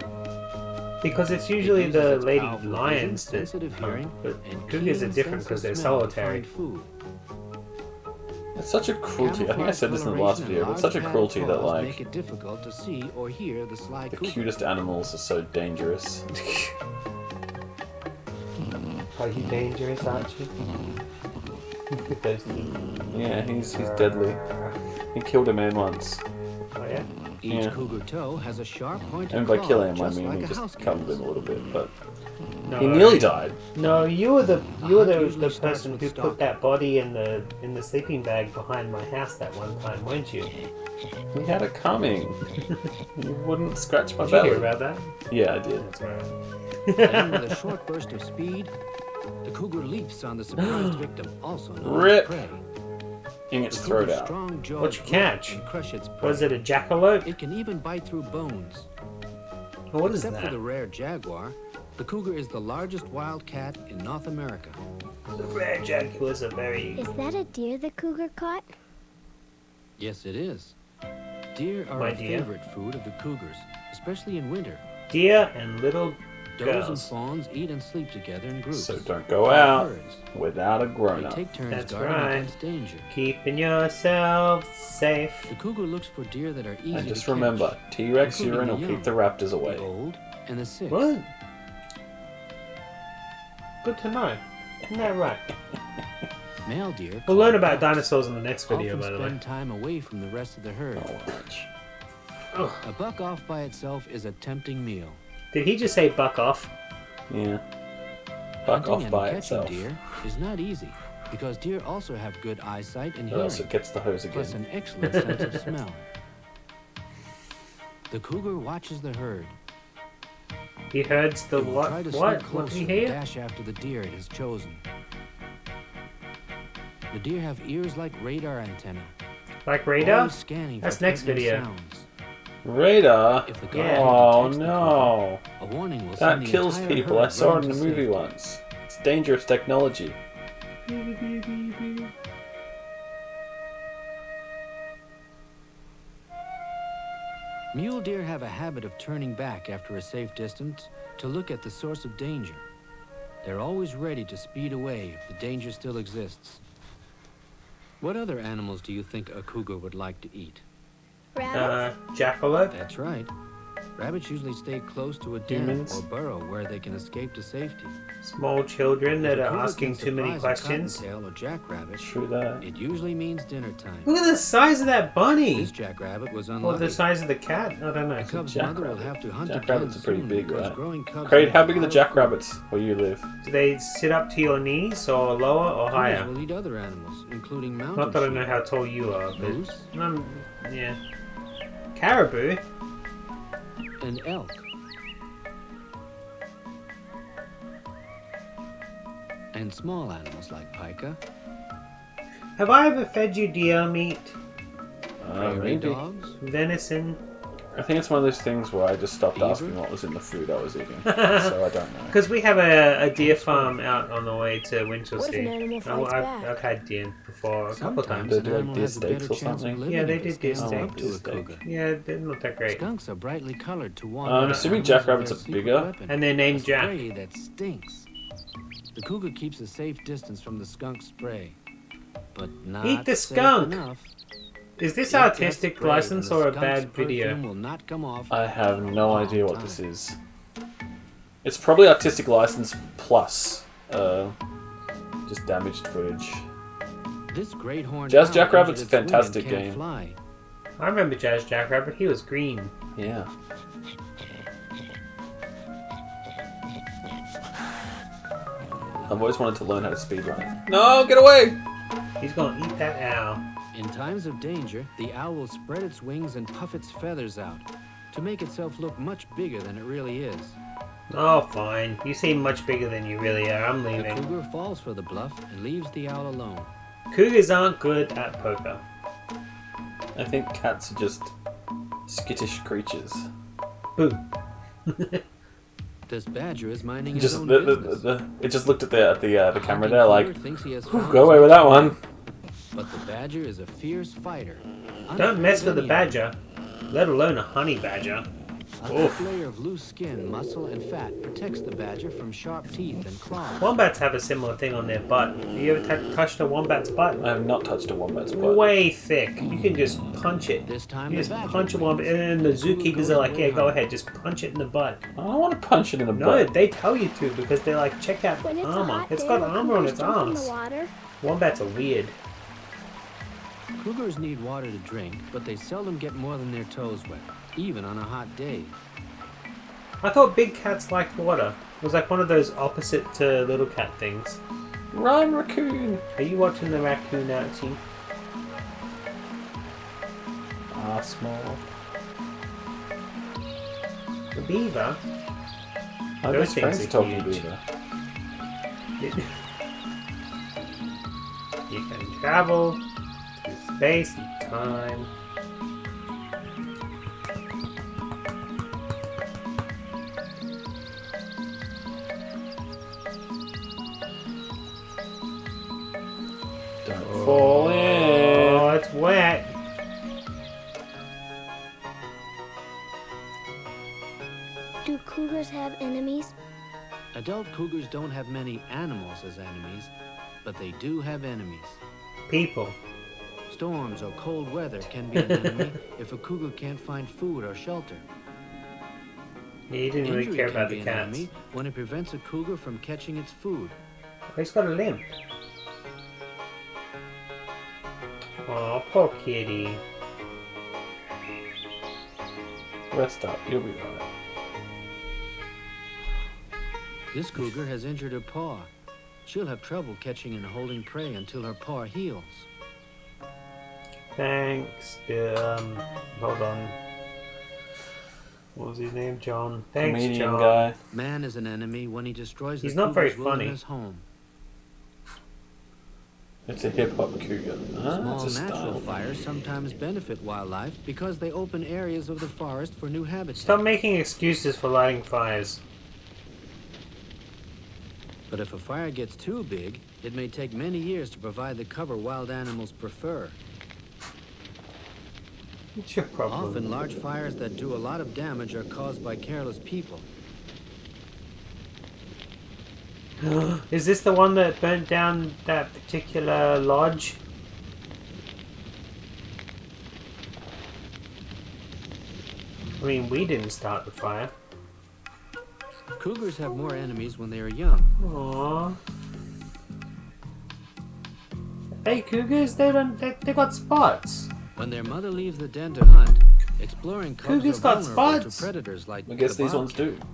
[SPEAKER 2] Because it's usually
[SPEAKER 6] It uses
[SPEAKER 2] the
[SPEAKER 6] its
[SPEAKER 2] lady
[SPEAKER 6] powerful
[SPEAKER 2] lions
[SPEAKER 6] vision,
[SPEAKER 2] that
[SPEAKER 6] sensitive
[SPEAKER 2] hunt,
[SPEAKER 6] hearing,
[SPEAKER 2] but
[SPEAKER 6] and
[SPEAKER 2] cougars are
[SPEAKER 6] keen
[SPEAKER 2] different
[SPEAKER 6] sense
[SPEAKER 2] because
[SPEAKER 6] of
[SPEAKER 2] they're
[SPEAKER 6] smell to
[SPEAKER 2] solitary.
[SPEAKER 6] find food.
[SPEAKER 3] It's such a cruelty. I think I said this in the last video, but it's such a cruelty that
[SPEAKER 6] Make
[SPEAKER 3] like
[SPEAKER 6] it difficult to see or hear the sly
[SPEAKER 3] the
[SPEAKER 6] cougar.
[SPEAKER 3] cutest animals are so dangerous.
[SPEAKER 2] Are you dangerous, Archie? Look at those teeth.
[SPEAKER 3] Yeah, he's deadly. He killed a man once.
[SPEAKER 2] Oh yeah?
[SPEAKER 6] Each
[SPEAKER 3] Yeah.
[SPEAKER 6] cougar toe has a sharp pointed
[SPEAKER 3] And by
[SPEAKER 6] claw,
[SPEAKER 3] killing him, I
[SPEAKER 6] just
[SPEAKER 3] mean
[SPEAKER 6] like
[SPEAKER 3] he
[SPEAKER 6] a
[SPEAKER 3] just
[SPEAKER 6] house
[SPEAKER 3] covered
[SPEAKER 6] cat's.
[SPEAKER 3] him a little bit, but
[SPEAKER 2] No,
[SPEAKER 3] he nearly died.
[SPEAKER 2] No, you were the
[SPEAKER 6] hunt usually starts
[SPEAKER 2] person
[SPEAKER 6] with
[SPEAKER 2] who
[SPEAKER 6] stalking.
[SPEAKER 2] put that body in the sleeping bag behind my house that one time, weren't you?
[SPEAKER 3] He had it coming. He wouldn't scratch my
[SPEAKER 2] Did you
[SPEAKER 3] belly.
[SPEAKER 2] hear about that?
[SPEAKER 3] Yeah, I did.
[SPEAKER 2] That's right.
[SPEAKER 6] Then with a short burst of speed, the cougar leaps on the surprised victim, also known
[SPEAKER 3] Rip.
[SPEAKER 6] as prey.
[SPEAKER 3] ing its
[SPEAKER 6] The
[SPEAKER 3] throat
[SPEAKER 6] cougar's
[SPEAKER 3] out.
[SPEAKER 6] strong jaws
[SPEAKER 2] What'd you
[SPEAKER 6] grip
[SPEAKER 2] catch?
[SPEAKER 6] and crush its
[SPEAKER 2] Was
[SPEAKER 6] prey.
[SPEAKER 2] it a jackalope?
[SPEAKER 6] It can even bite through bones.
[SPEAKER 2] What is
[SPEAKER 6] Except
[SPEAKER 2] that?
[SPEAKER 6] for the rare jaguar, the cougar is the largest wild cat in North America.
[SPEAKER 2] The rare jaguars are very...
[SPEAKER 5] Is that a deer the cougar caught?
[SPEAKER 6] Yes, it is. Deer are
[SPEAKER 2] My
[SPEAKER 6] a
[SPEAKER 2] dear.
[SPEAKER 6] favorite food of the cougars, especially in winter.
[SPEAKER 2] Deer and little
[SPEAKER 6] Does and
[SPEAKER 2] girls.
[SPEAKER 6] fawns eat and sleep together in groups.
[SPEAKER 3] So don't go
[SPEAKER 6] called
[SPEAKER 3] out
[SPEAKER 6] herds.
[SPEAKER 3] without a
[SPEAKER 6] They
[SPEAKER 3] grown-up.
[SPEAKER 6] take turns
[SPEAKER 2] That's
[SPEAKER 6] guarding
[SPEAKER 2] right.
[SPEAKER 6] against danger.
[SPEAKER 2] Keeping yourself safe.
[SPEAKER 6] The cougar looks for deer that are easy
[SPEAKER 3] And just
[SPEAKER 6] to
[SPEAKER 3] remember,
[SPEAKER 6] catch,
[SPEAKER 3] T-Rex
[SPEAKER 6] including
[SPEAKER 3] urine
[SPEAKER 6] the
[SPEAKER 3] will
[SPEAKER 6] young,
[SPEAKER 3] keep the raptors
[SPEAKER 6] the
[SPEAKER 3] away.
[SPEAKER 6] old, and the sick.
[SPEAKER 2] What? Good to know. Isn't that right?
[SPEAKER 6] Male deer
[SPEAKER 2] We'll
[SPEAKER 6] called
[SPEAKER 2] learn about
[SPEAKER 6] bucks,
[SPEAKER 2] dinosaurs in the next video,
[SPEAKER 6] often
[SPEAKER 2] by the way.
[SPEAKER 6] spend time away from the rest of the herd.
[SPEAKER 3] Oh, watch.
[SPEAKER 2] Ugh.
[SPEAKER 6] A buck off by itself is a tempting meal.
[SPEAKER 2] Did he just say buck off?
[SPEAKER 3] Yeah. Buck
[SPEAKER 6] Hunting
[SPEAKER 3] off
[SPEAKER 6] and
[SPEAKER 3] by
[SPEAKER 6] catching
[SPEAKER 3] itself.
[SPEAKER 6] deer is not easy because deer also have good eyesight and
[SPEAKER 3] Or
[SPEAKER 6] hearing,
[SPEAKER 3] else it gets the hose
[SPEAKER 6] plus
[SPEAKER 3] again.
[SPEAKER 6] an excellent sense of smell. The cougar watches the herd.
[SPEAKER 2] He herds the
[SPEAKER 6] It will
[SPEAKER 2] what?
[SPEAKER 6] try to
[SPEAKER 2] What?
[SPEAKER 6] sneak
[SPEAKER 2] What did
[SPEAKER 6] closer
[SPEAKER 2] he
[SPEAKER 6] and
[SPEAKER 2] hear?
[SPEAKER 6] dash after the deer it has chosen. The deer have ears like radar antennae,
[SPEAKER 2] Like radar?
[SPEAKER 6] always scanning
[SPEAKER 2] That's
[SPEAKER 6] for
[SPEAKER 2] next
[SPEAKER 6] threatening
[SPEAKER 2] video.
[SPEAKER 6] sounds.
[SPEAKER 3] Radar?
[SPEAKER 6] If the
[SPEAKER 2] Yeah.
[SPEAKER 6] guardian
[SPEAKER 3] Oh
[SPEAKER 6] detects the
[SPEAKER 3] no.
[SPEAKER 6] cougar, a warning will
[SPEAKER 3] That
[SPEAKER 6] send the
[SPEAKER 3] kills
[SPEAKER 6] entire
[SPEAKER 3] people.
[SPEAKER 6] herd
[SPEAKER 3] I saw it
[SPEAKER 6] running
[SPEAKER 3] in a
[SPEAKER 6] to
[SPEAKER 3] movie
[SPEAKER 6] safety.
[SPEAKER 3] once. It's dangerous technology.
[SPEAKER 6] Mule deer have a habit of turning back after a safe distance to look at the source of danger. They're always ready to speed away if the danger still exists. What other animals do you think a cougar would like to eat?
[SPEAKER 5] Rabbit?
[SPEAKER 2] Jackalope?
[SPEAKER 6] That's right. Rabbits usually stay close to a den
[SPEAKER 3] Humans.
[SPEAKER 6] or burrow where they can escape to safety.
[SPEAKER 2] Small children that
[SPEAKER 6] If a
[SPEAKER 2] are
[SPEAKER 6] cougar
[SPEAKER 2] asking
[SPEAKER 6] can
[SPEAKER 2] too many
[SPEAKER 6] surprise a
[SPEAKER 2] questions.
[SPEAKER 6] cottontail or jackrabbit,
[SPEAKER 3] True that.
[SPEAKER 6] it usually means dinner time.
[SPEAKER 2] Look at the size of that bunny!
[SPEAKER 6] This jackrabbit was
[SPEAKER 2] Or
[SPEAKER 6] unlucky.
[SPEAKER 2] the size of the cat? I don't know.
[SPEAKER 6] The cub's
[SPEAKER 3] jackrabbit.
[SPEAKER 6] mother will have to hunt
[SPEAKER 3] Jackrabbits
[SPEAKER 6] again
[SPEAKER 3] are pretty
[SPEAKER 6] soon
[SPEAKER 3] big,
[SPEAKER 6] because
[SPEAKER 3] right?
[SPEAKER 6] growing cubs
[SPEAKER 3] Craig,
[SPEAKER 6] need
[SPEAKER 3] how
[SPEAKER 6] a
[SPEAKER 3] big are the
[SPEAKER 6] lot of
[SPEAKER 3] jackrabbits where you live?
[SPEAKER 2] Do they sit up to your knees or lower or
[SPEAKER 6] food.
[SPEAKER 2] higher?
[SPEAKER 6] Cougars will eat other animals, including mountain
[SPEAKER 2] Not that I
[SPEAKER 6] sheep,
[SPEAKER 2] know how tall you are, but...
[SPEAKER 6] moose,
[SPEAKER 2] Yeah. Caribou?
[SPEAKER 6] and elk. And small animals like pika,
[SPEAKER 2] Have I ever fed you deer meat?
[SPEAKER 6] prairie
[SPEAKER 3] Maybe.
[SPEAKER 6] dogs,
[SPEAKER 2] Venison?
[SPEAKER 3] I think it's one of those things where I just stopped
[SPEAKER 6] Beaver?
[SPEAKER 3] asking what was in the food I was eating. So I don't know.
[SPEAKER 2] Because we have a deer farm out on the way to
[SPEAKER 5] What if
[SPEAKER 2] Winchelsea.
[SPEAKER 5] an animal fights back?
[SPEAKER 2] I've had deer before a couple
[SPEAKER 6] sometimes
[SPEAKER 2] times.
[SPEAKER 3] They
[SPEAKER 6] an
[SPEAKER 3] do like
[SPEAKER 6] animal
[SPEAKER 3] deer
[SPEAKER 6] has a better
[SPEAKER 3] steaks or
[SPEAKER 6] chance of
[SPEAKER 3] something?
[SPEAKER 6] living
[SPEAKER 2] Yeah, they
[SPEAKER 6] if it
[SPEAKER 2] did deer
[SPEAKER 6] stands up
[SPEAKER 2] steak.
[SPEAKER 6] to a
[SPEAKER 3] Steak.
[SPEAKER 6] cougar.
[SPEAKER 2] Yeah, they're not that great.
[SPEAKER 6] Skunks are brightly colored to warn
[SPEAKER 3] I'm
[SPEAKER 6] other
[SPEAKER 3] assuming
[SPEAKER 6] animals of
[SPEAKER 3] jackrabbits
[SPEAKER 6] their
[SPEAKER 3] are
[SPEAKER 6] secret
[SPEAKER 3] bigger.
[SPEAKER 6] weapon,
[SPEAKER 2] And they're named
[SPEAKER 6] a
[SPEAKER 2] Jack.
[SPEAKER 6] spray that stinks. The cougar keeps a safe distance from the skunk spray, but not
[SPEAKER 2] Eat the
[SPEAKER 6] safe
[SPEAKER 2] skunk.
[SPEAKER 6] enough.
[SPEAKER 2] Is this
[SPEAKER 6] If that
[SPEAKER 2] artistic
[SPEAKER 6] spray
[SPEAKER 2] license
[SPEAKER 6] and the
[SPEAKER 2] or a
[SPEAKER 6] skunk's
[SPEAKER 2] bad video?
[SPEAKER 6] perfume will not come off
[SPEAKER 3] I have
[SPEAKER 6] for a
[SPEAKER 3] no
[SPEAKER 6] long
[SPEAKER 3] idea what
[SPEAKER 6] time.
[SPEAKER 3] this is. It's probably artistic license plus just damaged footage.
[SPEAKER 6] This great horned
[SPEAKER 3] Jazz
[SPEAKER 6] owl
[SPEAKER 3] Jackrabbit's a
[SPEAKER 6] injured its wing and
[SPEAKER 3] fantastic
[SPEAKER 6] can't
[SPEAKER 3] game.
[SPEAKER 6] Fly.
[SPEAKER 2] I remember Jazz Jackrabbit. He was green.
[SPEAKER 3] Yeah. I've always wanted to learn how to speedrun it. No, get away!
[SPEAKER 2] He's gonna eat that owl.
[SPEAKER 6] In times of danger, the owl will spread its wings and puff its feathers out to make itself look much bigger than it really is.
[SPEAKER 2] Oh, fine. You seem much bigger than you really are. I'm
[SPEAKER 6] The
[SPEAKER 2] leaving.
[SPEAKER 6] cougar falls for the bluff and leaves the owl alone.
[SPEAKER 2] Cougars aren't good at poker.
[SPEAKER 3] I think cats are just skittish creatures.
[SPEAKER 2] Boom.
[SPEAKER 6] This badger is minding his
[SPEAKER 3] Just
[SPEAKER 6] own business.
[SPEAKER 3] it just looked at the
[SPEAKER 6] A
[SPEAKER 3] camera
[SPEAKER 6] hunting
[SPEAKER 3] there like,
[SPEAKER 6] cougar thinks he has
[SPEAKER 3] "Whew,
[SPEAKER 6] found
[SPEAKER 3] go away with that one.
[SPEAKER 6] But the badger is a fierce fighter.
[SPEAKER 2] Don't mess with the
[SPEAKER 6] Unlike
[SPEAKER 2] badger, let alone a honey badger.
[SPEAKER 6] any animal. A thick layer of loose skin, muscle, and fat protects the badger from sharp teeth and claws.
[SPEAKER 2] Wombats have a similar thing on their butt. Have you ever touched a wombat's butt?
[SPEAKER 3] I have not touched a wombat's butt.
[SPEAKER 2] Way thick. You can just punch it.
[SPEAKER 6] This time
[SPEAKER 2] You
[SPEAKER 6] the
[SPEAKER 2] just
[SPEAKER 6] badger
[SPEAKER 2] punch a
[SPEAKER 6] wins.
[SPEAKER 2] wombat, and the
[SPEAKER 6] The cougar
[SPEAKER 2] zookeepers
[SPEAKER 6] goes
[SPEAKER 2] are like,
[SPEAKER 6] away
[SPEAKER 2] yeah, go
[SPEAKER 6] hunting.
[SPEAKER 2] ahead, just punch it in the butt.
[SPEAKER 3] I don't want to punch it in the
[SPEAKER 2] No,
[SPEAKER 3] butt.
[SPEAKER 2] they tell you to because they're like, check out
[SPEAKER 5] When
[SPEAKER 2] the
[SPEAKER 5] it's a
[SPEAKER 2] armor.
[SPEAKER 5] hot
[SPEAKER 2] It's
[SPEAKER 5] day,
[SPEAKER 2] got
[SPEAKER 5] will
[SPEAKER 2] armor on
[SPEAKER 5] cougars
[SPEAKER 2] its
[SPEAKER 5] jump in
[SPEAKER 2] arms.
[SPEAKER 5] the water?
[SPEAKER 2] Wombats are weird.
[SPEAKER 6] Cougars need water to drink, but they seldom get more than their toes wet, even on a hot day.
[SPEAKER 2] I thought big cats liked water. It was like one of those opposite to little cat things.
[SPEAKER 3] Run, raccoon!
[SPEAKER 2] Are you watching the raccoon outie?
[SPEAKER 3] Ah, small.
[SPEAKER 2] The beaver?
[SPEAKER 3] My
[SPEAKER 2] Those
[SPEAKER 3] best
[SPEAKER 2] things
[SPEAKER 3] friend's
[SPEAKER 2] are
[SPEAKER 3] talking
[SPEAKER 2] huge.
[SPEAKER 3] beaver.
[SPEAKER 2] You can travel Space time.
[SPEAKER 3] Don't fall in.
[SPEAKER 2] Oh, it's wet.
[SPEAKER 5] Do cougars have enemies?
[SPEAKER 6] Adult cougars don't have many animals as enemies, but they do have enemies.
[SPEAKER 2] People.
[SPEAKER 6] Storms or cold weather can be an enemy if a cougar can't find food or shelter.
[SPEAKER 2] He didn't really
[SPEAKER 6] Injury
[SPEAKER 2] care
[SPEAKER 6] can
[SPEAKER 2] about
[SPEAKER 6] be
[SPEAKER 2] the
[SPEAKER 6] an
[SPEAKER 2] cats.
[SPEAKER 6] enemy when it prevents a cougar from catching its food.
[SPEAKER 2] Oh, he's got a limp. Oh, poor kitty.
[SPEAKER 3] Rest up, you'll be right.
[SPEAKER 6] This cougar has injured her paw. She'll have trouble catching and holding prey until her paw heals.
[SPEAKER 2] Thanks. Hold on. What was his name? John. Thanks,
[SPEAKER 3] Comedian
[SPEAKER 2] John.
[SPEAKER 3] guy.
[SPEAKER 6] Man is an enemy when he destroys
[SPEAKER 2] He's
[SPEAKER 6] the
[SPEAKER 2] not very
[SPEAKER 6] cougar's
[SPEAKER 2] funny.
[SPEAKER 6] wilderness home.
[SPEAKER 3] It's a hip hop cougar.
[SPEAKER 6] Small
[SPEAKER 3] That's a
[SPEAKER 6] natural
[SPEAKER 3] style.
[SPEAKER 6] fires sometimes benefit wildlife because they open areas of the forest for new habitat.
[SPEAKER 2] Stop making excuses for lighting fires.
[SPEAKER 6] But if a fire gets too big, it may take many years to provide the cover wild animals prefer.
[SPEAKER 2] What's your problem?
[SPEAKER 6] Often, large fires that do a lot of damage are caused by careless people.
[SPEAKER 2] Is this the one that burnt down that particular lodge? I mean, we didn't start the fire.
[SPEAKER 6] Cougars have more enemies when they are young.
[SPEAKER 2] Aww. Hey, cougars, they got spots.
[SPEAKER 6] When their mother leaves the den to hunt, exploring cubs
[SPEAKER 2] Cougars
[SPEAKER 6] are
[SPEAKER 2] got
[SPEAKER 6] vulnerable
[SPEAKER 2] spots.
[SPEAKER 6] to predators like
[SPEAKER 3] I guess
[SPEAKER 6] the
[SPEAKER 3] these ones
[SPEAKER 6] bobcat.
[SPEAKER 3] do.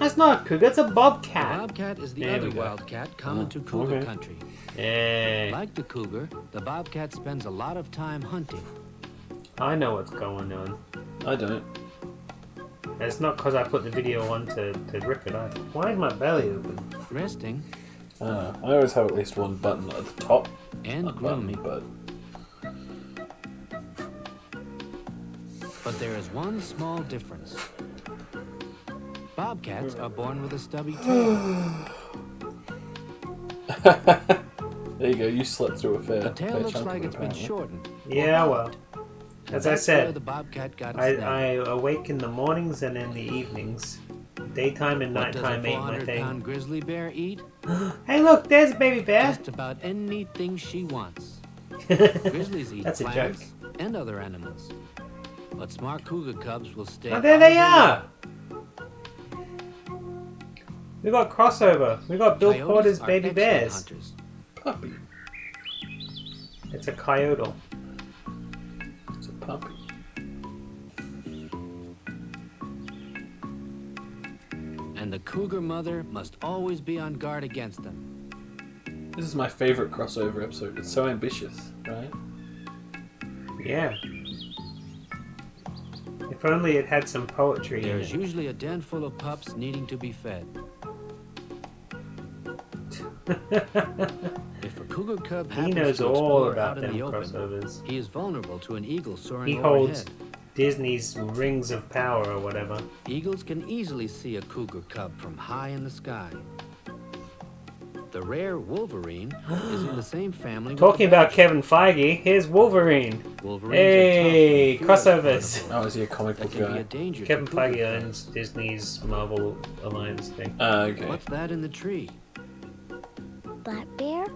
[SPEAKER 2] That's not a cougar, it's a
[SPEAKER 6] The
[SPEAKER 2] bobcat.
[SPEAKER 6] bobcat is the
[SPEAKER 2] There
[SPEAKER 6] other
[SPEAKER 2] we go.
[SPEAKER 6] wildcat common to cougar
[SPEAKER 3] okay.
[SPEAKER 6] country.
[SPEAKER 2] Hey,
[SPEAKER 6] Like the cougar, the bobcat spends a lot of time hunting.
[SPEAKER 2] I know what's going on.
[SPEAKER 3] I don't.
[SPEAKER 2] It's not because I put the video on to rip it either. Why is my belly open?
[SPEAKER 6] Resting
[SPEAKER 3] I always have at least one button at the top.
[SPEAKER 6] and
[SPEAKER 3] Not button,
[SPEAKER 6] grooming.
[SPEAKER 3] but
[SPEAKER 6] But there is one small difference. Bobcats are born with a stubby tail.
[SPEAKER 3] there you go. You slept through a fair.
[SPEAKER 6] The tail
[SPEAKER 3] fair
[SPEAKER 6] looks
[SPEAKER 3] chunk
[SPEAKER 6] like
[SPEAKER 3] of it,
[SPEAKER 6] it's been
[SPEAKER 3] apparently.
[SPEAKER 6] shortened.
[SPEAKER 2] Yeah, well.
[SPEAKER 6] And
[SPEAKER 2] As I
[SPEAKER 6] that's where
[SPEAKER 2] said,
[SPEAKER 6] the bobcat got its
[SPEAKER 2] I
[SPEAKER 6] name.
[SPEAKER 2] awake in the mornings and in the evenings. Daytime and
[SPEAKER 6] What does a
[SPEAKER 2] nighttime ain't my
[SPEAKER 6] 400-pound
[SPEAKER 2] thing.
[SPEAKER 6] grizzly bear eat?
[SPEAKER 2] Hey, look, there's a baby bear.
[SPEAKER 6] Just about anything she wants. Grizzlies eat
[SPEAKER 2] That's a
[SPEAKER 6] plants and other animals. But smart cougar cubs will stay
[SPEAKER 2] Oh, there they
[SPEAKER 6] out
[SPEAKER 2] are. We got crossover. We got
[SPEAKER 6] of the way.
[SPEAKER 2] Bill
[SPEAKER 6] Coyotes
[SPEAKER 2] Porter's
[SPEAKER 6] are
[SPEAKER 2] baby
[SPEAKER 6] excellent
[SPEAKER 2] bears.
[SPEAKER 6] hunters.
[SPEAKER 3] Puppy.
[SPEAKER 2] It's a coyote.
[SPEAKER 3] It's a puppy.
[SPEAKER 6] And the cougar mother must always be on guard against them.
[SPEAKER 3] This is my favorite crossover episode. It's so ambitious, right?
[SPEAKER 2] Yeah. If only it had some poetry in
[SPEAKER 6] There's
[SPEAKER 2] it.
[SPEAKER 6] usually a den full of pups needing to be fed. If a cougar cub
[SPEAKER 2] He
[SPEAKER 6] happens
[SPEAKER 2] knows
[SPEAKER 6] to
[SPEAKER 2] all
[SPEAKER 6] explore
[SPEAKER 2] about
[SPEAKER 6] out in
[SPEAKER 2] them
[SPEAKER 6] the open,
[SPEAKER 2] crossovers.
[SPEAKER 6] he is vulnerable to an eagle soaring
[SPEAKER 2] He
[SPEAKER 6] overhead.
[SPEAKER 2] holds Disney's Rings of Power or whatever.
[SPEAKER 6] Eagles can easily see a cougar cub from high in the sky. The rare wolverine is in the same family. with
[SPEAKER 2] Talking
[SPEAKER 6] the
[SPEAKER 2] about Kevin Feige, here's Wolverine.
[SPEAKER 6] Wolverines
[SPEAKER 2] Hey,
[SPEAKER 6] are tough, fierce,
[SPEAKER 2] crossovers.
[SPEAKER 3] Oh, is he a comic
[SPEAKER 6] that
[SPEAKER 3] book
[SPEAKER 6] can be a
[SPEAKER 3] guy?
[SPEAKER 6] danger
[SPEAKER 2] Kevin
[SPEAKER 6] to cougar
[SPEAKER 2] Feige
[SPEAKER 6] cubs.
[SPEAKER 2] owns Disney's Marvel Alliance thing.
[SPEAKER 3] Okay.
[SPEAKER 6] What's that in the tree?
[SPEAKER 5] Black bear?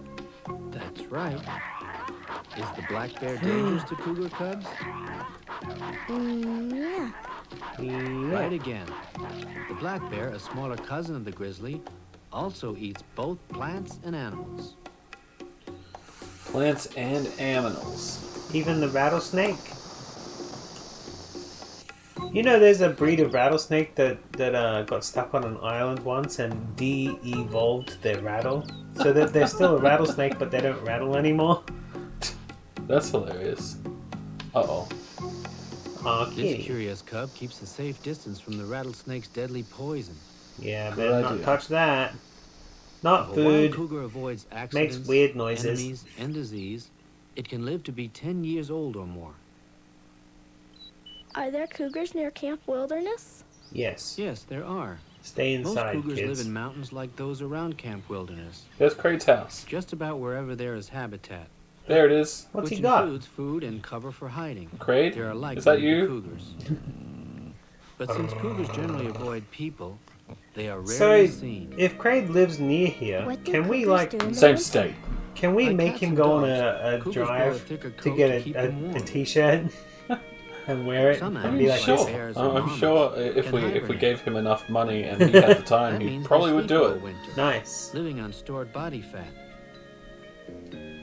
[SPEAKER 6] That's right. Is the black bear dangerous to cougar cubs?
[SPEAKER 5] Yeah.
[SPEAKER 6] Right again. The black bear, a smaller cousin of the grizzly, also eats both plants and animals.
[SPEAKER 3] Plants and animals.
[SPEAKER 2] Even the rattlesnake. You know, there's a breed of rattlesnake that got stuck on an island once and de-evolved their rattle, so that they're still a rattlesnake, but they don't rattle anymore.
[SPEAKER 3] That's hilarious. Uh-oh.
[SPEAKER 2] Aw,
[SPEAKER 6] This
[SPEAKER 2] kitty.
[SPEAKER 6] curious cub keeps a safe distance from the rattlesnake's deadly poison.
[SPEAKER 2] Yeah,
[SPEAKER 3] Good
[SPEAKER 2] better not
[SPEAKER 3] idea.
[SPEAKER 2] touch that. Not
[SPEAKER 6] If a wild
[SPEAKER 2] food.
[SPEAKER 6] cougar avoids accidents,
[SPEAKER 2] weird noises.
[SPEAKER 6] enemies, and disease, It can live to be 10 years old or more.
[SPEAKER 5] Are there cougars near Camp Wilderness?
[SPEAKER 2] Yes.
[SPEAKER 6] Yes, there are.
[SPEAKER 2] Stay inside,
[SPEAKER 6] Most cougars
[SPEAKER 2] kids.
[SPEAKER 6] live in mountains like those around Camp Wilderness,
[SPEAKER 3] There's Craig's house.
[SPEAKER 6] just about wherever there is habitat,
[SPEAKER 3] There it is.
[SPEAKER 2] What's
[SPEAKER 6] which
[SPEAKER 2] he got?
[SPEAKER 6] includes food and cover for hiding.
[SPEAKER 3] Craig?
[SPEAKER 6] There are likely
[SPEAKER 3] Is that
[SPEAKER 6] to be
[SPEAKER 3] you?
[SPEAKER 6] cougars. But since cougars generally avoid people, they are
[SPEAKER 2] So,
[SPEAKER 6] rarely seen.
[SPEAKER 2] if Craig lives near here,
[SPEAKER 5] What do
[SPEAKER 2] can we
[SPEAKER 5] cougars
[SPEAKER 2] like,
[SPEAKER 5] do in the
[SPEAKER 3] Same
[SPEAKER 5] winter?
[SPEAKER 3] state.
[SPEAKER 2] can we
[SPEAKER 6] Like
[SPEAKER 2] make
[SPEAKER 6] cats
[SPEAKER 2] him
[SPEAKER 6] and
[SPEAKER 2] go on
[SPEAKER 6] dogs,
[SPEAKER 2] a
[SPEAKER 6] cougars grow a
[SPEAKER 2] drive
[SPEAKER 6] thicker
[SPEAKER 2] to
[SPEAKER 6] coat
[SPEAKER 2] get
[SPEAKER 6] to keep them
[SPEAKER 2] a
[SPEAKER 6] warm.
[SPEAKER 2] t-shirt and wear it
[SPEAKER 6] Some
[SPEAKER 2] and be like,
[SPEAKER 6] animals,
[SPEAKER 3] Sure.
[SPEAKER 6] bears or
[SPEAKER 3] I'm
[SPEAKER 6] llamas,
[SPEAKER 3] sure if
[SPEAKER 6] can
[SPEAKER 3] we
[SPEAKER 6] hibernate.
[SPEAKER 3] gave him enough money and he had the time,
[SPEAKER 6] That
[SPEAKER 3] he
[SPEAKER 6] means
[SPEAKER 3] probably
[SPEAKER 6] they
[SPEAKER 3] would
[SPEAKER 6] sleep
[SPEAKER 3] do
[SPEAKER 6] all
[SPEAKER 3] it.
[SPEAKER 6] winter,
[SPEAKER 2] nice.
[SPEAKER 6] living on stored body fat.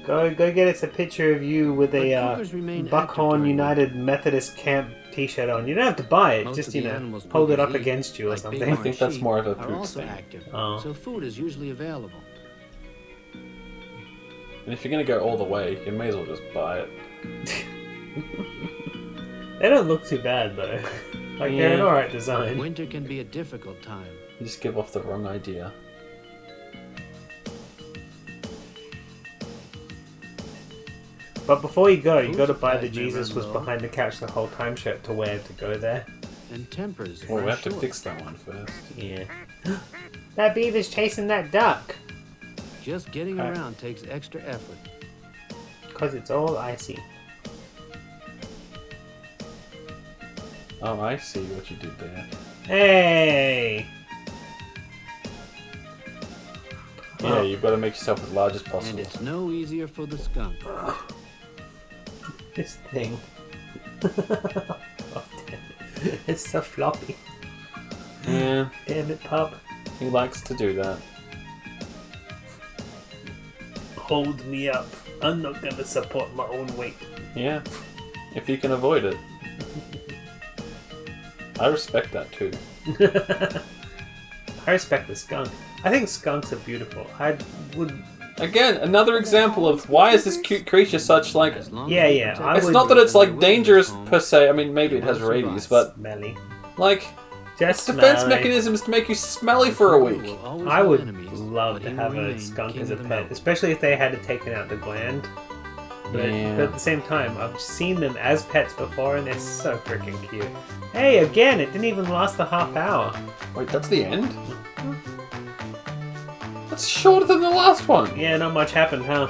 [SPEAKER 2] Go get us a picture of you with
[SPEAKER 6] But
[SPEAKER 2] a
[SPEAKER 6] cougars remain active
[SPEAKER 2] Buckhorn
[SPEAKER 6] during
[SPEAKER 2] United Methodist Camp t-shirt on. You don't have to buy it,
[SPEAKER 6] Most
[SPEAKER 2] just,
[SPEAKER 6] of
[SPEAKER 2] you
[SPEAKER 6] the
[SPEAKER 2] know,
[SPEAKER 6] animals
[SPEAKER 2] hold it
[SPEAKER 6] cougars
[SPEAKER 2] up
[SPEAKER 6] eat,
[SPEAKER 2] against you or
[SPEAKER 6] like
[SPEAKER 2] something.
[SPEAKER 6] bighorn
[SPEAKER 3] I think that's
[SPEAKER 6] sheep,
[SPEAKER 3] more of a
[SPEAKER 6] are
[SPEAKER 3] poop
[SPEAKER 6] also
[SPEAKER 3] thing.
[SPEAKER 6] active,
[SPEAKER 2] Oh.
[SPEAKER 6] so food is usually available.
[SPEAKER 3] And if you're going to go all the way, you may as well just buy it.
[SPEAKER 2] They don't look too bad, though. Like, they're an
[SPEAKER 3] Yeah.
[SPEAKER 2] alright design.
[SPEAKER 6] Winter can be a difficult time.
[SPEAKER 3] You just give off the wrong idea.
[SPEAKER 2] But before you go, you
[SPEAKER 6] Food
[SPEAKER 2] gotta buy the
[SPEAKER 6] supplies may
[SPEAKER 2] Jesus
[SPEAKER 6] run
[SPEAKER 2] was
[SPEAKER 6] low.
[SPEAKER 2] behind the couch the whole time shirt to wear to go there.
[SPEAKER 6] And tempers
[SPEAKER 3] Well, we
[SPEAKER 6] run
[SPEAKER 3] have to
[SPEAKER 6] short.
[SPEAKER 3] fix that one first.
[SPEAKER 2] Yeah. That beaver's chasing that duck.
[SPEAKER 6] Just getting
[SPEAKER 2] Alright.
[SPEAKER 6] around takes extra effort.
[SPEAKER 2] Because it's all icy.
[SPEAKER 3] Oh, I see what you did there.
[SPEAKER 2] Hey!
[SPEAKER 3] Yeah, you've got to make yourself as large as
[SPEAKER 6] And
[SPEAKER 3] possible.
[SPEAKER 6] it's no easier for the skunk.
[SPEAKER 2] This thing. Oh, damn it. It's so floppy.
[SPEAKER 3] Yeah,
[SPEAKER 2] Damn it, pup.
[SPEAKER 3] he likes to do that.
[SPEAKER 2] Hold me up. I'm not gonna support my own weight.
[SPEAKER 3] Yeah, if you can avoid it. I respect that too.
[SPEAKER 2] I respect the skunk. I think skunks are beautiful. I would.
[SPEAKER 3] Again, another example of why is this cute creature such like...
[SPEAKER 6] As long
[SPEAKER 2] Yeah,
[SPEAKER 6] as they
[SPEAKER 2] yeah,
[SPEAKER 6] protect
[SPEAKER 2] I
[SPEAKER 3] It's
[SPEAKER 2] would-
[SPEAKER 3] not that it's like
[SPEAKER 6] wilderness
[SPEAKER 3] dangerous
[SPEAKER 6] home,
[SPEAKER 3] per se. I mean, maybe it has
[SPEAKER 6] It will
[SPEAKER 3] rabies,
[SPEAKER 6] survive.
[SPEAKER 3] but
[SPEAKER 2] Smelly.
[SPEAKER 3] like,
[SPEAKER 2] Just
[SPEAKER 3] defense
[SPEAKER 2] smelly.
[SPEAKER 3] mechanism is to make you smelly for a week.
[SPEAKER 6] will always
[SPEAKER 2] I
[SPEAKER 6] have
[SPEAKER 2] would
[SPEAKER 6] enemies,
[SPEAKER 2] love
[SPEAKER 6] but
[SPEAKER 2] to
[SPEAKER 6] he
[SPEAKER 2] have
[SPEAKER 6] will
[SPEAKER 2] a
[SPEAKER 6] remain
[SPEAKER 2] skunk
[SPEAKER 6] king
[SPEAKER 2] as a
[SPEAKER 6] of the
[SPEAKER 2] pet,
[SPEAKER 6] mountain.
[SPEAKER 2] especially if they had taken out the gland. But at the same time, I've seen them as pets before, and they're so freaking cute. Hey, again, it didn't even last the half hour.
[SPEAKER 3] Wait, that's the end? That's shorter than the last one.
[SPEAKER 2] Yeah, not much happened, huh?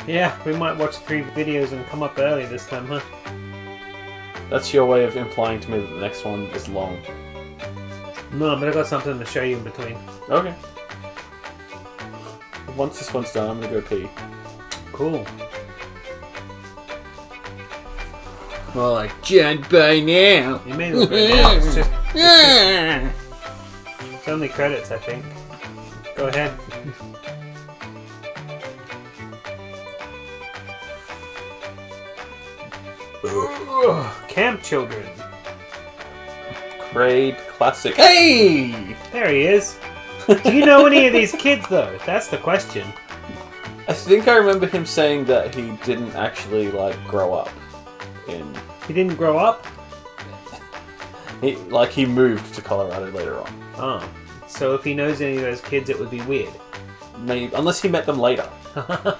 [SPEAKER 2] Yeah, we might watch 3 videos and come up early this time, huh?
[SPEAKER 3] That's your way of implying to me that the next one is long.
[SPEAKER 2] No, but I got something to show you in between.
[SPEAKER 3] Okay. Once this one's done, I'm gonna go pee.
[SPEAKER 2] Cool.
[SPEAKER 3] More like John by now.
[SPEAKER 2] You may look right now. It's only credits, I think. Go ahead. Camp children.
[SPEAKER 3] Great classic. Hey!
[SPEAKER 2] There he is. Do you know any of these kids, though? That's the question.
[SPEAKER 3] I think I remember him saying that he didn't actually like grow up in.
[SPEAKER 2] He didn't grow up?
[SPEAKER 3] He moved to Colorado later on.
[SPEAKER 2] Oh. So if he knows any of those kids, it would be weird.
[SPEAKER 3] Maybe unless he met them later.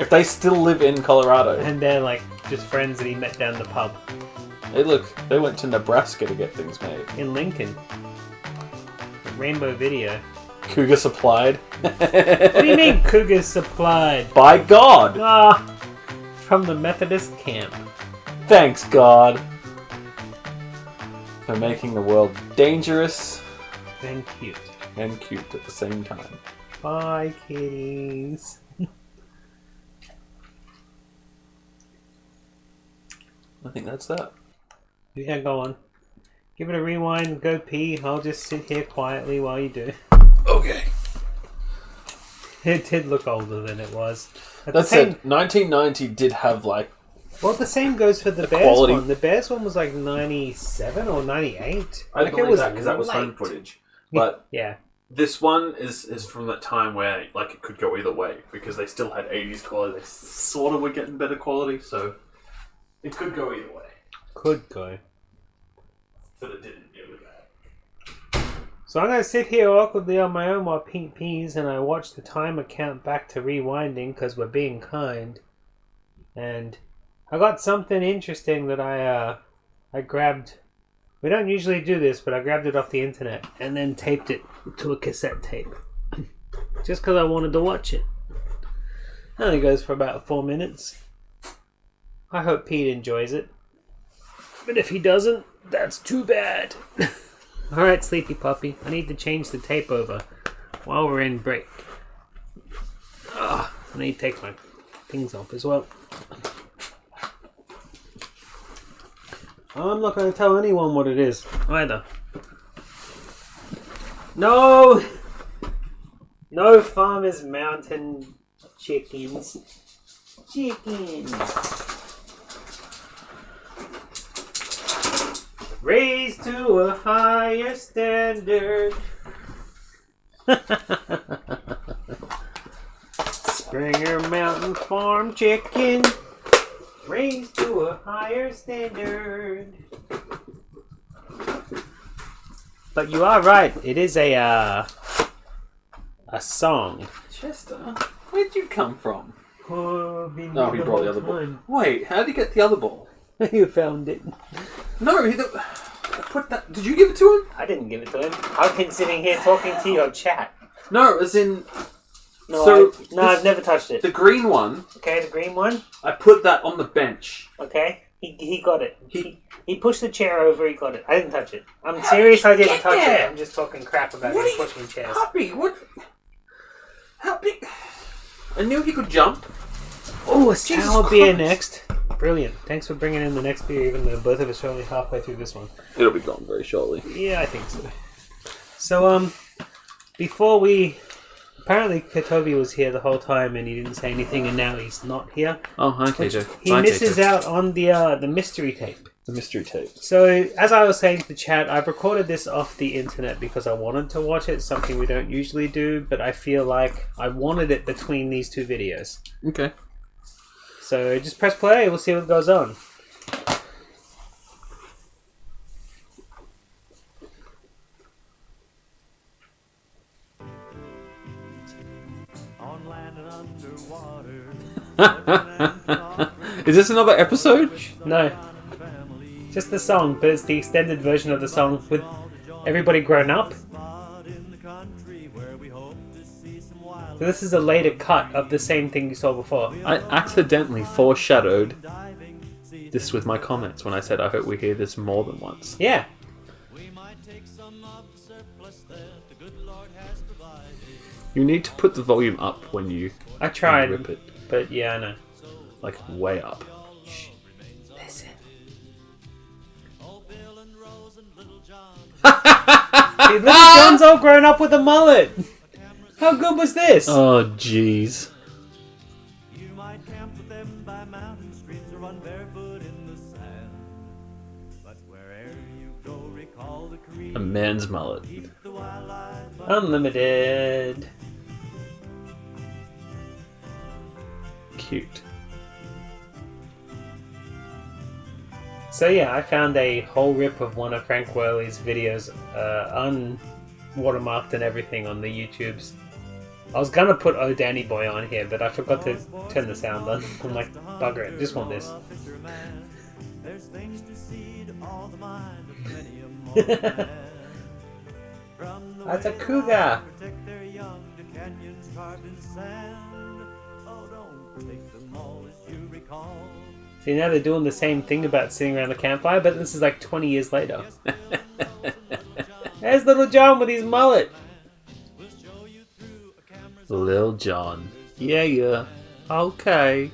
[SPEAKER 3] If they still live in Colorado.
[SPEAKER 2] And they're like just friends that he met down the pub
[SPEAKER 3] Hey, look, they went to Nebraska to get things made.
[SPEAKER 2] in Lincoln. Rainbow Video.
[SPEAKER 3] Cougar supplied.
[SPEAKER 2] What do you mean cougars supplied?
[SPEAKER 3] By God!
[SPEAKER 2] Ah, from the Methodist camp.
[SPEAKER 3] Thanks, God, for making the world dangerous
[SPEAKER 2] And cute.
[SPEAKER 3] and cute at the same time.
[SPEAKER 2] Bye, kitties.
[SPEAKER 3] I think that's that.
[SPEAKER 2] Yeah, go on. Give it a rewind, go pee. I'll just sit here quietly while you do.
[SPEAKER 3] Okay.
[SPEAKER 2] It did look older than it was. At
[SPEAKER 3] That's
[SPEAKER 2] the same,
[SPEAKER 3] it. 1990 did have like
[SPEAKER 2] well, the same goes for the Bears
[SPEAKER 3] quality.
[SPEAKER 2] one. The Bears one was like 97 or 98.
[SPEAKER 3] I
[SPEAKER 2] like
[SPEAKER 3] believe
[SPEAKER 2] it was
[SPEAKER 3] that because that was home
[SPEAKER 2] late.
[SPEAKER 3] footage. But
[SPEAKER 2] Yeah.
[SPEAKER 3] this one is from that time where like it could go either way because they still had 80s quality. They sort of were getting better quality, so it could go either way.
[SPEAKER 2] Could go.
[SPEAKER 3] But it didn't. It was bad.
[SPEAKER 2] So I'm going to sit here awkwardly on my own while Pink pees, and I watch the timer count back to rewinding because we're being kind. And I got something interesting that I grabbed. We don't usually do this, but I grabbed it off the internet and then taped it to a cassette tape. Just because I wanted to watch it. It only goes for about 4 minutes. I hope Pete enjoys it. But if he doesn't, that's too bad. Alright, sleepy puppy. I need to change the tape over while we're in break. I need to take my things off as well. I'm not going to tell anyone what it is either. No! No Farmer's Mountain chickens. Chickens! Raised to a higher standard. Springer Mountain Farm chicken. Raised to a higher standard. But you are right. It is a song.
[SPEAKER 3] Chester, where'd you come from?
[SPEAKER 2] Oh,
[SPEAKER 3] He brought the other ball. Wait, how did he get the other ball?
[SPEAKER 2] You found it.
[SPEAKER 3] No, put that. Did you give it to him?
[SPEAKER 2] I didn't give it to him. I've been sitting here talking to you on chat.
[SPEAKER 3] No, as in.
[SPEAKER 2] No, I've never touched it.
[SPEAKER 3] The green one.
[SPEAKER 2] Okay, the green one.
[SPEAKER 3] I put that on the bench.
[SPEAKER 2] Okay, he got it. He pushed the chair over. He got it. I didn't touch it. I'm serious. I didn't touch it. I'm just talking crap about him pushing chairs.
[SPEAKER 3] Puppy, what? How big? I knew he could jump.
[SPEAKER 2] Oh, a sour beer next. Brilliant. Thanks for bringing in the next beer, even though both of us are only halfway through this one.
[SPEAKER 3] It'll be gone very shortly.
[SPEAKER 2] Yeah, I think so. So, before we... Apparently, Kotobi was here the whole time and he didn't say anything, and now he's not here.
[SPEAKER 3] Oh, okay, Joe.
[SPEAKER 2] He misses out on the mystery tape.
[SPEAKER 3] The mystery tape.
[SPEAKER 2] So, as I was saying to the chat, I've recorded this off the internet because I wanted to watch it, something we don't usually do, but I feel like I wanted it between these two videos.
[SPEAKER 3] Okay.
[SPEAKER 2] So, just press play, we'll see what goes on.
[SPEAKER 1] On land and underwater.
[SPEAKER 3] Is this another episode?
[SPEAKER 2] No. Just the song, but it's the extended version of the song with everybody grown up. So this is a later cut of the same thing you saw before.
[SPEAKER 3] I accidentally foreshadowed this with my comments when I said I hope we hear this more than once.
[SPEAKER 2] Yeah.
[SPEAKER 3] You need to put the volume up when you
[SPEAKER 2] I tried,
[SPEAKER 3] rip it.
[SPEAKER 2] but yeah, I know.
[SPEAKER 3] Like way up.
[SPEAKER 2] Listen. See, Little John's all grown up with a mullet. How good was this?
[SPEAKER 3] Oh, jeez.
[SPEAKER 1] You might camp with them by mountain streams or run barefoot in the sand. But wherever you go, recall the creed.
[SPEAKER 3] A man's mullet.
[SPEAKER 1] Keep the wildlife
[SPEAKER 2] Unlimited.
[SPEAKER 3] Cute.
[SPEAKER 2] So yeah, I found a whole rip of one of Frank Worley's videos, unwatermarked and everything on the YouTubes. I was gonna put Oh Danny Boy on here, but I forgot to turn the sound on. I'm like, bugger it, just want this.
[SPEAKER 1] There's things to see to all the mind of many a mortal man. From the
[SPEAKER 2] That's a
[SPEAKER 1] way
[SPEAKER 2] cougar.
[SPEAKER 1] protect their young to canyons carved in sand. Oh, don't take them all as you recall.
[SPEAKER 2] See, now they're doing the same thing about sitting around the campfire, but this is like 20 years later. There's Little John with his mullet.
[SPEAKER 3] Lil Jon. Yeah. Okay.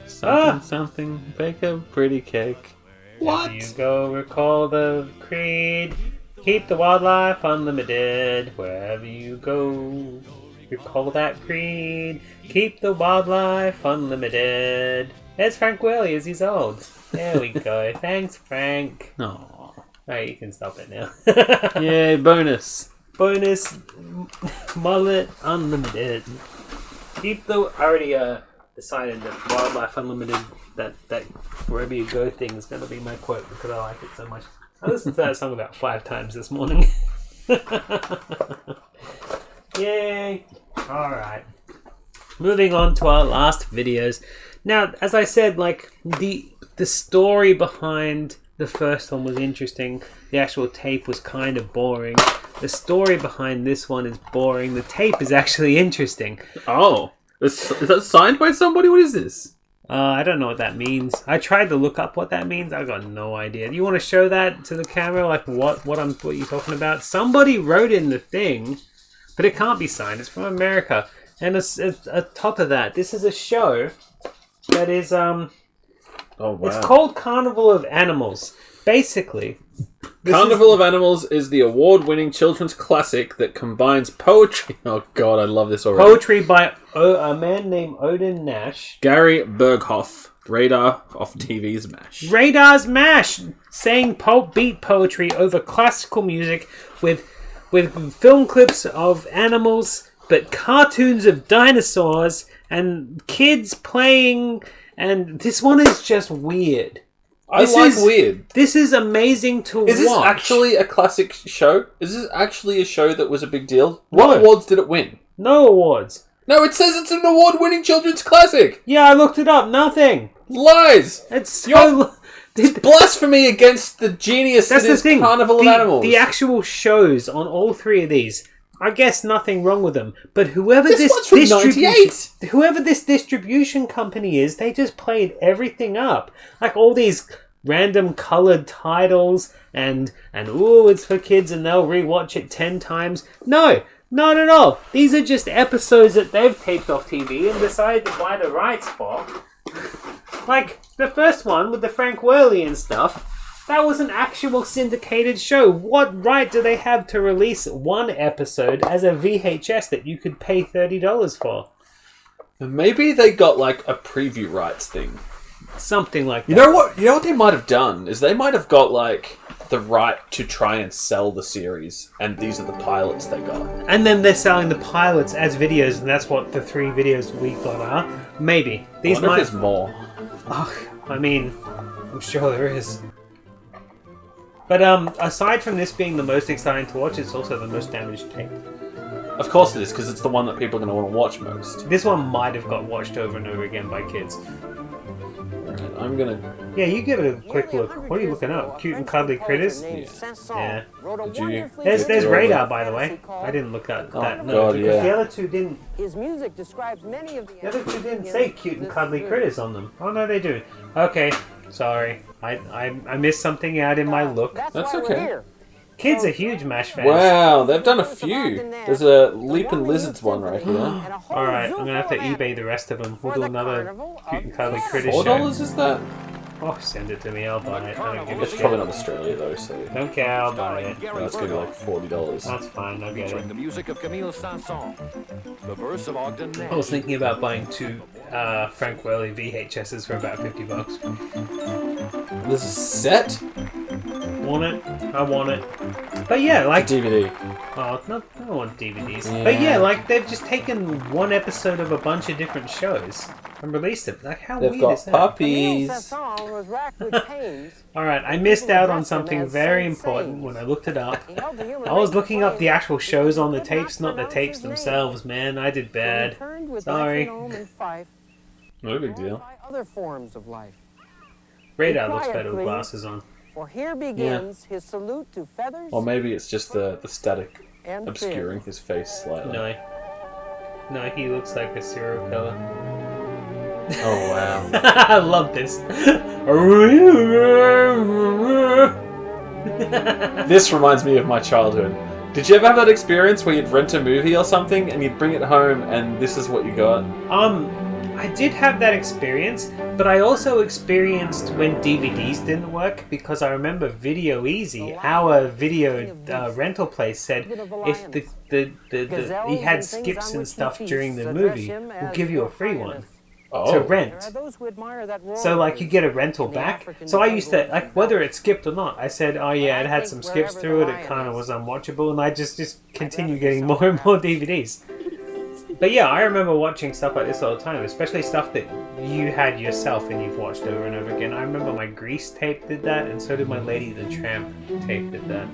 [SPEAKER 3] Something, bake a pretty cake. What?
[SPEAKER 2] Wherever you go, recall the creed. Keep the wildlife unlimited. Wherever you go, recall that creed. Keep the wildlife unlimited. There's Frank Worley as he's old. There we go. Thanks, Frank.
[SPEAKER 3] Aw.
[SPEAKER 2] Alright, you can stop it now.
[SPEAKER 3] Yay, bonus.
[SPEAKER 2] Bonus mullet unlimited. Keep the... I already decided that wildlife unlimited, that wherever you go thing is going to be my quote because I like it so much. I listened to that song about 5 times this morning. Yay! Alright. Moving on to our last videos. Now, as I said, like, the story behind the first one was interesting. The actual tape was kind of boring. The story behind this one is boring. The tape is actually interesting.
[SPEAKER 3] Oh. Is that signed by somebody? What is this?
[SPEAKER 2] I don't know what that means. I tried to look up what that means. I got no idea. Do you want to show that to the camera? Like what you're talking about? Somebody wrote in the thing, but it can't be signed. It's from America. And it's top of that, this is a show that is
[SPEAKER 3] Oh wow.
[SPEAKER 2] it's called Carnival of Animals. Basically,
[SPEAKER 3] Carnival of Animals is the award-winning children's classic that combines poetry. Oh god, I love this already.
[SPEAKER 2] Poetry by a man named Odin Nash.
[SPEAKER 3] Gary Berghoff, Radar off TV's MASH.
[SPEAKER 2] Radar's MASH, saying beat poetry over classical music with film clips of animals, but cartoons of dinosaurs and kids playing. And this one is just weird.
[SPEAKER 3] Weird.
[SPEAKER 2] This is amazing to watch.
[SPEAKER 3] Is this actually a classic show? Is this actually a show that was a big deal?
[SPEAKER 2] No.
[SPEAKER 3] What awards did it win?
[SPEAKER 2] No awards.
[SPEAKER 3] No, it says it's an award-winning children's classic.
[SPEAKER 2] Yeah, I looked it up. Nothing.
[SPEAKER 3] Lies.
[SPEAKER 2] It's so...
[SPEAKER 3] It's blasphemy against the genius
[SPEAKER 2] That's
[SPEAKER 3] that
[SPEAKER 2] the
[SPEAKER 3] is
[SPEAKER 2] thing.
[SPEAKER 3] Carnival of Animals.
[SPEAKER 2] The actual shows on all 3 of these, I guess nothing wrong with them. But whoever
[SPEAKER 3] This one's from 98.
[SPEAKER 2] whoever this distribution company is, they just played everything up. Like all these random coloured titles and ooh, it's for kids and they'll rewatch it 10 times. No, not at all. These are just episodes that they've taped off TV and decided to buy the rights for. Like the first one with the Frank Worley and stuff, that was an actual syndicated show. What right do they have to release one episode as a VHS that you could pay $30 for?
[SPEAKER 3] Maybe they got like a preview rights thing.
[SPEAKER 2] Something like that.
[SPEAKER 3] You know what they might have done is they might have got like the right to try and sell the series, and these are the pilots they got.
[SPEAKER 2] And then they're selling the pilots as videos, and that's what the 3 videos we got are. Maybe. These
[SPEAKER 3] I wonder
[SPEAKER 2] might...
[SPEAKER 3] if there's more.
[SPEAKER 2] Oh, I mean, I'm sure there is. But aside from this being the most exciting to watch, it's also the most damaged tape.
[SPEAKER 3] Of course it is, because it's the one that people are going to want to watch most.
[SPEAKER 2] This one might have got watched over and over again by kids.
[SPEAKER 3] Alright, I'm going to...
[SPEAKER 2] Yeah, you give it a quick look. What are you looking up? Cute and cuddly critters? Yeah.
[SPEAKER 3] Did you...
[SPEAKER 2] There's Radar, by the way. I didn't look at that. No,
[SPEAKER 3] God,
[SPEAKER 2] because
[SPEAKER 3] yeah.
[SPEAKER 2] the other two didn't.
[SPEAKER 7] His music describes many of
[SPEAKER 2] The other two didn't say cute and cuddly critters on them. Oh no, they do. Okay, sorry. I missed something out in my look.
[SPEAKER 3] That's okay.
[SPEAKER 2] Kids are huge MASH fans.
[SPEAKER 3] Wow, they've done a few. There's a Leaping Lizards one right here.
[SPEAKER 2] Alright, I'm gonna have to eBay the rest of them. We'll do another cute and cuddly critters show.
[SPEAKER 3] $4 is that?
[SPEAKER 2] Oh, send it to me, I'll buy it. I don't give a
[SPEAKER 3] It's
[SPEAKER 2] shit.
[SPEAKER 3] probably not Australia though, so...
[SPEAKER 2] Don't care, I'll buy it.
[SPEAKER 3] That's going to be like $40.
[SPEAKER 2] That's fine, I'll get it.
[SPEAKER 8] The music of Camille Saint-Saëns, the verse of Ogden Nash.
[SPEAKER 2] I was thinking about buying 2 Frank Worley VHSs for about $50.
[SPEAKER 3] There's a set?
[SPEAKER 2] Want it? I want it. But yeah, like...
[SPEAKER 3] DVD.
[SPEAKER 2] Oh, no, I don't want DVDs.
[SPEAKER 3] Yeah.
[SPEAKER 2] But yeah, like, they've just taken one episode of a bunch of different shows and released it. Like, how
[SPEAKER 3] They've
[SPEAKER 2] weird
[SPEAKER 3] got
[SPEAKER 2] is that?
[SPEAKER 3] puppies.
[SPEAKER 2] Alright, I missed out on something very important when I looked it up. I was looking up the actual shows on the tapes, not the tapes themselves, man. I did bad. Sorry.
[SPEAKER 3] No big deal.
[SPEAKER 7] Other forms of life.
[SPEAKER 2] Radar looks better with glasses on.
[SPEAKER 7] For here begins his salute to feathers
[SPEAKER 3] Or maybe it's just the static
[SPEAKER 7] and
[SPEAKER 3] obscuring
[SPEAKER 7] fins.
[SPEAKER 3] his face slightly.
[SPEAKER 2] No, he looks like a serial killer.
[SPEAKER 3] Oh wow.
[SPEAKER 2] I love this.
[SPEAKER 3] This reminds me of my childhood. Did you ever have that experience where you'd rent a movie or something and you'd bring it home and this is what you got?
[SPEAKER 2] I did have that experience, but I also experienced when DVDs didn't work because I remember Video Easy, our video rental place, said if he had skips and stuff during the movie, we'll give you a free one to rent. So like you get a rental back. So I used to, like, whether it skipped or not, I said, oh yeah, it had some skips through it, it kind of was unwatchable, and I just continue getting more and more DVDs. But yeah, I remember watching stuff like this all the time, especially stuff that you had yourself and you've watched over and over again. I remember my Grease tape did that, and so did my Lady the Tramp tape did that.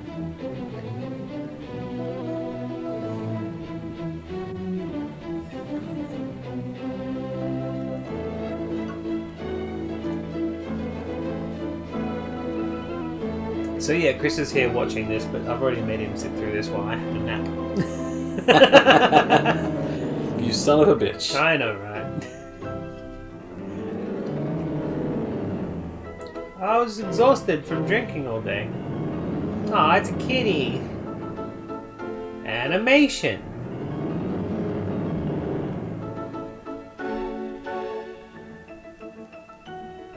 [SPEAKER 2] So yeah, Chris is here watching this, but I've already made him sit through this while I have a nap.
[SPEAKER 3] You son of a bitch.
[SPEAKER 2] I know, right? I was exhausted from drinking all day. Aw, it's a kitty. Animation.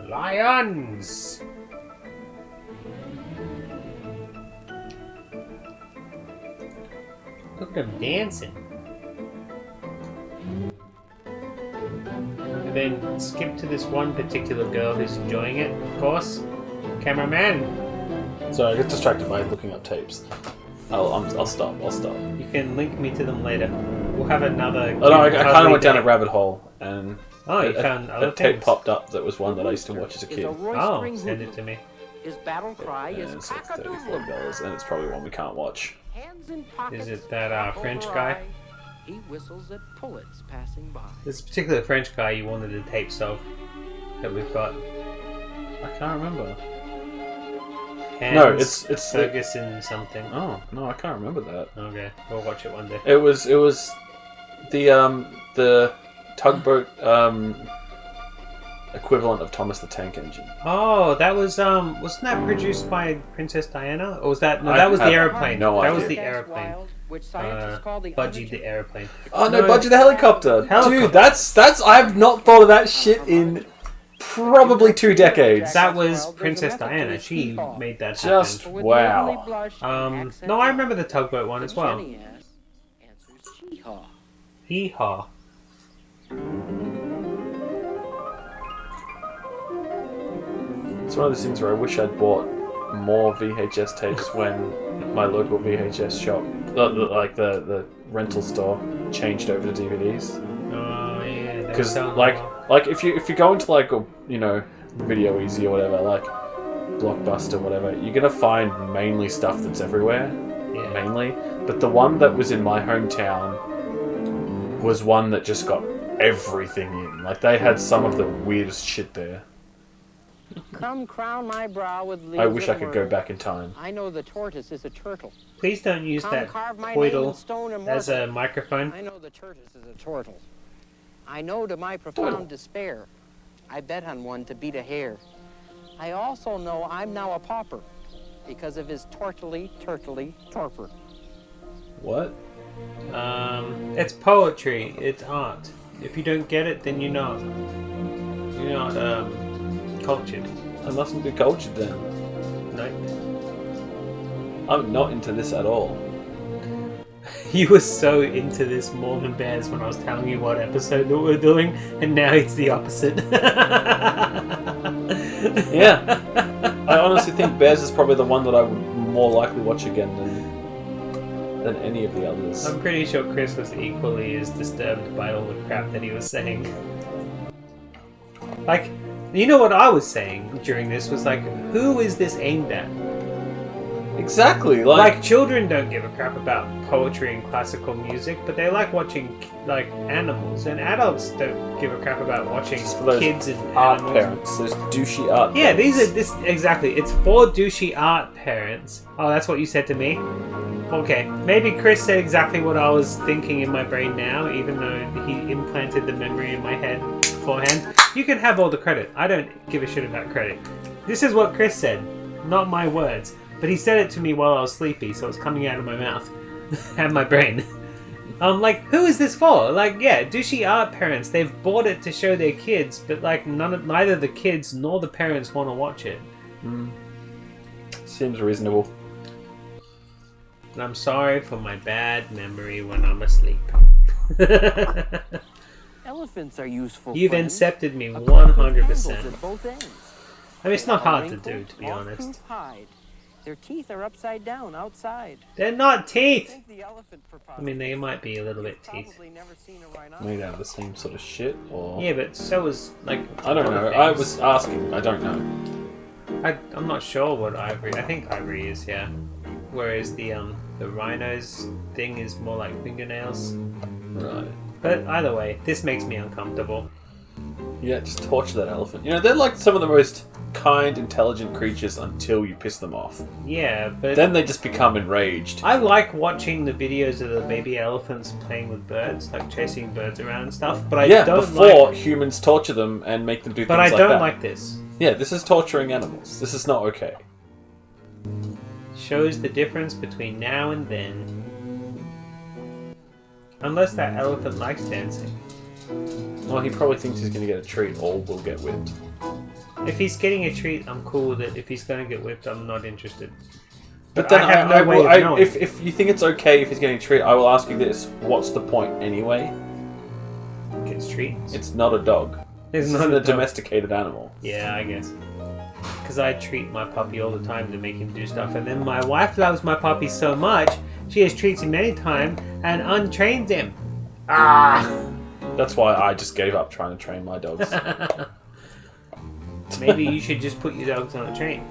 [SPEAKER 2] Lions. Look at them dancing. And then skip to this one particular girl who's enjoying it, of course. Cameraman.
[SPEAKER 3] Sorry, I get distracted by looking up tapes. I'll stop.
[SPEAKER 2] You can link me to them later. We'll have another.
[SPEAKER 3] Oh no, I kind of went down a rabbit hole and
[SPEAKER 2] you found other
[SPEAKER 3] a tape
[SPEAKER 2] things.
[SPEAKER 3] popped up that was one that I used to watch as a kid.
[SPEAKER 2] Oh, send it to me.
[SPEAKER 7] His battle cry
[SPEAKER 3] And
[SPEAKER 7] is
[SPEAKER 3] it's
[SPEAKER 7] cock-a-doodle.
[SPEAKER 3] $34, and it's probably one we can't watch.
[SPEAKER 7] Hands in pockets,
[SPEAKER 2] Is it that French guy?
[SPEAKER 7] He whistles at pullets passing by.
[SPEAKER 2] This particular French guy you wanted the tapes of that we've got.
[SPEAKER 3] I can't remember.
[SPEAKER 2] Hans
[SPEAKER 3] No, it's the,
[SPEAKER 2] Ferguson something.
[SPEAKER 3] oh no, I can't remember that.
[SPEAKER 2] Okay, we'll watch it one day.
[SPEAKER 3] It was the tugboat equivalent of Thomas the Tank Engine.
[SPEAKER 2] Oh, that was wasn't that produced by Princess Diana? Or was that no? That was the
[SPEAKER 3] have
[SPEAKER 2] aeroplane.
[SPEAKER 3] no
[SPEAKER 2] that was
[SPEAKER 3] idea.
[SPEAKER 2] the aeroplane.
[SPEAKER 7] Which scientists call the
[SPEAKER 2] Budgie the aeroplane.
[SPEAKER 3] Oh no, Budgie the helicopter.
[SPEAKER 2] Helicopter.
[SPEAKER 3] Dude, that's I have not thought of that shit in probably 2 decades.
[SPEAKER 2] That was Princess Diana. She made that happen.
[SPEAKER 3] Just wow.
[SPEAKER 2] No, I remember the tugboat one as well.
[SPEAKER 7] Answers hee-haw.
[SPEAKER 2] Hee-haw.
[SPEAKER 3] It's one of those things where I wish I'd bought more VHS tapes when my local VHS shop, like the rental store, changed over to DVDs.
[SPEAKER 2] Oh yeah.
[SPEAKER 3] Because like if you go into like a Video Easy or whatever, like Blockbuster, whatever, you're gonna find mainly stuff that's everywhere.
[SPEAKER 2] Yeah.
[SPEAKER 3] Mainly, but the one that was in my hometown was one that just got everything in. Like they had some of the weirdest shit there.
[SPEAKER 7] Come crown my brow with leaves
[SPEAKER 3] I wish I
[SPEAKER 7] of
[SPEAKER 3] could go
[SPEAKER 7] myrtle.
[SPEAKER 3] back in time.
[SPEAKER 7] I know the tortoise is a turtle.
[SPEAKER 2] Please don't use
[SPEAKER 7] Come
[SPEAKER 2] that
[SPEAKER 7] carve my name in
[SPEAKER 2] poodle
[SPEAKER 7] stone
[SPEAKER 2] as
[SPEAKER 7] immortal.
[SPEAKER 2] a microphone.
[SPEAKER 7] I know the tortoise is a turtle. I know to my profound despair, I bet on one to beat a hare. I also know I'm now a pauper because of his turtly torpor.
[SPEAKER 3] What?
[SPEAKER 2] It's poetry. It's art. If you don't get it, then you're not cultured.
[SPEAKER 3] I mustn't be cultured then.
[SPEAKER 2] No.
[SPEAKER 3] I'm not into this at all.
[SPEAKER 2] You were so into this more than Bears when I was telling you what episode that we're doing, and now it's the opposite.
[SPEAKER 3] Yeah. I honestly think Bears is probably the one that I would more likely watch again than any of the others.
[SPEAKER 2] I'm pretty sure Chris was equally as disturbed by all the crap that he was saying. Like, you know what I was saying during this was like, who is this aimed at?
[SPEAKER 3] Exactly.
[SPEAKER 2] Like children don't give a crap about poetry and classical music, but they like watching like animals, and adults don't give a crap about watching
[SPEAKER 3] Just for those
[SPEAKER 2] kids and
[SPEAKER 3] art
[SPEAKER 2] animals.
[SPEAKER 3] parents, those douchey art
[SPEAKER 2] Yeah,
[SPEAKER 3] parents.
[SPEAKER 2] this exactly. It's for douchey art parents. Oh, that's what you said to me? Okay, maybe Chris said exactly what I was thinking in my brain now, even though he implanted the memory in my head beforehand. You can have all the credit. I don't give a shit about credit. This is what Chris said, not my words. But he said it to me while I was sleepy, so it's coming out of my mouth and my brain. Like, who is this for? Like, yeah, douchey art parents, they've bought it to show their kids, but like neither the kids nor the parents want to watch it.
[SPEAKER 3] Seems reasonable.
[SPEAKER 2] And I'm sorry for my bad memory when I'm asleep.
[SPEAKER 7] Elephants are useful.
[SPEAKER 2] You've
[SPEAKER 7] friends.
[SPEAKER 2] incepted me
[SPEAKER 7] A couple of
[SPEAKER 2] 100%.
[SPEAKER 7] handles at both ends.
[SPEAKER 2] I mean, it's not
[SPEAKER 7] A
[SPEAKER 2] hard to
[SPEAKER 7] wrinkled,
[SPEAKER 2] do, to be honest.
[SPEAKER 7] moth-proof hide Their teeth are upside down outside.
[SPEAKER 2] They're not
[SPEAKER 7] I
[SPEAKER 2] teeth.
[SPEAKER 7] think the elephant
[SPEAKER 2] I mean, they might be a little bit teeth.
[SPEAKER 7] probably never seen a rhinoceros.
[SPEAKER 3] Made out of the same sort of shit, or
[SPEAKER 2] Yeah, but so is like.
[SPEAKER 3] I don't know.
[SPEAKER 2] other
[SPEAKER 3] I
[SPEAKER 2] things.
[SPEAKER 3] was asking. I don't know.
[SPEAKER 2] I'm not sure what ivory. I think ivory is, yeah. Whereas the rhino's thing is more like fingernails.
[SPEAKER 3] Right.
[SPEAKER 2] But either way, this makes me uncomfortable.
[SPEAKER 3] Yeah, just torture that elephant. You know, they're like some of the most kind, intelligent creatures until you piss them off.
[SPEAKER 2] Yeah, but
[SPEAKER 3] Then they just become enraged.
[SPEAKER 2] I like watching the videos of the baby elephants playing with birds, like chasing birds around and stuff. But I
[SPEAKER 3] Yeah,
[SPEAKER 2] don't
[SPEAKER 3] before
[SPEAKER 2] like.
[SPEAKER 3] humans torture them and make them do
[SPEAKER 2] But
[SPEAKER 3] things
[SPEAKER 2] I
[SPEAKER 3] like
[SPEAKER 2] don't
[SPEAKER 3] that.
[SPEAKER 2] like this.
[SPEAKER 3] Yeah, this is torturing animals. This is not okay.
[SPEAKER 2] Shows the difference between now and then. Unless that elephant likes dancing.
[SPEAKER 3] Well, he probably thinks he's going to get a treat or will get whipped.
[SPEAKER 2] If he's getting a treat, I'm cool with it. If he's going to get whipped, I'm not interested.
[SPEAKER 3] But then
[SPEAKER 2] I have no way of knowing.
[SPEAKER 3] if you think it's okay if he's getting a treat, I will ask you this. What's the point anyway?
[SPEAKER 2] Gets treats.
[SPEAKER 3] It's not a dog.
[SPEAKER 2] It's
[SPEAKER 3] It's
[SPEAKER 2] not
[SPEAKER 3] not
[SPEAKER 2] a
[SPEAKER 3] a
[SPEAKER 2] dog.
[SPEAKER 3] domesticated animal.
[SPEAKER 2] Yeah, I guess. Because I treat my puppy all the time to make him do stuff. And then my wife loves my puppy so much, she has treats him many times and untrains him. Ah!
[SPEAKER 3] That's why I just gave up trying to train my dogs.
[SPEAKER 2] Maybe you should just put your dogs on a train.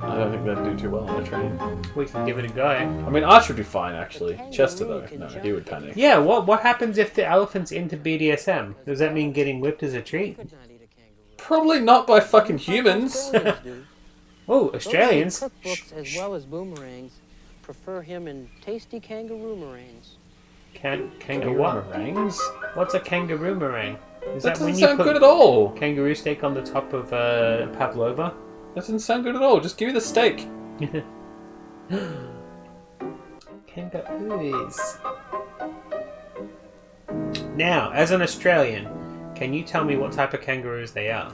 [SPEAKER 3] I don't think they'd do too well on a train.
[SPEAKER 2] We can give it a go.
[SPEAKER 3] I mean, Arch would be fine, actually. Chester, though, no, he would panic.
[SPEAKER 2] Yeah, what happens if the elephant's into BDSM? Does that mean getting whipped as a treat?
[SPEAKER 7] Could not eat a kangaroo.
[SPEAKER 3] Probably not by fucking humans.
[SPEAKER 7] Australians do.
[SPEAKER 2] Oh,
[SPEAKER 7] Those
[SPEAKER 2] Australians.
[SPEAKER 7] who cook books as well as boomerangs prefer him in tasty kangaroo meringues.
[SPEAKER 2] Kangaroo what?
[SPEAKER 3] Meringues?
[SPEAKER 2] What's a kangaroo meringue? Is
[SPEAKER 3] That
[SPEAKER 2] that when
[SPEAKER 3] doesn't
[SPEAKER 2] you
[SPEAKER 3] sound
[SPEAKER 2] put
[SPEAKER 3] good at all.
[SPEAKER 2] kangaroo steak on the top of pavlova?
[SPEAKER 3] That doesn't sound good at all. Just give me the steak.
[SPEAKER 2] Kangaroos. Now, as an Australian, can you tell me what type of kangaroos they are?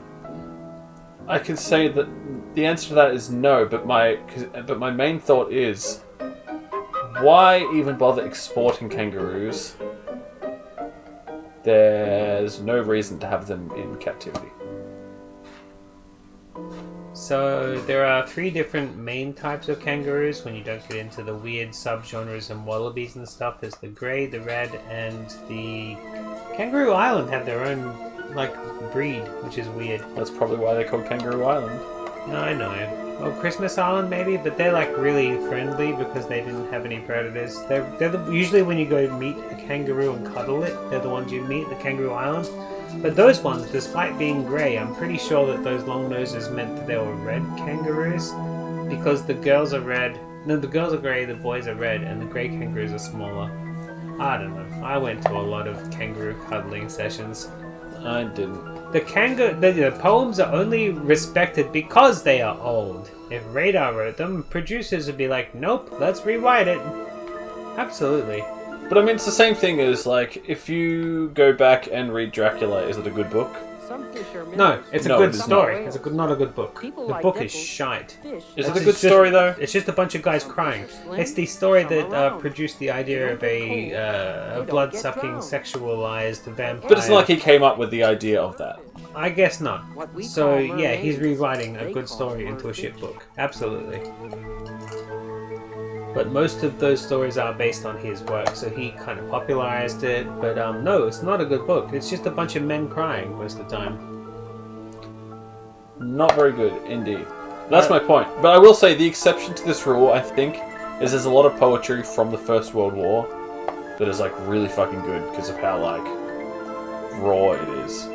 [SPEAKER 3] I can say that the answer to that is no, but my main thought is, why even bother exporting kangaroos? There's no reason to have them in captivity.
[SPEAKER 2] So there are 3 different main types of kangaroos when you don't get into the weird subgenres and wallabies and stuff. There's the grey, the red, and the Kangaroo Island have their own like breed, which is weird.
[SPEAKER 3] That's probably why they're called Kangaroo Island.
[SPEAKER 2] No, I know. Well, Christmas Island maybe, but they're like really friendly because they didn't have any predators. Usually when you go meet a kangaroo and cuddle it, they're the ones you meet, the Kangaroo Island. But those ones, despite being grey, I'm pretty sure that those long noses meant that they were red kangaroos because the girls are red. No, the girls are grey, the boys are red, and the grey kangaroos are smaller. I don't know. I went to a lot of kangaroo cuddling sessions.
[SPEAKER 3] I didn't.
[SPEAKER 2] The poems are only respected because they are old. If Radar wrote them, producers would be like, nope, let's rewrite it. Absolutely.
[SPEAKER 3] But I mean, it's the same thing as, like, if you go back and read Dracula, is it a good book?
[SPEAKER 7] Some fish are
[SPEAKER 2] No,
[SPEAKER 7] minnows.
[SPEAKER 2] it's a
[SPEAKER 3] No,
[SPEAKER 2] good
[SPEAKER 3] it is
[SPEAKER 2] story.
[SPEAKER 7] not.
[SPEAKER 2] It's not a good book.
[SPEAKER 7] People
[SPEAKER 2] The
[SPEAKER 7] like
[SPEAKER 2] book is
[SPEAKER 7] pickles.
[SPEAKER 2] shite.
[SPEAKER 7] Fish.
[SPEAKER 3] Is it
[SPEAKER 2] It's
[SPEAKER 3] a good
[SPEAKER 2] just-
[SPEAKER 3] story, though?
[SPEAKER 2] It's just a bunch of guys crying. It's the story that produced the idea of a blood-sucking, sexualized vampire.
[SPEAKER 3] But it's not like he came up with the idea of that.
[SPEAKER 2] I guess not.
[SPEAKER 7] What we
[SPEAKER 2] So,
[SPEAKER 7] call
[SPEAKER 2] yeah, he's
[SPEAKER 7] mermaids,
[SPEAKER 2] rewriting a
[SPEAKER 7] they
[SPEAKER 2] good
[SPEAKER 7] call
[SPEAKER 2] story into a shit
[SPEAKER 7] merfish.
[SPEAKER 2] book. Absolutely. But most of those stories are based on his work, so he kind of popularized it. But no, it's not a good book. It's just a bunch of men crying most of the time.
[SPEAKER 3] Not very good, indeed. That's my point. But I will say, the exception to this rule, I think, is there's a lot of poetry from the First World War that is, like, really fucking good because of how, like, raw it is.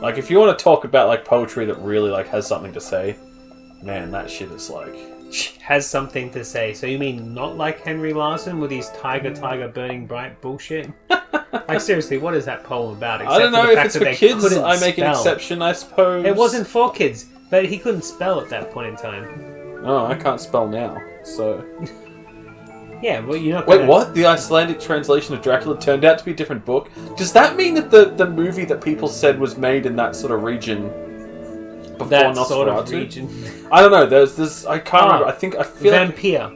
[SPEAKER 3] Like, if you want to talk about, like, poetry that really, like, has something to say, man, that shit is, like...
[SPEAKER 2] Has something to say. So you mean not like Henry Larson with his tiger burning bright bullshit? Like seriously, what is that poem about?
[SPEAKER 3] I don't
[SPEAKER 2] Except for
[SPEAKER 3] know
[SPEAKER 2] the
[SPEAKER 3] if
[SPEAKER 2] fact
[SPEAKER 3] it's
[SPEAKER 2] that
[SPEAKER 3] for
[SPEAKER 2] they
[SPEAKER 3] kids,
[SPEAKER 2] couldn't
[SPEAKER 3] I make an
[SPEAKER 2] spell.
[SPEAKER 3] exception, I suppose.
[SPEAKER 2] It wasn't for kids, but he couldn't spell at that point in time.
[SPEAKER 3] Oh, I can't spell now, so...
[SPEAKER 2] Yeah, well, you're not
[SPEAKER 3] Wait,
[SPEAKER 2] gonna...
[SPEAKER 3] what? The Icelandic translation of Dracula turned out to be a different book? Does that mean that the movie that people said was made in that sort of region before
[SPEAKER 2] That
[SPEAKER 3] Nosferatu?
[SPEAKER 2] sort of region.
[SPEAKER 3] I don't know, there's I can't remember, I feel like
[SPEAKER 2] Vampire.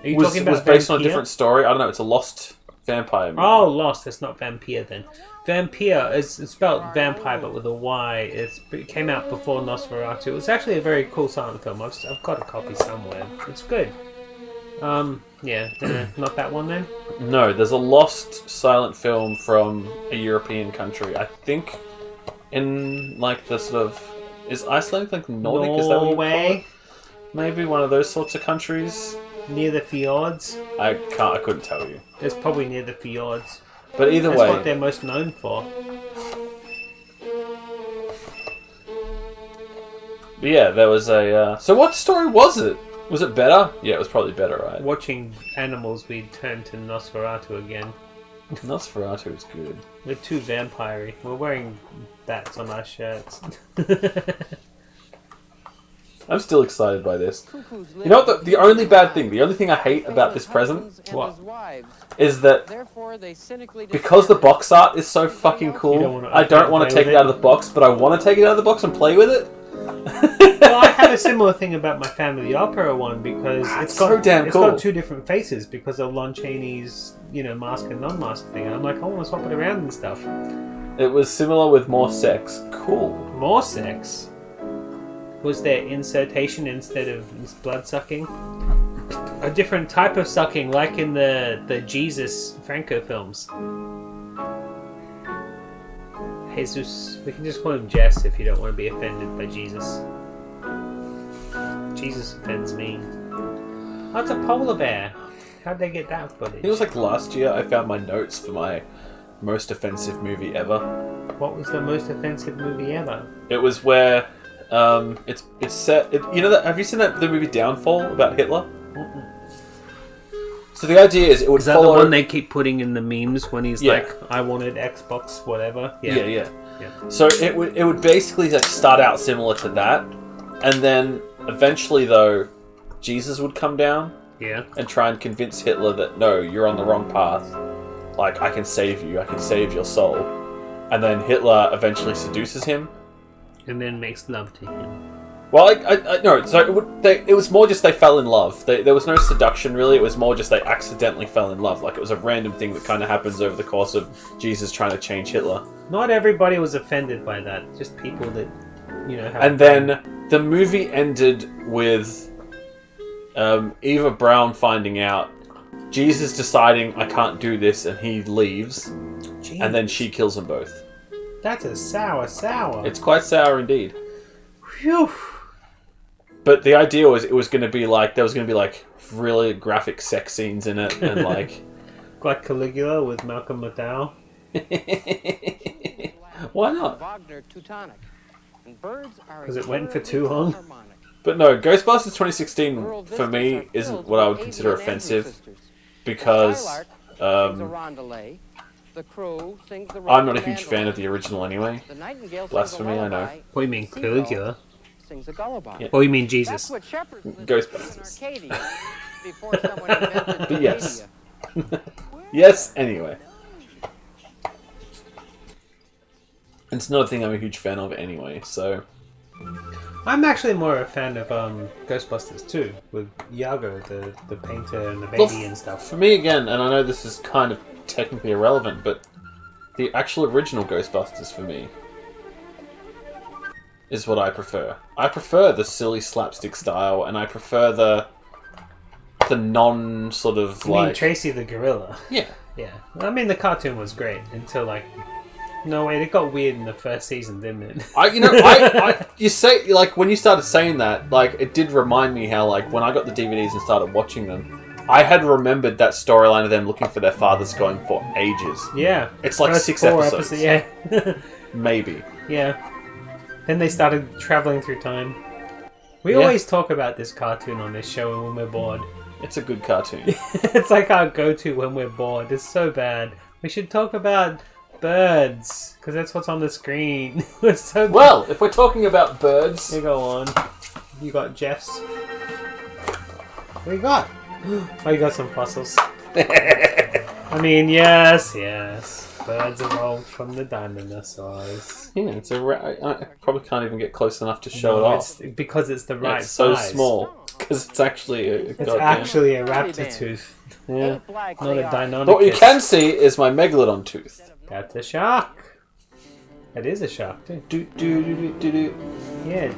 [SPEAKER 2] Are you
[SPEAKER 3] was
[SPEAKER 2] talking about
[SPEAKER 3] based on a
[SPEAKER 2] Vampire?
[SPEAKER 3] different story. I don't know, it's a lost vampire movie.
[SPEAKER 2] Oh, Lost. It's not Vampire then. Vampire is it's spelled vampire but with a Y. It came out before Nosferatu. It was actually a very cool silent film. I've got a copy somewhere. It's good. Not that one then.
[SPEAKER 3] No, there's a lost silent film from a European country. I think in like the sort of is Iceland like Nordic? Is that what you call it?
[SPEAKER 2] Norway,
[SPEAKER 3] Maybe one of those sorts of countries.
[SPEAKER 2] near the fjords.
[SPEAKER 3] I couldn't tell you.
[SPEAKER 2] It's probably near the fjords.
[SPEAKER 3] But either
[SPEAKER 2] That's
[SPEAKER 3] way,
[SPEAKER 2] what they're most known for.
[SPEAKER 3] but yeah, there was a. So what story was it? Was it better? Yeah, it was probably better, right?
[SPEAKER 2] Watching animals, we turn to Nosferatu again.
[SPEAKER 3] Nosferatu is good.
[SPEAKER 2] We're too vampire-y. We're wearing bats on our shirts.
[SPEAKER 3] I'm still excited by this. You know what? The only bad thing, the only thing I hate about this present,
[SPEAKER 2] What?
[SPEAKER 3] is that because the box art is so fucking cool, I don't want to take it out of the box, but I want to take it out of the box and play with it.
[SPEAKER 2] Well, I have a similar thing about my Family Opera one because it's got two different faces because of Lon Chaney's mask and non-mask thing. And I'm like, I want to swap it around and stuff.
[SPEAKER 3] It was similar with more sex. Cool.
[SPEAKER 2] More sex? Was there insertion instead of blood sucking? A different type of sucking, like in the Jesus Franco films. Jesus. We can just call him Jess if you don't want to be offended by Jesus. Jesus offends me. Oh, it's a polar bear. How'd they get that footage?
[SPEAKER 3] It was like last year I found my notes for my most offensive movie ever.
[SPEAKER 2] What was the most offensive movie ever?
[SPEAKER 3] It was where it's set. Have you seen the movie Downfall about Hitler?
[SPEAKER 2] Mm-mm.
[SPEAKER 3] So the idea is it would
[SPEAKER 2] Is that
[SPEAKER 3] follow.
[SPEAKER 2] the one they keep putting in the memes when he's
[SPEAKER 3] Yeah.
[SPEAKER 2] like, "I wanted Xbox, whatever."
[SPEAKER 3] Yeah. So it would basically like start out similar to that, and then eventually though, Jesus would come down
[SPEAKER 2] Yeah.
[SPEAKER 3] and try and convince Hitler that no, you're on the wrong path. Like I can save you, I can save your soul, and then Hitler eventually seduces him.
[SPEAKER 2] And then makes love to him.
[SPEAKER 3] Well, I no. So it was more just they fell in love. There was no seduction really. It was more just they accidentally fell in love. Like it was a random thing that kind of happens over the course of Jesus trying to change Hitler.
[SPEAKER 2] Not everybody was offended by that. Just people that, have...
[SPEAKER 3] And then the movie ended with Eva Braun finding out, Jesus deciding I can't do this, and he leaves,
[SPEAKER 2] Jeez.
[SPEAKER 3] and then she kills them both.
[SPEAKER 2] That's a sour.
[SPEAKER 3] It's quite sour indeed.
[SPEAKER 2] Phew.
[SPEAKER 3] But the idea was there was going to be like really graphic sex scenes in it, and like
[SPEAKER 2] Caligula with Malcolm McDowell.
[SPEAKER 3] why not?
[SPEAKER 2] Because it went for too long.
[SPEAKER 3] But no, Ghostbusters 2016 for me isn't what I would consider offensive because I'm not a huge fan of the original anyway. Blasphemy, I know.
[SPEAKER 2] What do you mean, Caligula?
[SPEAKER 3] Yeah.
[SPEAKER 2] Or you mean Jesus?
[SPEAKER 3] Ghostbusters. But yes. Yes, anyway. It's not a thing I'm a huge fan of anyway, so...
[SPEAKER 2] I'm actually more a fan of Ghostbusters 2, with Iago, the painter and the baby and stuff.
[SPEAKER 3] For me again, and I know this is kind of technically irrelevant, but the actual original Ghostbusters for me is what I prefer. I prefer the silly slapstick style, and I prefer the non sort of
[SPEAKER 2] You mean Tracy the Gorilla?
[SPEAKER 3] Yeah.
[SPEAKER 2] Yeah. I mean, the cartoon was great until no wait, it got weird in the first season, didn't it?
[SPEAKER 3] You say when you started saying that, it did remind me how when I got the DVDs and started watching them, I had remembered that storyline of them looking for their fathers going for ages.
[SPEAKER 2] Yeah.
[SPEAKER 3] It's like
[SPEAKER 2] First
[SPEAKER 3] 6
[SPEAKER 2] 4
[SPEAKER 3] episodes.
[SPEAKER 2] Yeah.
[SPEAKER 3] Maybe.
[SPEAKER 2] Yeah. Then they started traveling through time. We
[SPEAKER 3] Yeah.
[SPEAKER 2] always talk about this cartoon on this show when we're bored.
[SPEAKER 3] It's a good cartoon.
[SPEAKER 2] It's like our go-to when we're bored. It's so bad. We should talk about birds, because that's what's on the screen. It's so
[SPEAKER 3] Well, if we're talking about birds...
[SPEAKER 2] You go on. You got Jeff's. What do you got? Oh, you got some fossils. I mean, yes. Birds evolved from the dinosaurs.
[SPEAKER 3] Yeah, I probably can't even get close enough to show it off.
[SPEAKER 2] Because it's the right
[SPEAKER 3] It's so
[SPEAKER 2] size.
[SPEAKER 3] small. because it's actually a
[SPEAKER 2] It's
[SPEAKER 3] goddamn...
[SPEAKER 2] actually a raptor tooth.
[SPEAKER 3] Yeah.
[SPEAKER 2] Not a Deinonychus.
[SPEAKER 3] What you can see is my megalodon tooth.
[SPEAKER 2] That's a shark. That is a shark too. Yeah,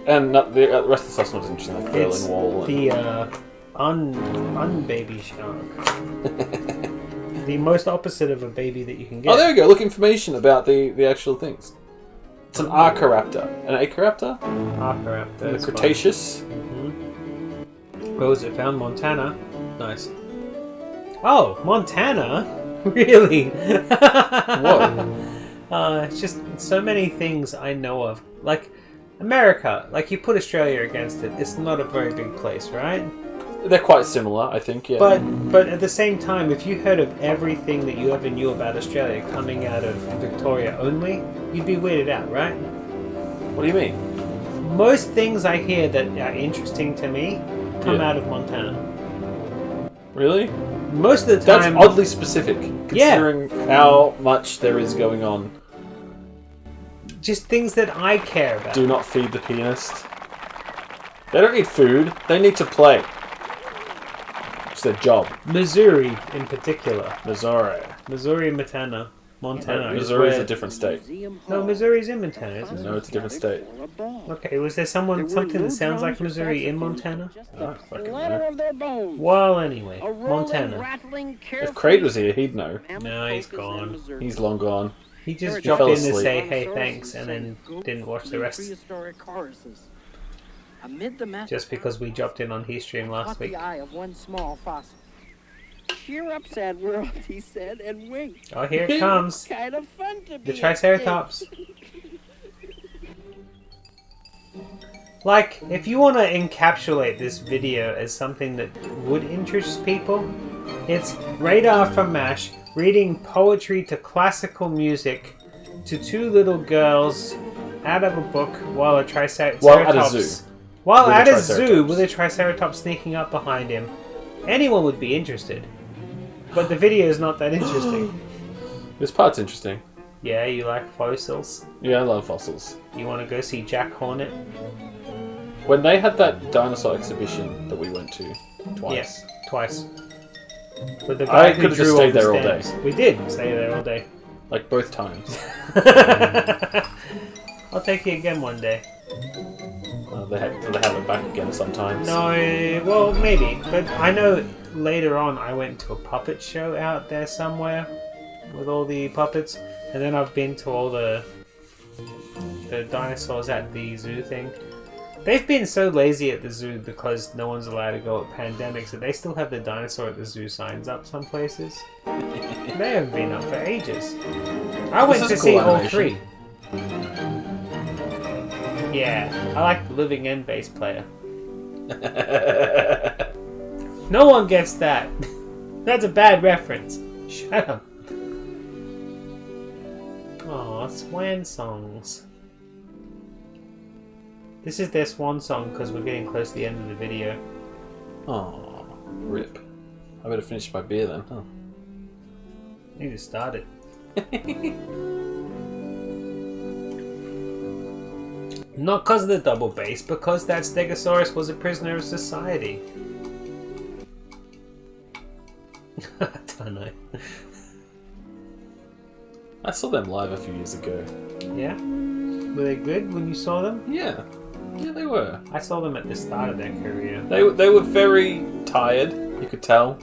[SPEAKER 3] And not, the rest of the stuff's not interesting, like
[SPEAKER 2] It's
[SPEAKER 3] Berlin Wall.
[SPEAKER 2] the unbaby shark. The most opposite of a baby that you can get.
[SPEAKER 3] Oh, there we go. Look, information about the actual things. It's an Archaeoraptor. An Acoraptor?
[SPEAKER 2] Archaeoraptor.
[SPEAKER 3] The
[SPEAKER 2] that's fine.
[SPEAKER 3] Cretaceous.
[SPEAKER 2] Where was it found? Montana. Nice. Oh, Montana? Really?
[SPEAKER 3] What?
[SPEAKER 2] It's just so many things I know of. Like, America. Like, you put Australia against it. It's not a very big place, right?
[SPEAKER 3] They're quite similar, I think, yeah.
[SPEAKER 2] But at the same time, if you heard of everything that you ever knew about Australia coming out of Victoria only, you'd be weirded out, right?
[SPEAKER 3] What do you mean?
[SPEAKER 2] Most things I hear that are interesting to me come
[SPEAKER 3] Yeah.
[SPEAKER 2] out of Montana.
[SPEAKER 3] Really?
[SPEAKER 2] Most of the
[SPEAKER 3] That's
[SPEAKER 2] time...
[SPEAKER 3] oddly specific, considering how much there is going on.
[SPEAKER 2] Just things that I care about.
[SPEAKER 3] Do not feed the pianist. They don't need food. They need to play. It's their job.
[SPEAKER 2] Missouri, in particular.
[SPEAKER 3] Missouri.
[SPEAKER 2] Missouri, Montana. Montana.
[SPEAKER 3] Missouri's
[SPEAKER 2] is
[SPEAKER 3] a
[SPEAKER 2] where...
[SPEAKER 3] different state.
[SPEAKER 2] No, Missouri's in Montana, isn't it?
[SPEAKER 3] No, it's a different state.
[SPEAKER 2] Okay, was there something that sounds like Missouri in Montana?
[SPEAKER 3] Oh, fucking no.
[SPEAKER 2] Well, anyway, Montana.
[SPEAKER 3] If Craig was here, he'd know.
[SPEAKER 2] No, he's gone.
[SPEAKER 3] He's long gone.
[SPEAKER 2] He just
[SPEAKER 3] He
[SPEAKER 2] dropped
[SPEAKER 3] fell
[SPEAKER 2] in to
[SPEAKER 3] asleep.
[SPEAKER 2] say, hey, thanks, and then didn't watch the rest. Just because we dropped in on His Stream last week.
[SPEAKER 7] The eye of one small fossil. Cheer up, sad world, he said, and winked.
[SPEAKER 2] Oh, here it comes.
[SPEAKER 7] Kind of fun to be
[SPEAKER 2] The Triceratops. Like, if you want to encapsulate this video as something that would interest people, it's Radar from MASH reading poetry to classical music to two little girls out of a book while a Triceratops...
[SPEAKER 3] While at a zoo.
[SPEAKER 2] While
[SPEAKER 3] With
[SPEAKER 2] at
[SPEAKER 3] a
[SPEAKER 2] a zoo
[SPEAKER 3] Triceratops.
[SPEAKER 2] with a Triceratops sneaking up behind him. Anyone would be interested. But the video is not that interesting.
[SPEAKER 3] This part's interesting.
[SPEAKER 2] Yeah, you like fossils?
[SPEAKER 3] Yeah, I love fossils.
[SPEAKER 2] You want to go see Jack Hornet?
[SPEAKER 3] When they had that dinosaur exhibition that we went to twice.
[SPEAKER 2] Yes, twice. With the
[SPEAKER 3] I
[SPEAKER 2] guy who
[SPEAKER 3] could've just
[SPEAKER 2] drew
[SPEAKER 3] stayed
[SPEAKER 2] all
[SPEAKER 3] there
[SPEAKER 2] the
[SPEAKER 3] all day.
[SPEAKER 2] stamps. We did stay there all day.
[SPEAKER 3] Like both times.
[SPEAKER 2] I'll take you again one day.
[SPEAKER 3] They have it back again sometimes.
[SPEAKER 2] No, well, maybe. But I know later on I went to a puppet show out there somewhere with all the puppets. And then I've been to all the dinosaurs at the zoo thing. They've been so lazy at the zoo because no one's allowed to go at pandemics that they still have the dinosaur at the zoo signs up some places. They haven't been up for ages. I went
[SPEAKER 3] This
[SPEAKER 2] to
[SPEAKER 3] is
[SPEAKER 2] see
[SPEAKER 3] cool
[SPEAKER 2] all
[SPEAKER 3] animation.
[SPEAKER 2] three. Yeah, I like the living end bass player. No one gets that. That's a bad reference. Shut up. Aw, swan songs. This is their swan song because we're getting close to the end of the video.
[SPEAKER 3] Oh, rip. I better finish my beer then, huh?
[SPEAKER 2] You just started. Not because of the double bass, because that Stegosaurus was a prisoner of society. I don't know.
[SPEAKER 3] I saw them live a few years ago.
[SPEAKER 2] Yeah? Were they good when you saw them?
[SPEAKER 3] Yeah. Yeah, they were.
[SPEAKER 2] I saw them at the start of their career.
[SPEAKER 3] They were very tired, you could tell.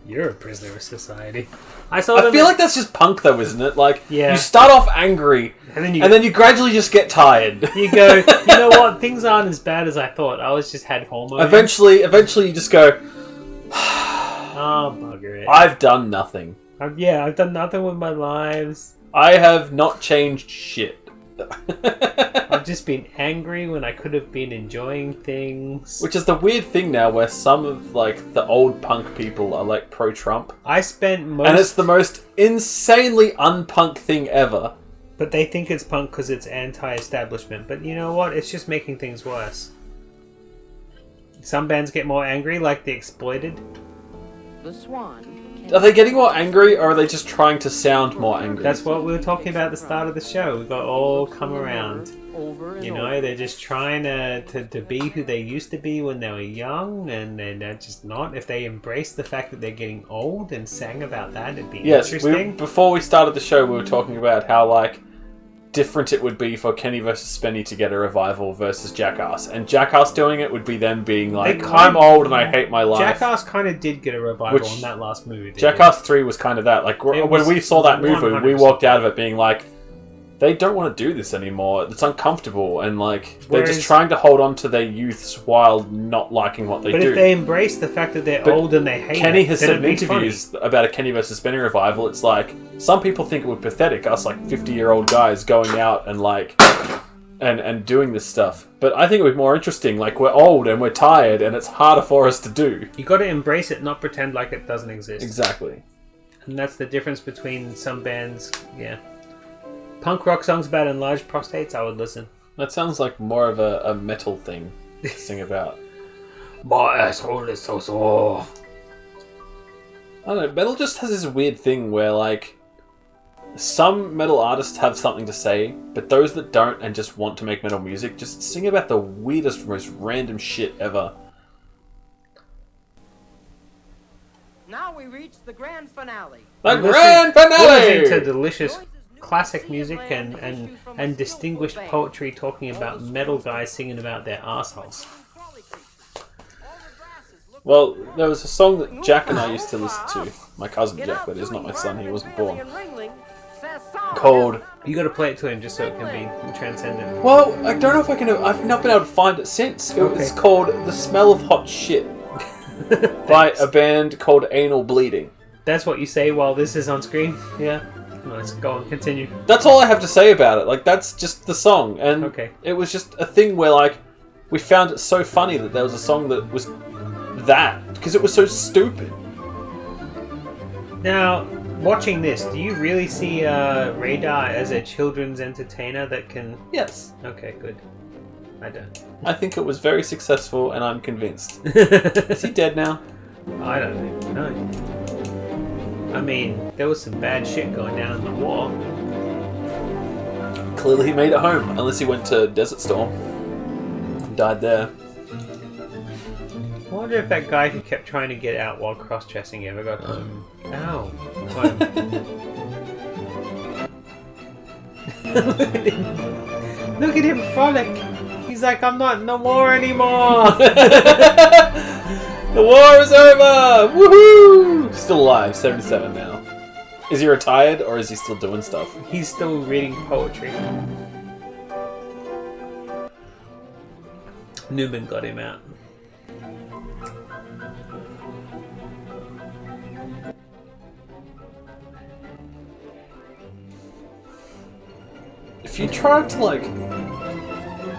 [SPEAKER 2] You're a prisoner of society. I saw them.
[SPEAKER 3] I feel like that's just punk though, isn't it? Like,
[SPEAKER 2] Yeah.
[SPEAKER 3] you start off angry,
[SPEAKER 2] and then
[SPEAKER 3] and then you gradually just get tired.
[SPEAKER 2] you go, you know what? Things aren't as bad as I thought. I was just had hormones.
[SPEAKER 3] Eventually you just go,
[SPEAKER 2] Oh, bugger it.
[SPEAKER 3] I've done nothing.
[SPEAKER 2] I've done nothing with my lives.
[SPEAKER 3] I have not changed shit.
[SPEAKER 2] I've just been angry when I could have been enjoying things.
[SPEAKER 3] Which is the weird thing now, where some of like the old punk people are like pro-Trump,
[SPEAKER 2] I spent most...
[SPEAKER 3] and it's the most insanely un-punk thing ever.
[SPEAKER 2] But they think it's punk because it's anti-establishment. But you know what? It's just making things worse. Some bands get more angry, like The Exploited.
[SPEAKER 7] The swan
[SPEAKER 3] Are they getting more angry, or are they just trying to sound more angry?
[SPEAKER 2] That's what we were talking about at the start of the show. We got all come around.
[SPEAKER 7] Over and
[SPEAKER 2] You
[SPEAKER 7] over.
[SPEAKER 2] know, they're just trying to be who they used to be when they were young, and they're just not. If they embrace the fact that they're getting old and sang about that, it'd be interesting.
[SPEAKER 3] Before we started the show, we were talking about how, like, different it would be for Kenny versus Spenny to get a revival versus Jackass. And Jackass doing it would be them being like, I'm old and I hate my life.
[SPEAKER 2] Jackass kind of did get a revival in that last movie.
[SPEAKER 3] Jackass 3 was kind of that. Like, when we saw that movie,
[SPEAKER 2] 100%.
[SPEAKER 3] we walked out of it being like, they don't want to do this anymore. It's uncomfortable, and like they're just trying to hold on to their youths while not liking what they do.
[SPEAKER 2] But if they embrace the fact that they're old and they hate
[SPEAKER 3] Kenny
[SPEAKER 2] it,
[SPEAKER 3] has
[SPEAKER 2] then
[SPEAKER 3] said
[SPEAKER 2] it'd
[SPEAKER 3] in
[SPEAKER 2] be
[SPEAKER 3] interviews about a Kenny versus Spenny revival. It's like some people think it would be pathetic, us like 50-year-old guys going out and like and doing this stuff. But I think it would be more interesting. Like, we're old and we're tired, and it's harder for us to do.
[SPEAKER 2] You got to embrace it, not pretend like it doesn't exist.
[SPEAKER 3] Exactly.
[SPEAKER 2] And that's the difference between some bands. Yeah. Punk rock songs about enlarged prostates, I would listen.
[SPEAKER 3] That sounds like more of a metal thing to sing about.
[SPEAKER 2] My asshole is so sore.
[SPEAKER 3] I don't know, metal just has this weird thing where, like, some metal artists have something to say, but those that don't and just want to make metal music just sing about the weirdest, most random shit ever.
[SPEAKER 7] Now we reach the grand finale.
[SPEAKER 3] The grand finale!
[SPEAKER 2] Listening to delicious classic music and distinguished poetry talking about metal guys singing about their assholes.
[SPEAKER 3] Well, there was a song that Jack and I used to listen to. My cousin Jack, that is, not my son, he wasn't born. Called...
[SPEAKER 2] You gotta play it to him just so it can be transcendent.
[SPEAKER 3] Well, I don't know if I can... I've not been able to find it since. It's called The Smell of Hot Shit. By a band called Anal Bleeding.
[SPEAKER 2] That's what you say while this is on screen? Yeah. Nice. Go on, continue.
[SPEAKER 3] That's all I have to say about it. Like, that's just the song. And it was just a thing where, like, we found it so funny that there was a song that was that. Because it was so stupid.
[SPEAKER 2] Now, watching this, do you really see Radar as a children's entertainer that can...
[SPEAKER 3] Yes.
[SPEAKER 2] Okay, good. I don't.
[SPEAKER 3] I think it was very successful, and I'm convinced. Is he dead now?
[SPEAKER 2] I don't even know. I mean, there was some bad shit going down in the war.
[SPEAKER 3] Clearly he made it home, unless he went to Desert Storm and died there.
[SPEAKER 2] I wonder if that guy who kept trying to get out while cross-dressing ever got home. Ow. Look at him frolic. He's like, I'm not in the war anymore.
[SPEAKER 3] The war is over! Woohoo! Still alive, 77 now. Is he retired, or is he still doing stuff?
[SPEAKER 2] He's still reading poetry. Newman got him out.
[SPEAKER 3] If you tried to, like,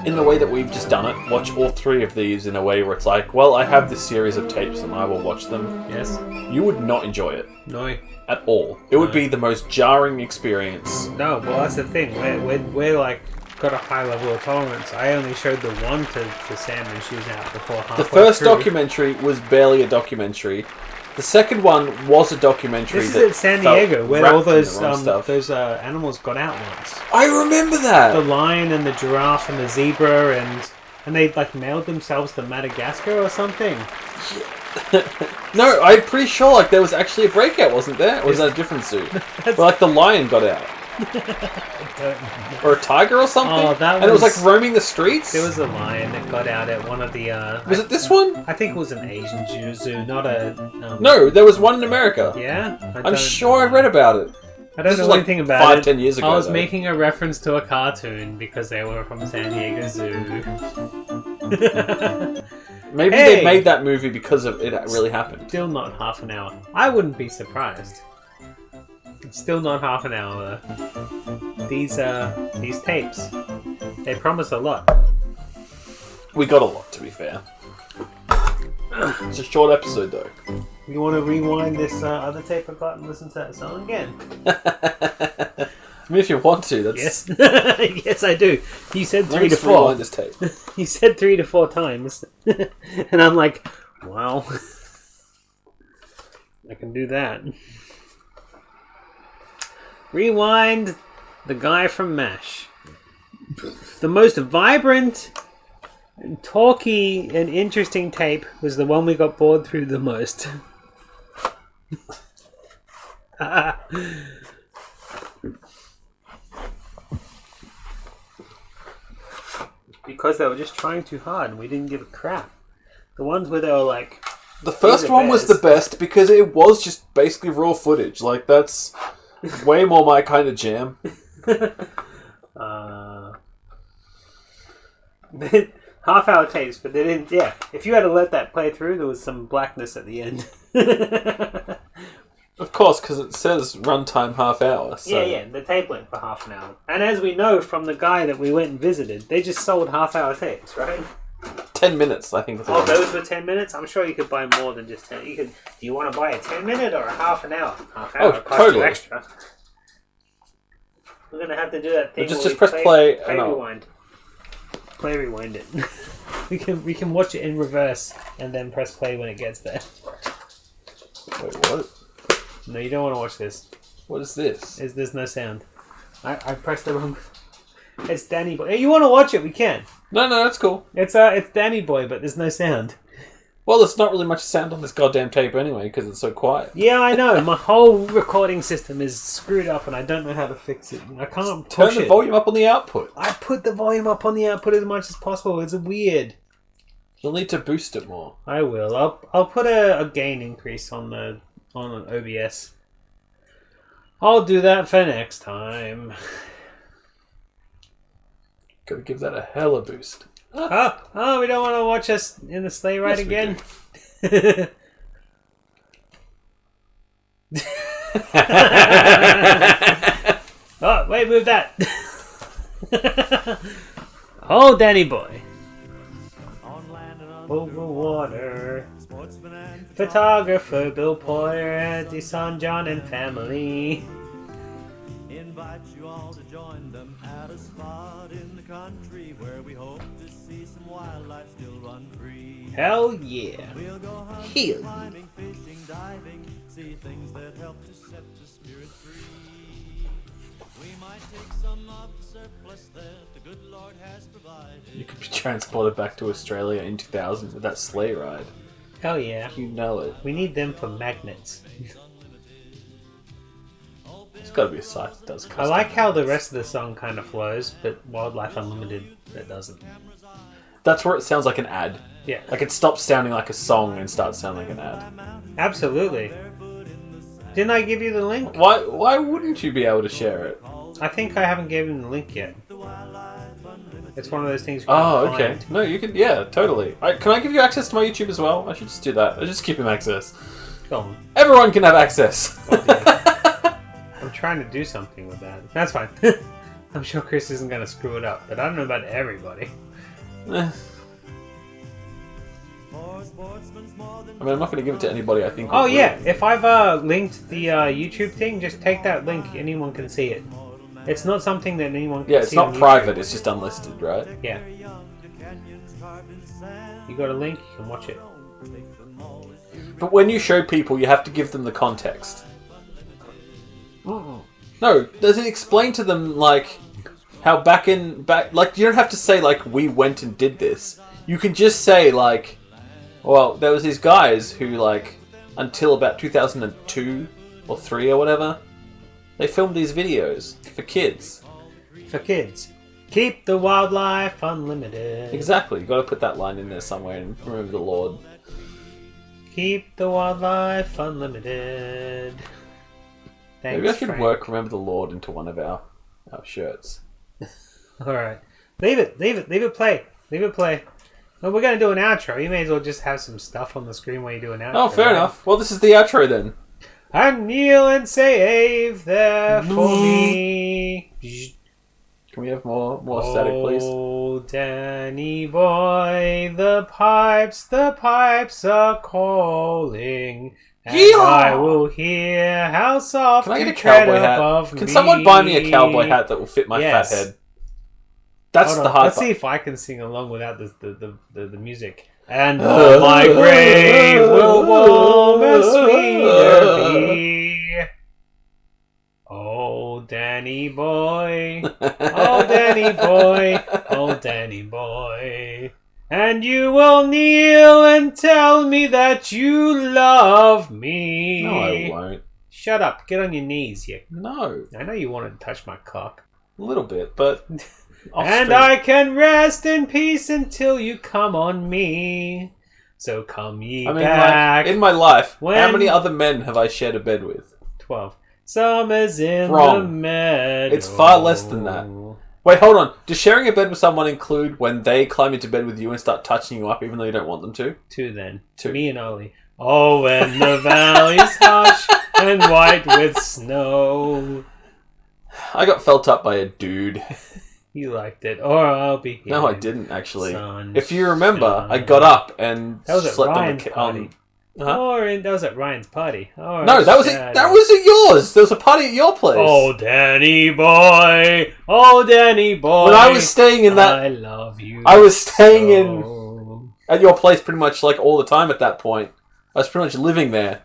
[SPEAKER 3] in the way that we've just done it, watch all three of these in a way where it's like, well, I have this series of tapes and I will watch them.
[SPEAKER 2] Yes.
[SPEAKER 3] You would not enjoy it.
[SPEAKER 2] No.
[SPEAKER 3] At all. It would be the most jarring experience.
[SPEAKER 2] No, well, that's the thing. We're like, got a high level of tolerance. I only showed the one to Sam and she was out before halfway
[SPEAKER 3] The first
[SPEAKER 2] through.
[SPEAKER 3] documentary was barely a documentary. The second one was a documentary.
[SPEAKER 2] This is at San Diego, where all those
[SPEAKER 3] stuff.
[SPEAKER 2] animals got out once.
[SPEAKER 3] I remember that!
[SPEAKER 2] The lion and the giraffe and the zebra, and they like mailed themselves to Madagascar or something.
[SPEAKER 3] No, I'm pretty sure like there was actually a breakout, wasn't there? Or was that a different zoo? Where like the lion got out. Or a tiger or something?
[SPEAKER 2] Oh,
[SPEAKER 3] and it was like roaming the streets?
[SPEAKER 2] There was a lion that got out at one of the...
[SPEAKER 3] was it this one?
[SPEAKER 2] I think it was an Asian zoo, not a...
[SPEAKER 3] No, there was one in America.
[SPEAKER 2] Yeah?
[SPEAKER 3] I'm sure I read about it.
[SPEAKER 2] I don't know
[SPEAKER 3] like
[SPEAKER 2] anything about it.
[SPEAKER 3] 5-10 years ago.
[SPEAKER 2] I was making a reference to a cartoon because they were from San Diego Zoo.
[SPEAKER 3] Maybe they made that movie because of it really happened.
[SPEAKER 2] Still not half an hour. I wouldn't be surprised. Still not half an hour though. These tapes, they promise a lot.
[SPEAKER 3] We got a lot, to be fair. It's a short episode though.
[SPEAKER 2] You want to rewind this other tape I got and listen to that song again?
[SPEAKER 3] I mean, if you want to, that's...
[SPEAKER 2] Yes. Yes, I do. You said 3 to 4.
[SPEAKER 3] Rewind this tape.
[SPEAKER 2] You said 3 to 4 times. And I'm like, wow. I can do that. Rewind the guy from MASH. The most vibrant, talky, and interesting tape was the one we got bored through the most. Because they were just trying too hard and we didn't give a crap. The ones where they were like...
[SPEAKER 3] The first one was the best because it was just basically raw footage. Like, that's way more my kind of jam.
[SPEAKER 2] Half-hour tapes, but they didn't... Yeah, if you had to let that play through, there was some blackness at the end.
[SPEAKER 3] Of course, because it says runtime half hour. So.
[SPEAKER 2] Yeah, the tape went for half an hour. And as we know from the guy that we went and visited, they just sold half-hour tapes, right?
[SPEAKER 3] 10 minutes, I think.
[SPEAKER 2] Oh, those were 10 minutes? I'm sure you could buy more than just 10. Do you want to buy a 10-minute or a half an hour? Half hour costs
[SPEAKER 3] totally.
[SPEAKER 2] you extra. We're going to have to do that thing
[SPEAKER 3] Just press play and
[SPEAKER 2] rewind. Play rewind it. we can watch it in reverse and then press play when it gets there.
[SPEAKER 3] Wait, what?
[SPEAKER 2] No, you don't want to watch this.
[SPEAKER 3] What is this?
[SPEAKER 2] There's no sound. I pressed the wrong... It's Danny Boy. Hey, you want to watch it? We can.
[SPEAKER 3] No, that's cool.
[SPEAKER 2] It's Danny Boy, but there's no sound.
[SPEAKER 3] Well, there's not really much sound on this goddamn tape anyway, because it's so quiet.
[SPEAKER 2] Yeah, I know. My whole recording system is screwed up, and I don't know how to fix it. I can't push
[SPEAKER 3] Turn the volume up on the output.
[SPEAKER 2] I put the volume up on the output as much as possible. It's weird.
[SPEAKER 3] You'll need to boost it more.
[SPEAKER 2] I will. I'll put a gain increase on OBS. I'll do that for next time.
[SPEAKER 3] Gotta give that a hella boost.
[SPEAKER 2] Oh, we don't want to watch us in the sleigh ride again? Oh, wait, move that. Oh, Danny Boy. Over water. Photographer Bill Poyer, the son John and family.
[SPEAKER 1] Invite you all to join them at a spot in the country where we hope to see some wildlife still run free.
[SPEAKER 2] Hell yeah.
[SPEAKER 1] We'll go hunting, climbing, fishing, diving, see things that help to set the spirit free. We might take some of the surplus that the good Lord has provided.
[SPEAKER 3] You could be transported back to Australia in 2000 with that sleigh ride.
[SPEAKER 2] Hell yeah.
[SPEAKER 3] You know it.
[SPEAKER 2] We need them for magnets.
[SPEAKER 3] There's got to be a site that does custom.
[SPEAKER 2] I like how the rest of the song kind of flows, but Wildlife Unlimited, that doesn't.
[SPEAKER 3] That's where it sounds like an ad.
[SPEAKER 2] Yeah.
[SPEAKER 3] Like it stops sounding like a song and starts sounding like an ad.
[SPEAKER 2] Absolutely. Didn't I give you the link?
[SPEAKER 3] Why wouldn't you be able to share it?
[SPEAKER 2] I think I haven't given the link yet. It's one of those things.
[SPEAKER 3] Oh, okay. No, you can. Yeah, totally. Can I give you access to my YouTube as well? I should just do that. I just give him access.
[SPEAKER 2] Go on.
[SPEAKER 3] Everyone can have access.
[SPEAKER 2] I'm trying to do something with that. That's fine. I'm sure Chris isn't going to screw it up, but I don't know about everybody.
[SPEAKER 3] I mean, I'm not going to give it to anybody I think.
[SPEAKER 2] Oh yeah, if I've linked the YouTube thing, just take that link. Anyone can see it. It's not something that anyone can see.
[SPEAKER 3] Yeah, it's not private. It's just unlisted, right?
[SPEAKER 2] Yeah. You got a link, you can watch it.
[SPEAKER 3] But when you show people, you have to give them the context. No, does it explain to them, like, how back, like, you don't have to say, like, we went and did this. You can just say, like, well, there was these guys who, like, until about 2002 or 3 or whatever, they filmed these videos for kids.
[SPEAKER 2] For kids. Keep the wildlife unlimited.
[SPEAKER 3] Exactly, you got to put that line in there somewhere and remember the Lord.
[SPEAKER 2] Keep the wildlife unlimited. Thanks,
[SPEAKER 3] Maybe I should
[SPEAKER 2] Frank.
[SPEAKER 3] work Remember the Lord into one of our shirts.
[SPEAKER 2] Alright. Leave it play. Well, we're going to do an outro. You may as well just have some stuff on the screen while you do an outro.
[SPEAKER 3] Oh, fair enough. Well, this is the outro then.
[SPEAKER 2] And kneel and save there for me.
[SPEAKER 3] Can we have more static, please?
[SPEAKER 2] Oh, Danny boy, the pipes are calling. And I will hear how soft
[SPEAKER 3] Can I get
[SPEAKER 2] you
[SPEAKER 3] a
[SPEAKER 2] tread
[SPEAKER 3] cowboy hat?
[SPEAKER 2] above
[SPEAKER 3] Can
[SPEAKER 2] me.
[SPEAKER 3] someone buy me a cowboy hat that will fit my fat head? That's the hard
[SPEAKER 2] Let's
[SPEAKER 3] part.
[SPEAKER 2] see if I can sing along without the music. And my grave will warm a sweeter Danny boy. Oh, Danny boy. Oh, Danny boy. And you will kneel and tell me that you love me.
[SPEAKER 3] No, I won't.
[SPEAKER 2] Shut up. Get on your knees.
[SPEAKER 3] No.
[SPEAKER 2] I know you wanted to touch my cock.
[SPEAKER 3] A little bit, but...
[SPEAKER 2] And I can rest in peace until you come on me. So come ye back.
[SPEAKER 3] Like, in my life,
[SPEAKER 2] When-
[SPEAKER 3] how many other men have I shared a bed with?
[SPEAKER 2] 12. Summer's in
[SPEAKER 3] Wrong.
[SPEAKER 2] the meadow.
[SPEAKER 3] It's far less than that. Wait, hold on. Does sharing a bed with someone include when they climb into bed with you and start touching you up even though you don't want them to?
[SPEAKER 2] 2 then.
[SPEAKER 3] 2.
[SPEAKER 2] Me and Ollie. Oh, when the valley's hush and white with snow.
[SPEAKER 3] I got felt up by a dude.
[SPEAKER 2] You liked it. Or I'll be here.
[SPEAKER 3] No, I didn't actually.
[SPEAKER 2] Sunshine.
[SPEAKER 3] If you remember, I got up and
[SPEAKER 2] That was at
[SPEAKER 3] slept
[SPEAKER 2] Ryan's
[SPEAKER 3] on
[SPEAKER 2] party.
[SPEAKER 3] Huh?
[SPEAKER 2] That was at Ryan's party. Oh,
[SPEAKER 3] No, that was at yours. There was a party at your place.
[SPEAKER 2] Oh, Danny boy. Oh, Danny boy.
[SPEAKER 3] When I was staying in that,
[SPEAKER 2] I love you.
[SPEAKER 3] I was staying
[SPEAKER 2] so.
[SPEAKER 3] at your place pretty much like all the time at that point. I was pretty much living there.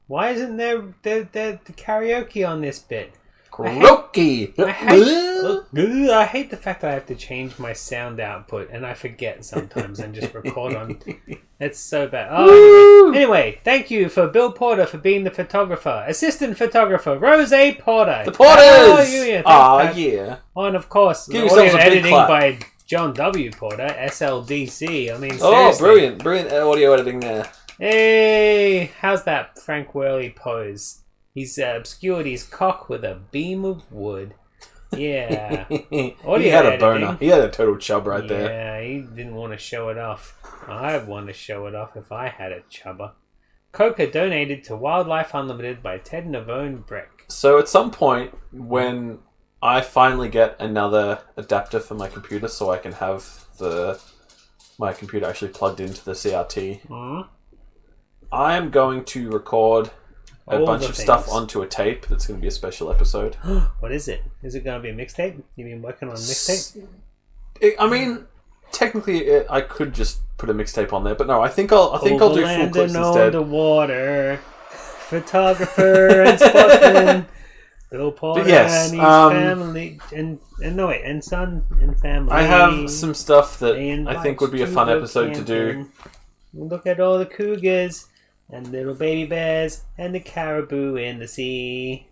[SPEAKER 2] Why isn't there the karaoke on this bit?
[SPEAKER 3] Karaoke.
[SPEAKER 2] I hate the fact that I have to change my sound output and I forget sometimes and just record on. It's so bad. Oh, anyway, thank you for Bill Porter for being the photographer. Assistant photographer, Rose Porter.
[SPEAKER 3] The Porters!
[SPEAKER 2] Oh,
[SPEAKER 3] yeah.
[SPEAKER 2] Oh, and of course,
[SPEAKER 3] Give
[SPEAKER 2] audio
[SPEAKER 3] yourselves a big
[SPEAKER 2] editing
[SPEAKER 3] clap.
[SPEAKER 2] by John W. Porter, SLDC. I mean,
[SPEAKER 3] Oh,
[SPEAKER 2] seriously.
[SPEAKER 3] brilliant audio editing there.
[SPEAKER 2] Hey, how's that Frank Whirly pose? He's obscured his cock with a beam of wood. Yeah.
[SPEAKER 3] He
[SPEAKER 2] Audio
[SPEAKER 3] had a
[SPEAKER 2] editing.
[SPEAKER 3] boner. He had a total chub right there.
[SPEAKER 2] Yeah, he didn't want to show it off. I'd want to show it off if I had a chubber. Coca donated to Wildlife Unlimited by Ted Navone Breck.
[SPEAKER 3] So at some point, when I finally get another adapter for my computer so I can have my computer actually plugged into the CRT, I am going to record a
[SPEAKER 2] All
[SPEAKER 3] bunch
[SPEAKER 2] the
[SPEAKER 3] of stuff
[SPEAKER 2] things.
[SPEAKER 3] onto a tape that's going to be a special episode.
[SPEAKER 2] What is it? Is it going to be a mixtape? You been working on a mixtape?
[SPEAKER 3] I mean, technically, I could just put a mixtape on there, but no, I think I'll do full
[SPEAKER 2] Overland
[SPEAKER 3] clips
[SPEAKER 2] and
[SPEAKER 3] instead.
[SPEAKER 2] underwater, photographer and sportsman, Bill Porter
[SPEAKER 3] But yes,
[SPEAKER 2] and his family, and son and family.
[SPEAKER 3] I have some stuff that
[SPEAKER 2] They invite
[SPEAKER 3] I think would be a
[SPEAKER 2] you
[SPEAKER 3] fun
[SPEAKER 2] to go
[SPEAKER 3] episode to do.
[SPEAKER 2] camping. Look at all the cougars and little baby bears and the caribou in the sea.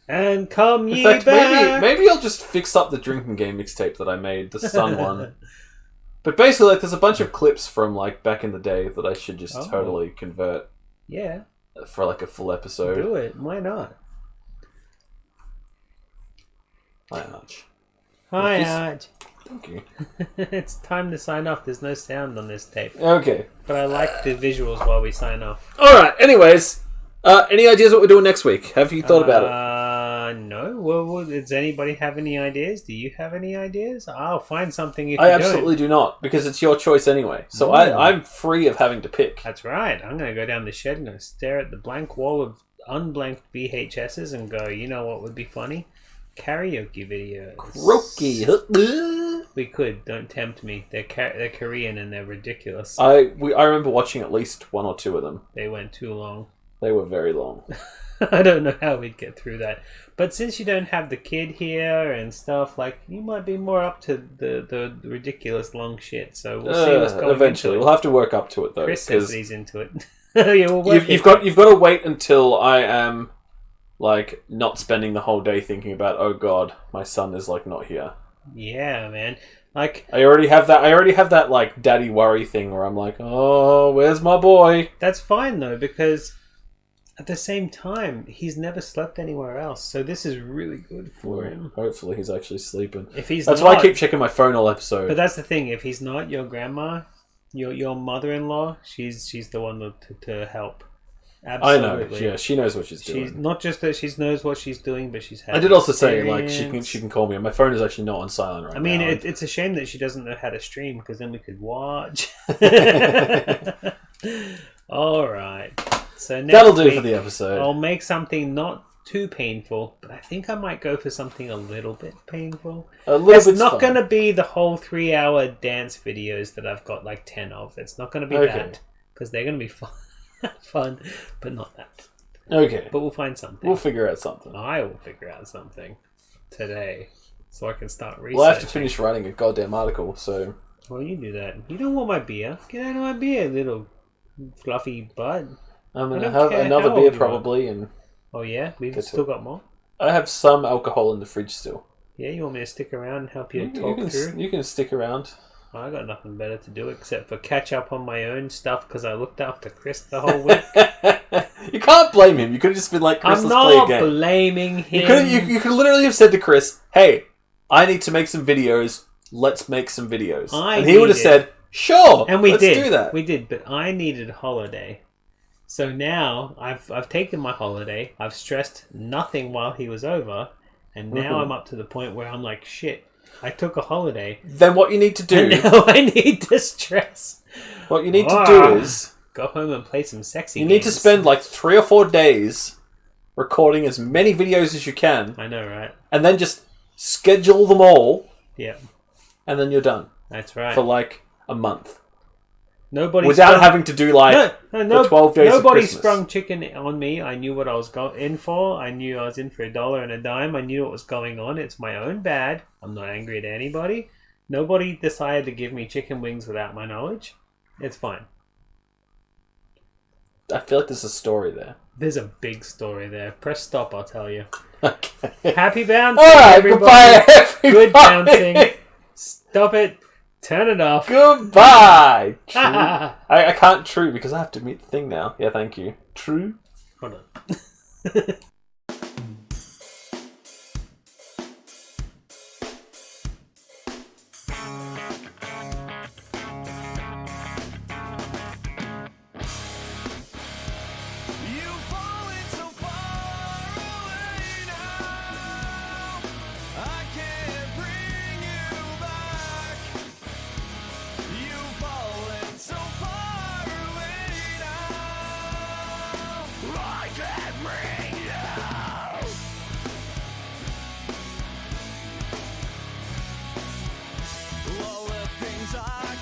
[SPEAKER 2] And come
[SPEAKER 3] In
[SPEAKER 2] ye
[SPEAKER 3] fact,
[SPEAKER 2] back.
[SPEAKER 3] maybe I'll just fix up the drinking game mixtape that I made, the Sun one. But basically, like, there's a bunch of clips from like back in the day that I should just totally convert
[SPEAKER 2] Yeah,
[SPEAKER 3] for like a full episode.
[SPEAKER 2] do it. Why not?
[SPEAKER 3] Hi, Arch.
[SPEAKER 2] Hi,
[SPEAKER 3] Yes.
[SPEAKER 2] Arch.
[SPEAKER 3] Thank you.
[SPEAKER 2] It's time to sign off. There's no sound on this tape.
[SPEAKER 3] Okay.
[SPEAKER 2] But I like the visuals while we sign off.
[SPEAKER 3] All right. Anyways, any ideas what we're doing next week? Have you thought about it?
[SPEAKER 2] No. Well, does anybody have any ideas? Do you have any ideas? I'll find something if
[SPEAKER 3] I
[SPEAKER 2] you
[SPEAKER 3] absolutely do not, because it's your choice anyway. So I'm free of having to pick.
[SPEAKER 2] That's right. I'm going to go down the shed and going to stare at the blank wall of unblanked VHSs and go, you know what would be funny? Karaoke videos.
[SPEAKER 3] Karaoke.
[SPEAKER 2] We could. Don't tempt me. They're Korean and they're ridiculous.
[SPEAKER 3] I remember watching at least one or two of them.
[SPEAKER 2] They went too long.
[SPEAKER 3] They were very long.
[SPEAKER 2] I don't know how we'd get through that. But since you don't have the kid here and stuff, like, you might be more up to the ridiculous long shit. So we'll see what's going
[SPEAKER 3] eventually.
[SPEAKER 2] into
[SPEAKER 3] We'll have to work up to it, though.
[SPEAKER 2] Chris says
[SPEAKER 3] 'cause
[SPEAKER 2] he's into it. Yeah, we'll work
[SPEAKER 3] you've got to wait until I am like not spending the whole day thinking about, oh god, my son is like not here.
[SPEAKER 2] Yeah, man. Like,
[SPEAKER 3] I already have that like daddy worry thing where I'm like, oh, where's my boy?
[SPEAKER 2] that's fine though, because at the same time, he's never slept anywhere else. So this is really good for him.
[SPEAKER 3] Hopefully he's actually sleeping.
[SPEAKER 2] If he's
[SPEAKER 3] That's
[SPEAKER 2] not,
[SPEAKER 3] why I keep checking my phone all episode.
[SPEAKER 2] But that's the thing. If he's not your grandma, your mother-in-law, she's the one to help. Absolutely.
[SPEAKER 3] I know. Yeah, she knows what she's doing.
[SPEAKER 2] She's not just that she knows what she's doing, but she's had
[SPEAKER 3] I did also say like
[SPEAKER 2] experience.
[SPEAKER 3] she can call me. My phone is actually not on silent right now.
[SPEAKER 2] I mean, it's a shame that she doesn't know how to stream, because then we could watch. All right. So next
[SPEAKER 3] That'll do
[SPEAKER 2] week,
[SPEAKER 3] for the episode.
[SPEAKER 2] I'll make something not too painful, but I think I might go for something a little bit painful.
[SPEAKER 3] A little
[SPEAKER 2] It's
[SPEAKER 3] bit's
[SPEAKER 2] not
[SPEAKER 3] fine.
[SPEAKER 2] going to be the whole 3-hour dance videos that I've got like 10 of. It's not going to be
[SPEAKER 3] Okay.
[SPEAKER 2] that, because they're going to be fun, but not that.
[SPEAKER 3] Okay.
[SPEAKER 2] But we'll find something.
[SPEAKER 3] We'll figure out something.
[SPEAKER 2] I will figure out something today, so I can start researching.
[SPEAKER 3] Well, I have to finish writing a goddamn article, so...
[SPEAKER 2] Well, you do that. You don't want my beer. Get out of my beer, little fluffy butt.
[SPEAKER 3] I'm going
[SPEAKER 2] I
[SPEAKER 3] to
[SPEAKER 2] don't
[SPEAKER 3] have
[SPEAKER 2] care
[SPEAKER 3] another
[SPEAKER 2] how
[SPEAKER 3] beer
[SPEAKER 2] old you
[SPEAKER 3] probably, and
[SPEAKER 2] Oh, yeah? We've
[SPEAKER 3] Get
[SPEAKER 2] still
[SPEAKER 3] it.
[SPEAKER 2] got more?
[SPEAKER 3] I have some alcohol in the fridge still.
[SPEAKER 2] Yeah, you want me to stick around and help you talk through?
[SPEAKER 3] You can stick around.
[SPEAKER 2] I got nothing better to do except for catch up on my own stuff because I looked after Chris the whole week.
[SPEAKER 3] You can't blame him. You could have just been like, Chris,
[SPEAKER 2] I'm
[SPEAKER 3] let's play a
[SPEAKER 2] not
[SPEAKER 3] game.
[SPEAKER 2] blaming him.
[SPEAKER 3] You could literally have said to Chris, hey, I need to make some videos. Let's make some videos. And he would have said, sure,
[SPEAKER 2] and we
[SPEAKER 3] let's
[SPEAKER 2] did.
[SPEAKER 3] do that.
[SPEAKER 2] We did, but I needed a holiday. So now I've taken my holiday. I've stressed nothing while he was over. And now I'm up to the point where I'm like, shit, I took a holiday.
[SPEAKER 3] Then what you need to do...
[SPEAKER 2] And now I need to stress.
[SPEAKER 3] What you need to do is...
[SPEAKER 2] Go home and play some sexy
[SPEAKER 3] You
[SPEAKER 2] games.
[SPEAKER 3] need to spend like 3 or 4 days recording as many videos as you can.
[SPEAKER 2] I know, right?
[SPEAKER 3] And then just schedule them all.
[SPEAKER 2] Yeah.
[SPEAKER 3] And then you're done.
[SPEAKER 2] That's right.
[SPEAKER 3] For like a month.
[SPEAKER 2] Nobody
[SPEAKER 3] Without having to do like the 12 days of
[SPEAKER 2] Nobody
[SPEAKER 3] Christmas.
[SPEAKER 2] sprung chicken on me. I knew what I was in for. I knew I was in for $1 and a dime. I knew what was going on. It's my own bad. I'm not angry at anybody. Nobody decided to give me chicken wings without my knowledge. It's fine.
[SPEAKER 3] I feel like there's a story there.
[SPEAKER 2] There's a big story there. Press stop, I'll tell you.
[SPEAKER 3] Okay.
[SPEAKER 2] Happy bouncing,
[SPEAKER 3] Alright,
[SPEAKER 2] everybody.
[SPEAKER 3] goodbye, everybody.
[SPEAKER 2] Good bouncing. Stop it. Turn it off.
[SPEAKER 3] Goodbye. True. I can't true because I have to meet the thing now. Yeah, thank you. True.
[SPEAKER 2] Hold on.
[SPEAKER 9] All the things I